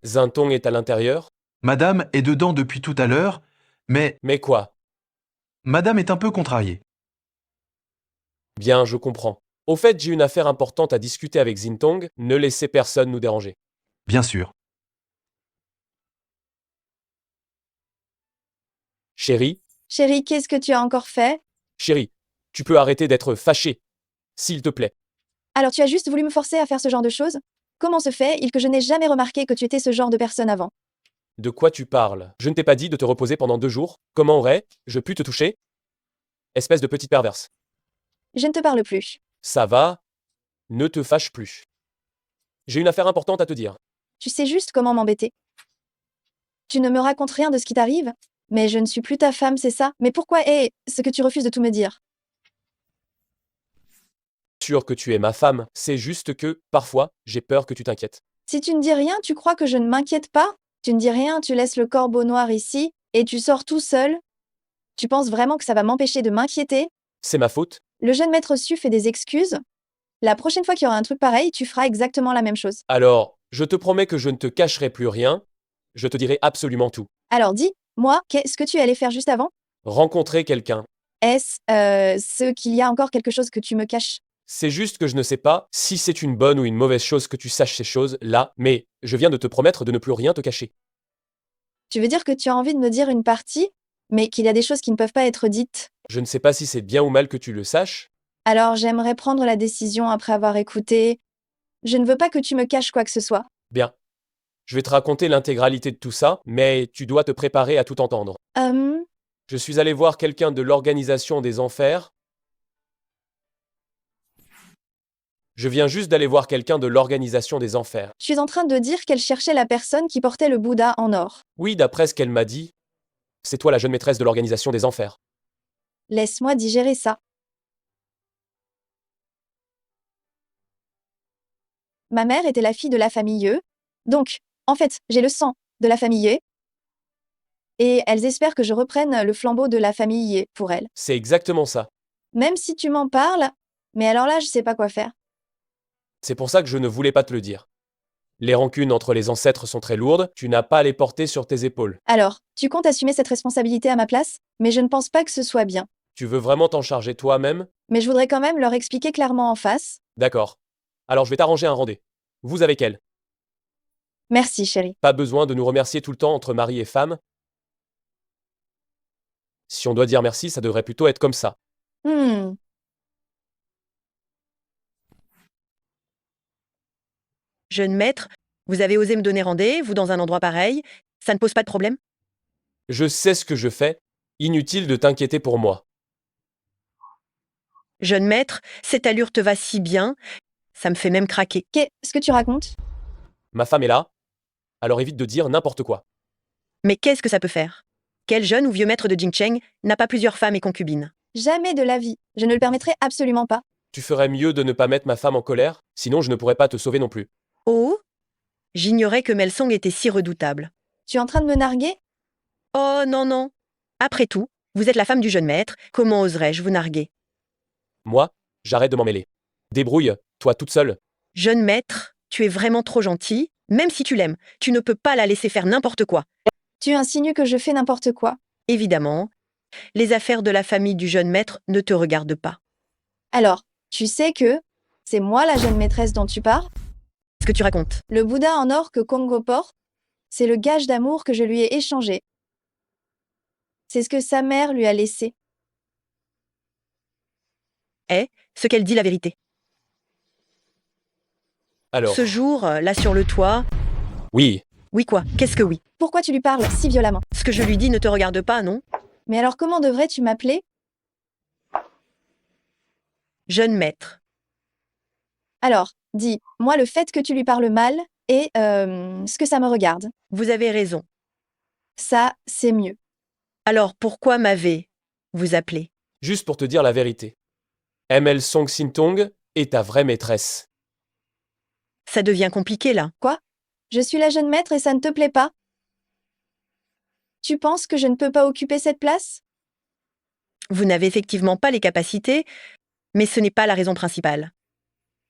Zintong est à l'intérieur? Madame est dedans depuis tout à l'heure, mais Mais quoi? Madame est un peu contrariée. Bien, je comprends. Au fait, j'ai une affaire importante à discuter avec Zintong, ne laissez personne nous déranger. Bien sûr. Chérie, Chérie, qu'est-ce que tu as encore fait? chérie, tu peux arrêter d'être fâchée, s'il te plaît. Alors tu as juste voulu me forcer à faire ce genre de choses? Comment se fait-il que je n'ai jamais remarqué que tu étais ce genre de personne avant? De quoi tu parles? Je ne t'ai pas dit de te reposer pendant 2 jours? Comment aurais-je pu te toucher? Espèce de petite perverse. Je ne te parle plus. Ça va? Ne te fâche plus. J'ai une affaire importante à te dire. Tu sais juste comment m'embêter. Tu ne me racontes rien de ce qui t'arrive? Mais je ne suis plus ta femme, c'est ça? Mais pourquoi est ce que tu refuses de tout me dire? Sûr que tu es ma femme, c'est juste que, parfois, j'ai peur que tu t'inquiètes. Si tu ne dis rien, tu crois que je ne m'inquiète pas? Tu ne dis rien, tu laisses le corbeau noir ici, et tu sors tout seul? Tu penses vraiment que ça va m'empêcher de m'inquiéter? C'est ma faute? Le jeune maître Su fait des excuses. La prochaine fois qu'il y aura un truc pareil, tu feras exactement la même chose. Alors, je te promets que je ne te cacherai plus rien, je te dirai absolument tout. Alors dis, moi, qu'est-ce que tu es allé faire juste avant? Rencontrer quelqu'un. Est-ce, ce qu'il y a encore quelque chose que tu me caches? C'est juste que je ne sais pas si c'est une bonne ou une mauvaise chose que tu saches ces choses-là, mais je viens de te promettre de ne plus rien te cacher. Tu veux dire que tu as envie de me dire une partie, mais qu'il y a des choses qui ne peuvent pas être dites? Je ne sais pas si c'est bien ou mal que tu le saches. Alors j'aimerais prendre la décision après avoir écouté. Je ne veux pas que tu me caches quoi que ce soit. Bien. Je vais te raconter l'intégralité de tout ça, mais tu dois te préparer à tout entendre. Je suis allé voir quelqu'un de l'organisation des enfers. Je viens juste d'aller voir quelqu'un de l'organisation des enfers. Tu es en train de dire qu'elle cherchait la personne qui portait le Bouddha en or. Oui, d'après ce qu'elle m'a dit, c'est toi la jeune maîtresse de l'organisation des enfers. Laisse-moi digérer ça. Ma mère était la fille de la famille Ye. Donc, en fait, j'ai le sang de la famille Ye. Et elles espèrent que je reprenne le flambeau de la famille Ye pour elles. C'est exactement ça. Même si tu m'en parles, mais alors là, je sais pas quoi faire. C'est pour ça que je ne voulais pas te le dire. Les rancunes entre les ancêtres sont très lourdes, tu n'as pas à les porter sur tes épaules. Alors, tu comptes assumer cette responsabilité à ma place? Mais je ne pense pas que ce soit bien. Tu veux vraiment t'en charger toi-même? Mais je voudrais quand même leur expliquer clairement en face. D'accord. Alors je vais t'arranger un rendez. Vous avec elle. Merci, chérie. Pas besoin de nous remercier tout le temps entre mari et femme. Si on doit dire merci, ça devrait plutôt être comme ça. Jeune maître, vous avez osé me donner rendez-vous dans un endroit pareil. Ça ne pose pas de problème? Je sais ce que je fais. Inutile de t'inquiéter pour moi. Jeune maître, cette allure te va si bien. Ça me fait même craquer. Qu'est-ce que tu racontes? Ma femme est là, alors évite de dire n'importe quoi. Mais qu'est-ce que ça peut faire? Quel jeune ou vieux maître de Jingcheng n'a pas plusieurs femmes et concubines? Jamais de la vie. Je ne le permettrai absolument pas. Tu ferais mieux de ne pas mettre ma femme en colère, sinon je ne pourrais pas te sauver non plus. Oh? J'ignorais que Melsong était si redoutable. Tu es en train de me narguer? Oh non, non. Après tout, vous êtes la femme du jeune maître. Comment oserais-je vous narguer? Moi, j'arrête de m'en mêler. Débrouille, toi toute seule. Jeune maître, tu es vraiment trop gentil. Même si tu l'aimes, tu ne peux pas la laisser faire n'importe quoi. Tu insinues que je fais n'importe quoi. Évidemment, les affaires de la famille du jeune maître ne te regardent pas. Alors, tu sais que c'est moi la jeune maîtresse dont tu parles? Ce que tu racontes. Le Bouddha en or que Kongo porte, c'est le gage d'amour que je lui ai échangé. C'est ce que sa mère lui a laissé. Est ce qu'elle dit la vérité. Alors, Ce jour, là sur le toit... oui, Oui quoi? Qu'est-ce que oui? Pourquoi tu lui parles si violemment? Ce que je lui dis ne te regarde pas, non? Mais alors comment devrais-tu m'appeler? Jeune maître. Alors, dis, moi le fait que tu lui parles mal et ce que ça me regarde. Vous avez raison. Ça, c'est mieux. Alors pourquoi m'avez-vous appelé? juste pour te dire la vérité. ML Song Sintong est ta vraie maîtresse. Ça devient compliqué là. Quoi? Je suis la jeune maître et ça ne te plaît pas? Tu penses que je ne peux pas occuper cette place? Vous n'avez effectivement pas les capacités, mais ce n'est pas la raison principale.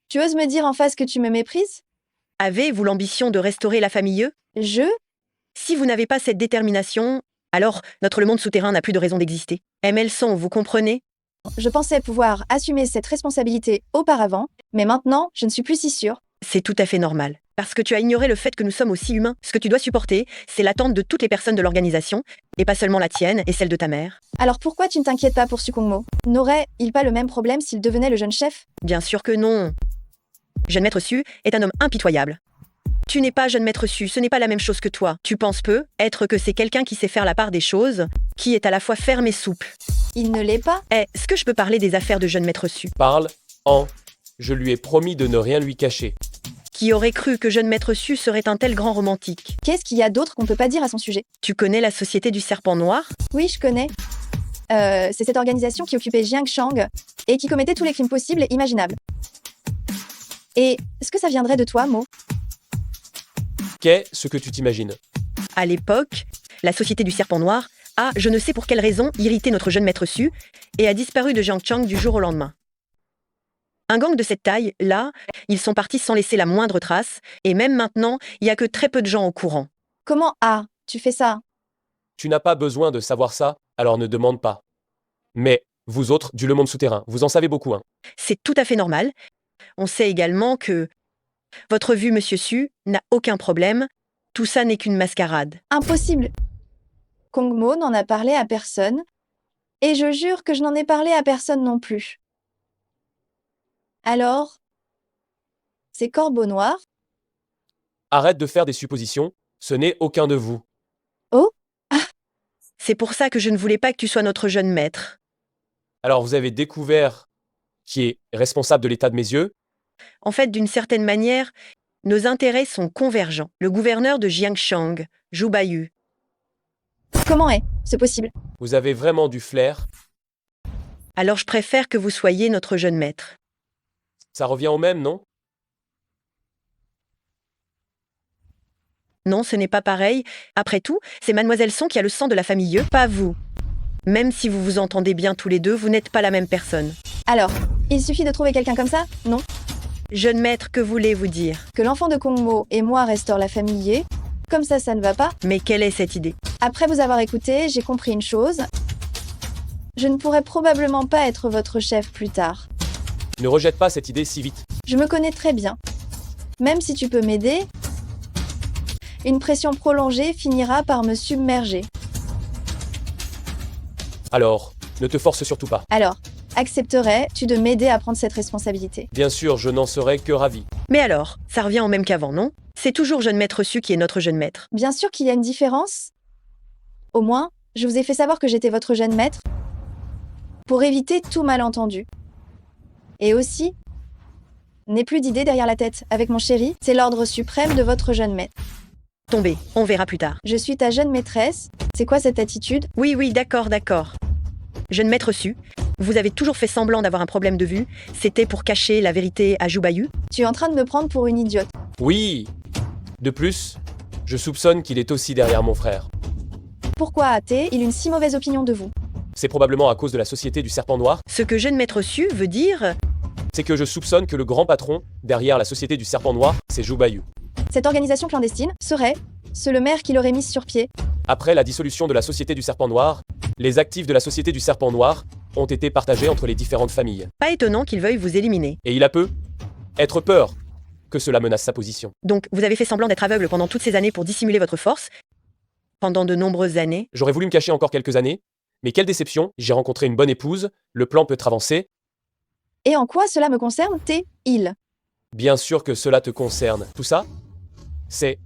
Tu oses me dire en face que tu me méprises? Avez-vous l'ambition de restaurer la famille? Si vous n'avez pas cette détermination, alors notre le monde souterrain n'a plus de raison d'exister. ML Song, vous comprenez? Je pensais pouvoir assumer cette responsabilité auparavant, mais maintenant, je ne suis plus si sûre. C'est tout à fait normal. Parce que tu as ignoré le fait que nous sommes aussi humains. Ce que tu dois supporter, c'est l'attente de toutes les personnes de l'organisation, et pas seulement la tienne et celle de ta mère. Alors pourquoi tu ne t'inquiètes pas pour Sukongmo? N'aurait-il pas le même problème s'il devenait le jeune chef? Bien sûr que non. Jeune maître Su est un homme impitoyable. Tu n'es pas jeune maître Su, ce n'est pas la même chose que toi. Tu penses peu être que c'est quelqu'un qui sait faire la part des choses, qui est à la fois ferme et souple. Il ne l'est pas? Est-ce que je peux parler des affaires de jeune maître Su? Parle, en. Je lui ai promis de ne rien lui cacher. Qui aurait cru que jeune maître Su serait un tel grand romantique? Qu'est-ce qu'il y a d'autre qu'on ne peut pas dire à son sujet? Tu connais la Société du Serpent Noir? Oui, je connais. C'est cette organisation qui occupait Jiangshang et qui commettait tous les crimes possibles et imaginables. Et est-ce que ça viendrait de toi, Mo? Qu'est ce que tu t'imagines? À l'époque, la Société du Serpent Noir a, je ne sais pour quelle raison, irrité notre jeune maître Su et a disparu de Jiangchang du jour au lendemain. Un gang de cette taille, là, ils sont partis sans laisser la moindre trace, et même maintenant, il n'y a que très peu de gens au courant. Comment tu fais ça? Tu n'as pas besoin de savoir ça, alors ne demande pas. Mais, vous autres, du Le Monde Souterrain, vous en savez beaucoup, hein. C'est tout à fait normal. On sait également que votre vue, monsieur Su, n'a aucun problème. Tout ça n'est qu'une mascarade. Impossible. Kongmo n'en a parlé à personne, et je jure que je n'en ai parlé à personne non plus. Alors, c'est Corbeau Noir? Arrête de faire des suppositions, ce n'est aucun de vous. Oh? C'est pour ça que je ne voulais pas que tu sois notre jeune maître. Alors vous avez découvert qui est responsable de l'état de mes yeux? En fait, d'une certaine manière, nos intérêts sont convergents. Le gouverneur de Jiangshang, Zhu Baiyu. Comment c'est possible? Vous avez vraiment du flair? Alors je préfère que vous soyez notre jeune maître. Ça revient au même, non? Non, ce n'est pas pareil. Après tout, c'est Mademoiselle Song qui a le sang de la famille Ye, pas vous. Même si vous vous entendez bien tous les deux, vous n'êtes pas la même personne. Alors, il suffit de trouver quelqu'un comme ça, non? Jeune maître, que voulez-vous dire? Que l'enfant de Kongmo et moi restaurent la famille Ye. Comme ça ne va pas. Mais quelle est cette idée? Après vous avoir écouté, j'ai compris une chose. Je ne pourrai probablement pas être votre chef plus tard. Ne rejette pas cette idée si vite. Je me connais très bien. Même si tu peux m'aider, une pression prolongée finira par me submerger. Alors, ne te force surtout pas. Alors, Accepterais-tu de m'aider à prendre cette responsabilité? Bien sûr, je n'en serais que ravi. Mais alors, ça revient au même qu'avant, non? C'est toujours jeune maître Su qui est notre jeune maître. Bien sûr qu'il y a une différence. Au moins, je vous ai fait savoir que j'étais votre jeune maître pour éviter tout malentendu. Et aussi, n'aie plus d'idées derrière la tête. Avec mon chéri, c'est l'ordre suprême de votre jeune maître. Tombez, on verra plus tard. Je suis ta jeune maîtresse. C'est quoi cette attitude? Oui, d'accord. Jeune maître Su, vous avez toujours fait semblant d'avoir un problème de vue. C'était pour cacher la vérité à Jubayu. Tu es en train de me prendre pour une idiote. Oui. De plus, je soupçonne qu'il est aussi derrière mon frère. Pourquoi a-t-il une si mauvaise opinion de vous? C'est probablement à cause de la société du serpent noir. Ce que jeune maître Su veut dire... C'est que je soupçonne que le grand patron, derrière la société du serpent noir, c'est Jubayu. Cette organisation clandestine serait le maire qui l'aurait mise sur pied. Après la dissolution de la société du serpent noir, les actifs de la société du serpent noir ont été partagés entre les différentes familles. Pas étonnant qu'il veuille vous éliminer. Et il a peu être peur que cela menace sa position. Donc, vous avez fait semblant d'être aveugle pendant toutes ces années pour dissimuler votre force? Pendant de nombreuses années? J'aurais voulu me cacher encore quelques années, mais quelle déception, j'ai rencontré une bonne épouse, le plan peut être avancé. Et en quoi cela me concerne, il? Bien sûr que cela te concerne. Tout ça, c'est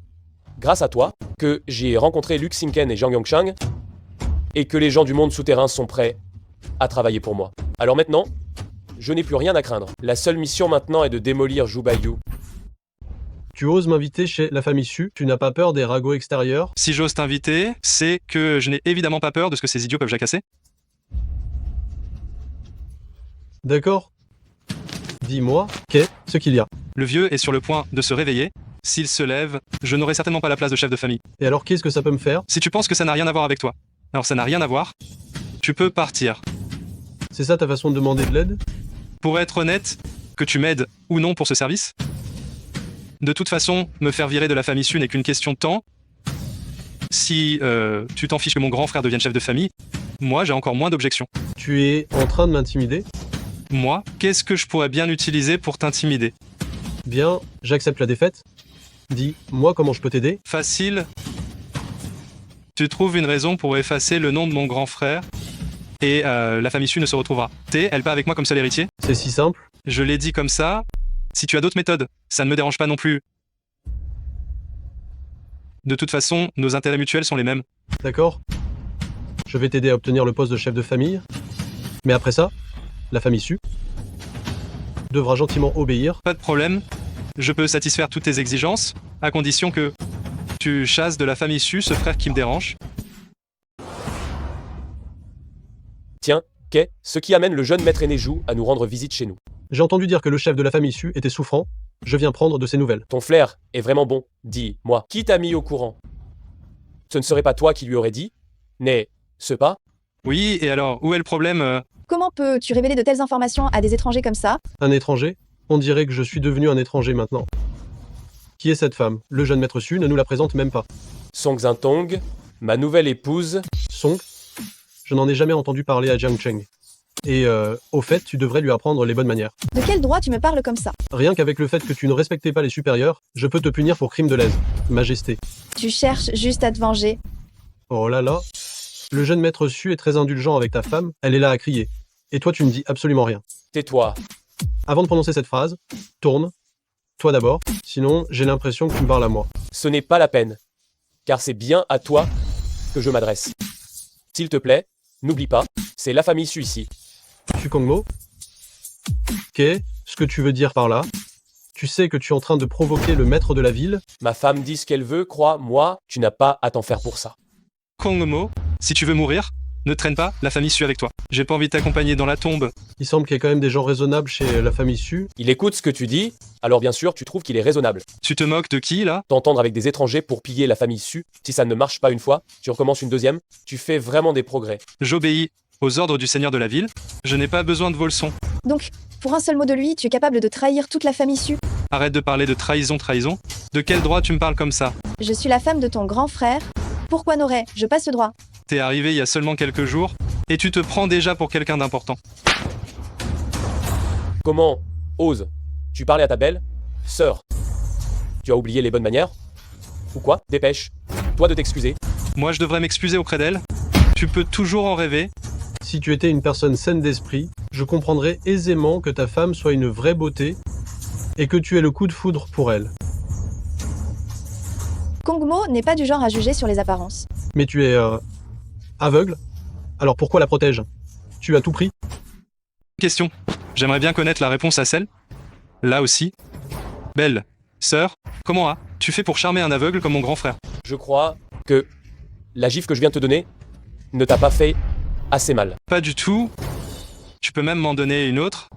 grâce à toi que j'ai rencontré Luke Sinken et Zhang Yongchang, et que les gens du monde souterrain sont prêts à travailler pour moi. Alors maintenant, je n'ai plus rien à craindre. La seule mission maintenant est de démolir Jubayu. Tu oses m'inviter chez la famille Su? Tu n'as pas peur des ragots extérieurs? Si j'ose t'inviter, c'est que je n'ai évidemment pas peur de ce que ces idiots peuvent jacasser. D'accord. Dis-moi, qu'est-ce qu'il y a? Le vieux est sur le point de se réveiller. S'il se lève, je n'aurai certainement pas la place de chef de famille. Et alors qu'est-ce que ça peut me faire? Si tu penses que ça n'a rien à voir avec toi, alors ça n'a rien à voir. Tu peux partir. C'est ça ta façon de demander de l'aide? Pour être honnête, que tu m'aides ou non pour ce service? De toute façon, me faire virer de la famille Su n'est qu'une question de temps. Si tu t'en fiches que mon grand frère devienne chef de famille, moi j'ai encore moins d'objections. Tu es en train de m'intimider? Moi, qu'est-ce que je pourrais bien utiliser pour t'intimider? Bien, j'accepte la défaite. Dis-moi comment je peux t'aider? Facile. Tu trouves une raison pour effacer le nom de mon grand frère et la famille Su ne se retrouvera. Elle part avec moi comme seul héritier? C'est si simple. Je l'ai dit comme ça. Si tu as d'autres méthodes, ça ne me dérange pas non plus. De toute façon, nos intérêts mutuels sont les mêmes. D'accord. Je vais t'aider à obtenir le poste de chef de famille. Mais après ça, la famille Su devra gentiment obéir. Pas de problème. Je peux satisfaire toutes tes exigences, à condition que tu chasses de la famille Su ce frère qui me dérange. Tiens, qu'est ce qui amène le jeune maître Enneju à nous rendre visite chez nous? J'ai entendu dire que le chef de la famille Su était souffrant. Je viens prendre de ses nouvelles. Ton flair est vraiment bon, dis-moi. Qui t'a mis au courant? Ce ne serait pas toi qui lui aurais dit? N'est-ce pas? Oui, et alors, où est le problème Comment peux-tu révéler de telles informations à des étrangers comme ça? Un étranger? On dirait que je suis devenu un étranger maintenant. Qui est cette femme? Le jeune maître Su ne nous la présente même pas. Song Zintong, ma nouvelle épouse. Song? Je n'en ai jamais entendu parler à Jiang Cheng. Et au fait, tu devrais lui apprendre les bonnes manières. De quel droit tu me parles comme ça? Rien qu'avec le fait que tu ne respectais pas les supérieurs, je peux te punir pour crime de lèse. Majesté. Tu cherches juste à te venger. Oh là là. Le jeune maître Su est très indulgent avec ta femme, elle est là à crier. Et toi tu ne dis absolument rien. Tais-toi. Avant de prononcer cette phrase, tourne. Toi d'abord, sinon j'ai l'impression que tu me parles à moi. Ce n'est pas la peine, car c'est bien à toi que je m'adresse. S'il te plaît, n'oublie pas, c'est la famille Su ici. Tu Kongmo? Qu'est-ce que tu veux dire par là? Tu sais que tu es en train de provoquer le maître de la ville? Ma femme dit ce qu'elle veut, crois-moi, tu n'as pas à t'en faire pour ça. Kongmo, si tu veux mourir, ne traîne pas la famille Su avec toi. J'ai pas envie de t'accompagner dans la tombe. Il semble qu'il y ait quand même des gens raisonnables chez la famille Su. Il écoute ce que tu dis, alors bien sûr tu trouves qu'il est raisonnable. Tu te moques de qui là? T'entendre avec des étrangers pour piller la famille Su, si ça ne marche pas une fois, tu recommences une deuxième, tu fais vraiment des progrès. J'obéis aux ordres du seigneur de la ville, je n'ai pas besoin de vos leçons. Donc, pour un seul mot de lui, tu es capable de trahir toute la famille Su? Arrête de parler de trahison. De quel droit tu me parles comme ça? Je suis la femme de ton grand frère. Pourquoi n'aurais-je pas ce droit? T'es arrivé il y a seulement quelques jours, et tu te prends déjà pour quelqu'un d'important. Comment oses-tu parler à ta belle sœur? Tu as oublié les bonnes manières? Ou quoi? Dépêche, toi de t'excuser. Moi je devrais m'excuser auprès d'elle? Tu peux toujours en rêver. Si tu étais une personne saine d'esprit, je comprendrai aisément que ta femme soit une vraie beauté et que tu aies le coup de foudre pour elle. Kongmo n'est pas du genre à juger sur les apparences. Mais tu es aveugle? Alors pourquoi la protège? Tu as tout pris? Question. J'aimerais bien connaître la réponse à celle. Là aussi. Belle sœur, comment as-tu fait pour charmer un aveugle comme mon grand frère? Je crois que la gifle que je viens de te donner ne t'a pas fait assez mal. Pas du tout. Tu peux même m'en donner une autre,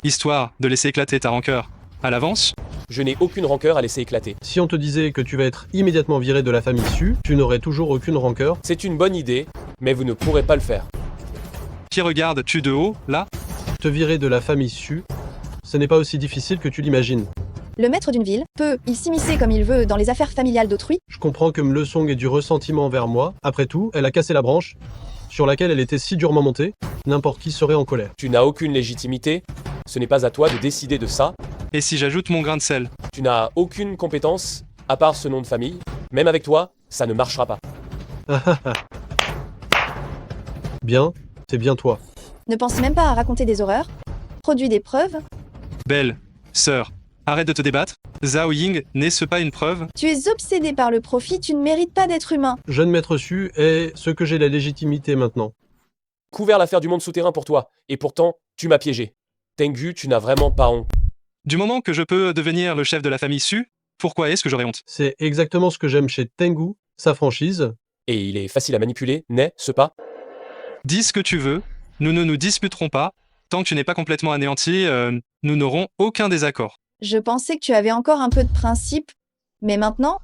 histoire de laisser éclater ta rancœur à l'avance. Je n'ai aucune rancœur à laisser éclater. Si on te disait que tu vas être immédiatement viré de la famille Su, tu n'aurais toujours aucune rancœur. C'est une bonne idée, mais vous ne pourrez pas le faire. Qui regardes-tu de haut, là? Te virer de la famille Su, ce n'est pas aussi difficile que tu l'imagines. Le maître d'une ville peut, il s'immiscer comme il veut dans les affaires familiales d'autrui. Je comprends que Mlesong ait du ressentiment envers moi. Après tout, elle a cassé la branche sur laquelle elle était si durement montée. N'importe qui serait en colère. Tu n'as aucune légitimité, ce n'est pas à toi de décider de ça. Et si j'ajoute mon grain de sel? Tu n'as aucune compétence, à part ce nom de famille. Même avec toi, ça ne marchera pas. Bien, c'est bien toi. Ne pense même pas à raconter des horreurs. Produis des preuves. Belle sœur, arrête de te débattre. Zhao Ying n'est-ce pas une preuve? Tu es obsédé par le profit, tu ne mérites pas d'être humain. Jeune maître Su est ce que j'ai la légitimité maintenant. Couvert l'affaire du monde souterrain pour toi, et pourtant, tu m'as piégé. Tengu, tu n'as vraiment pas honte. Du moment que je peux devenir le chef de la famille Su, pourquoi est-ce que j'aurais honte? C'est exactement ce que j'aime chez Tengu, sa franchise. Et il est facile à manipuler, n'est-ce pas? Dis ce que tu veux, nous ne nous disputerons pas. Tant que tu n'es pas complètement anéanti, nous n'aurons aucun désaccord. Je pensais que tu avais encore un peu de principe, mais maintenant,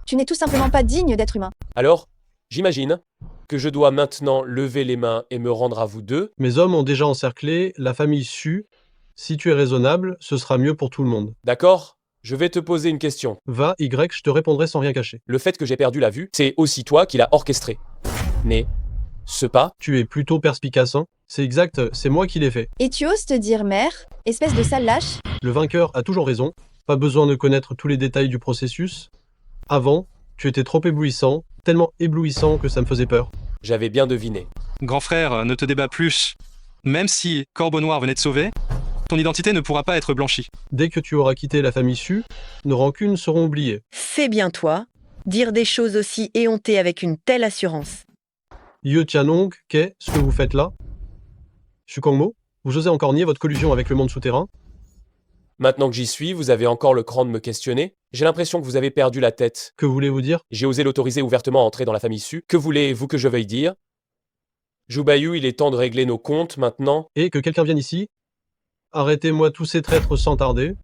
tu n'es tout simplement pas digne d'être humain. Alors, j'imagine que je dois maintenant lever les mains et me rendre à vous deux. Mes hommes ont déjà encerclé la famille Su. Si tu es raisonnable, ce sera mieux pour tout le monde. D'accord? Je vais te poser une question. Va, Y, je te répondrai sans rien cacher. Le fait que j'ai perdu la vue, c'est aussi toi qui l'as orchestré. N'est-ce pas? Tu es plutôt perspicace, hein? C'est exact, c'est moi qui l'ai fait. Et tu oses te dire mère, espèce de sale lâche? Le vainqueur a toujours raison. Pas besoin de connaître tous les détails du processus. Avant, tu étais trop éblouissant, tellement éblouissant que ça me faisait peur. J'avais bien deviné. Grand frère, ne te débat plus. Même si Corbeau Noir venait de sauver, ton identité ne pourra pas être blanchie. Dès que tu auras quitté la famille Su, nos rancunes seront oubliées. C'est bien toi, dire des choses aussi éhontées avec une telle assurance. Ye Tianong, qu'est-ce que vous faites là? Su Kongmo, vous osez encore nier votre collusion avec le monde souterrain? Maintenant que j'y suis, vous avez encore le cran de me questionner. J'ai l'impression que vous avez perdu la tête. Que voulez-vous dire? J'ai osé l'autoriser ouvertement à entrer dans la famille Su. Que voulez-vous que je veuille dire? Joubayu, il est temps de régler nos comptes maintenant. Et que quelqu'un vienne ici? Arrêtez-moi tous ces traîtres sans tarder.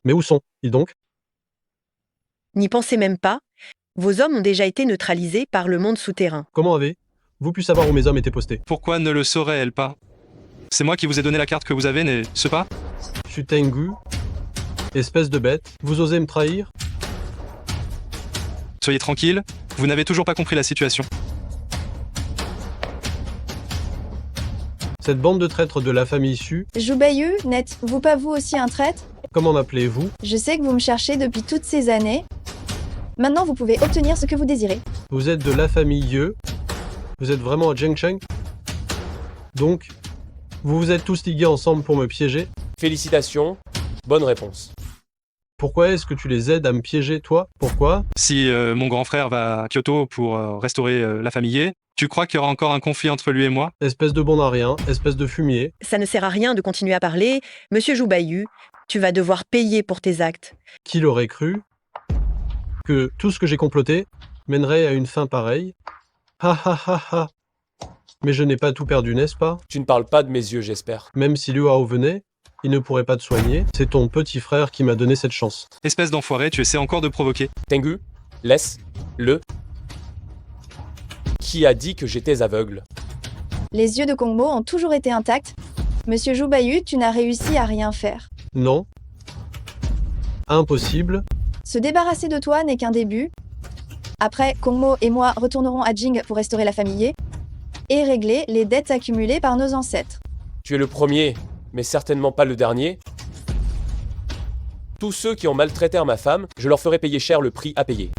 Mais où sont-ils donc? N'y pensez même pas. Vos hommes ont déjà été neutralisés par le monde souterrain. Comment avez-vous pu savoir où mes hommes étaient postés? Pourquoi ne le saurait-elle pas? C'est moi qui vous ai donné la carte que vous avez, n'est-ce pas? Je suis Tengu. Espèce de bête, vous osez me trahir? Soyez tranquille, vous n'avez toujours pas compris la situation. Cette bande de traîtres de la famille Su, Joubayu, n'êtes-vous pas vous aussi un traître? comment m'appelez-vous? Je sais que vous me cherchez depuis toutes ces années. Maintenant, vous pouvez obtenir ce que vous désirez. Vous êtes de la famille Ye. Vous êtes vraiment à Zhengcheng? Donc, vous vous êtes tous ligués ensemble pour me piéger? Félicitations, bonne réponse. Pourquoi est-ce que tu les aides à me piéger, toi? Pourquoi? Si mon grand frère va à Kyoto pour restaurer la famille Ye, tu crois qu'il y aura encore un conflit entre lui et moi? Espèce de bon à rien, espèce de fumier. Ça ne sert à rien de continuer à parler. Monsieur Joubayu, tu vas devoir payer pour tes actes. Qui l'aurait cru que tout ce que j'ai comploté mènerait à une fin pareille? Ha ha ha ha. Mais je n'ai pas tout perdu, n'est-ce pas? Tu ne parles pas de mes yeux, j'espère. Même si Liu Hao venait, il ne pourrait pas te soigner. C'est ton petit frère qui m'a donné cette chance. Espèce d'enfoiré, tu essaies encore de provoquer. Tengu, laisse-le. Qui a dit que j'étais aveugle? Les yeux de Kongmo ont toujours été intacts. Monsieur Joubayu, tu n'as réussi à rien faire. Non. Impossible. Se débarrasser de toi n'est qu'un début. Après, Kongmo et moi retournerons à Jing pour restaurer la famille Ye et régler les dettes accumulées par nos ancêtres. Tu es le premier, mais certainement pas le dernier. Tous ceux qui ont maltraité ma femme, je leur ferai payer cher le prix à payer.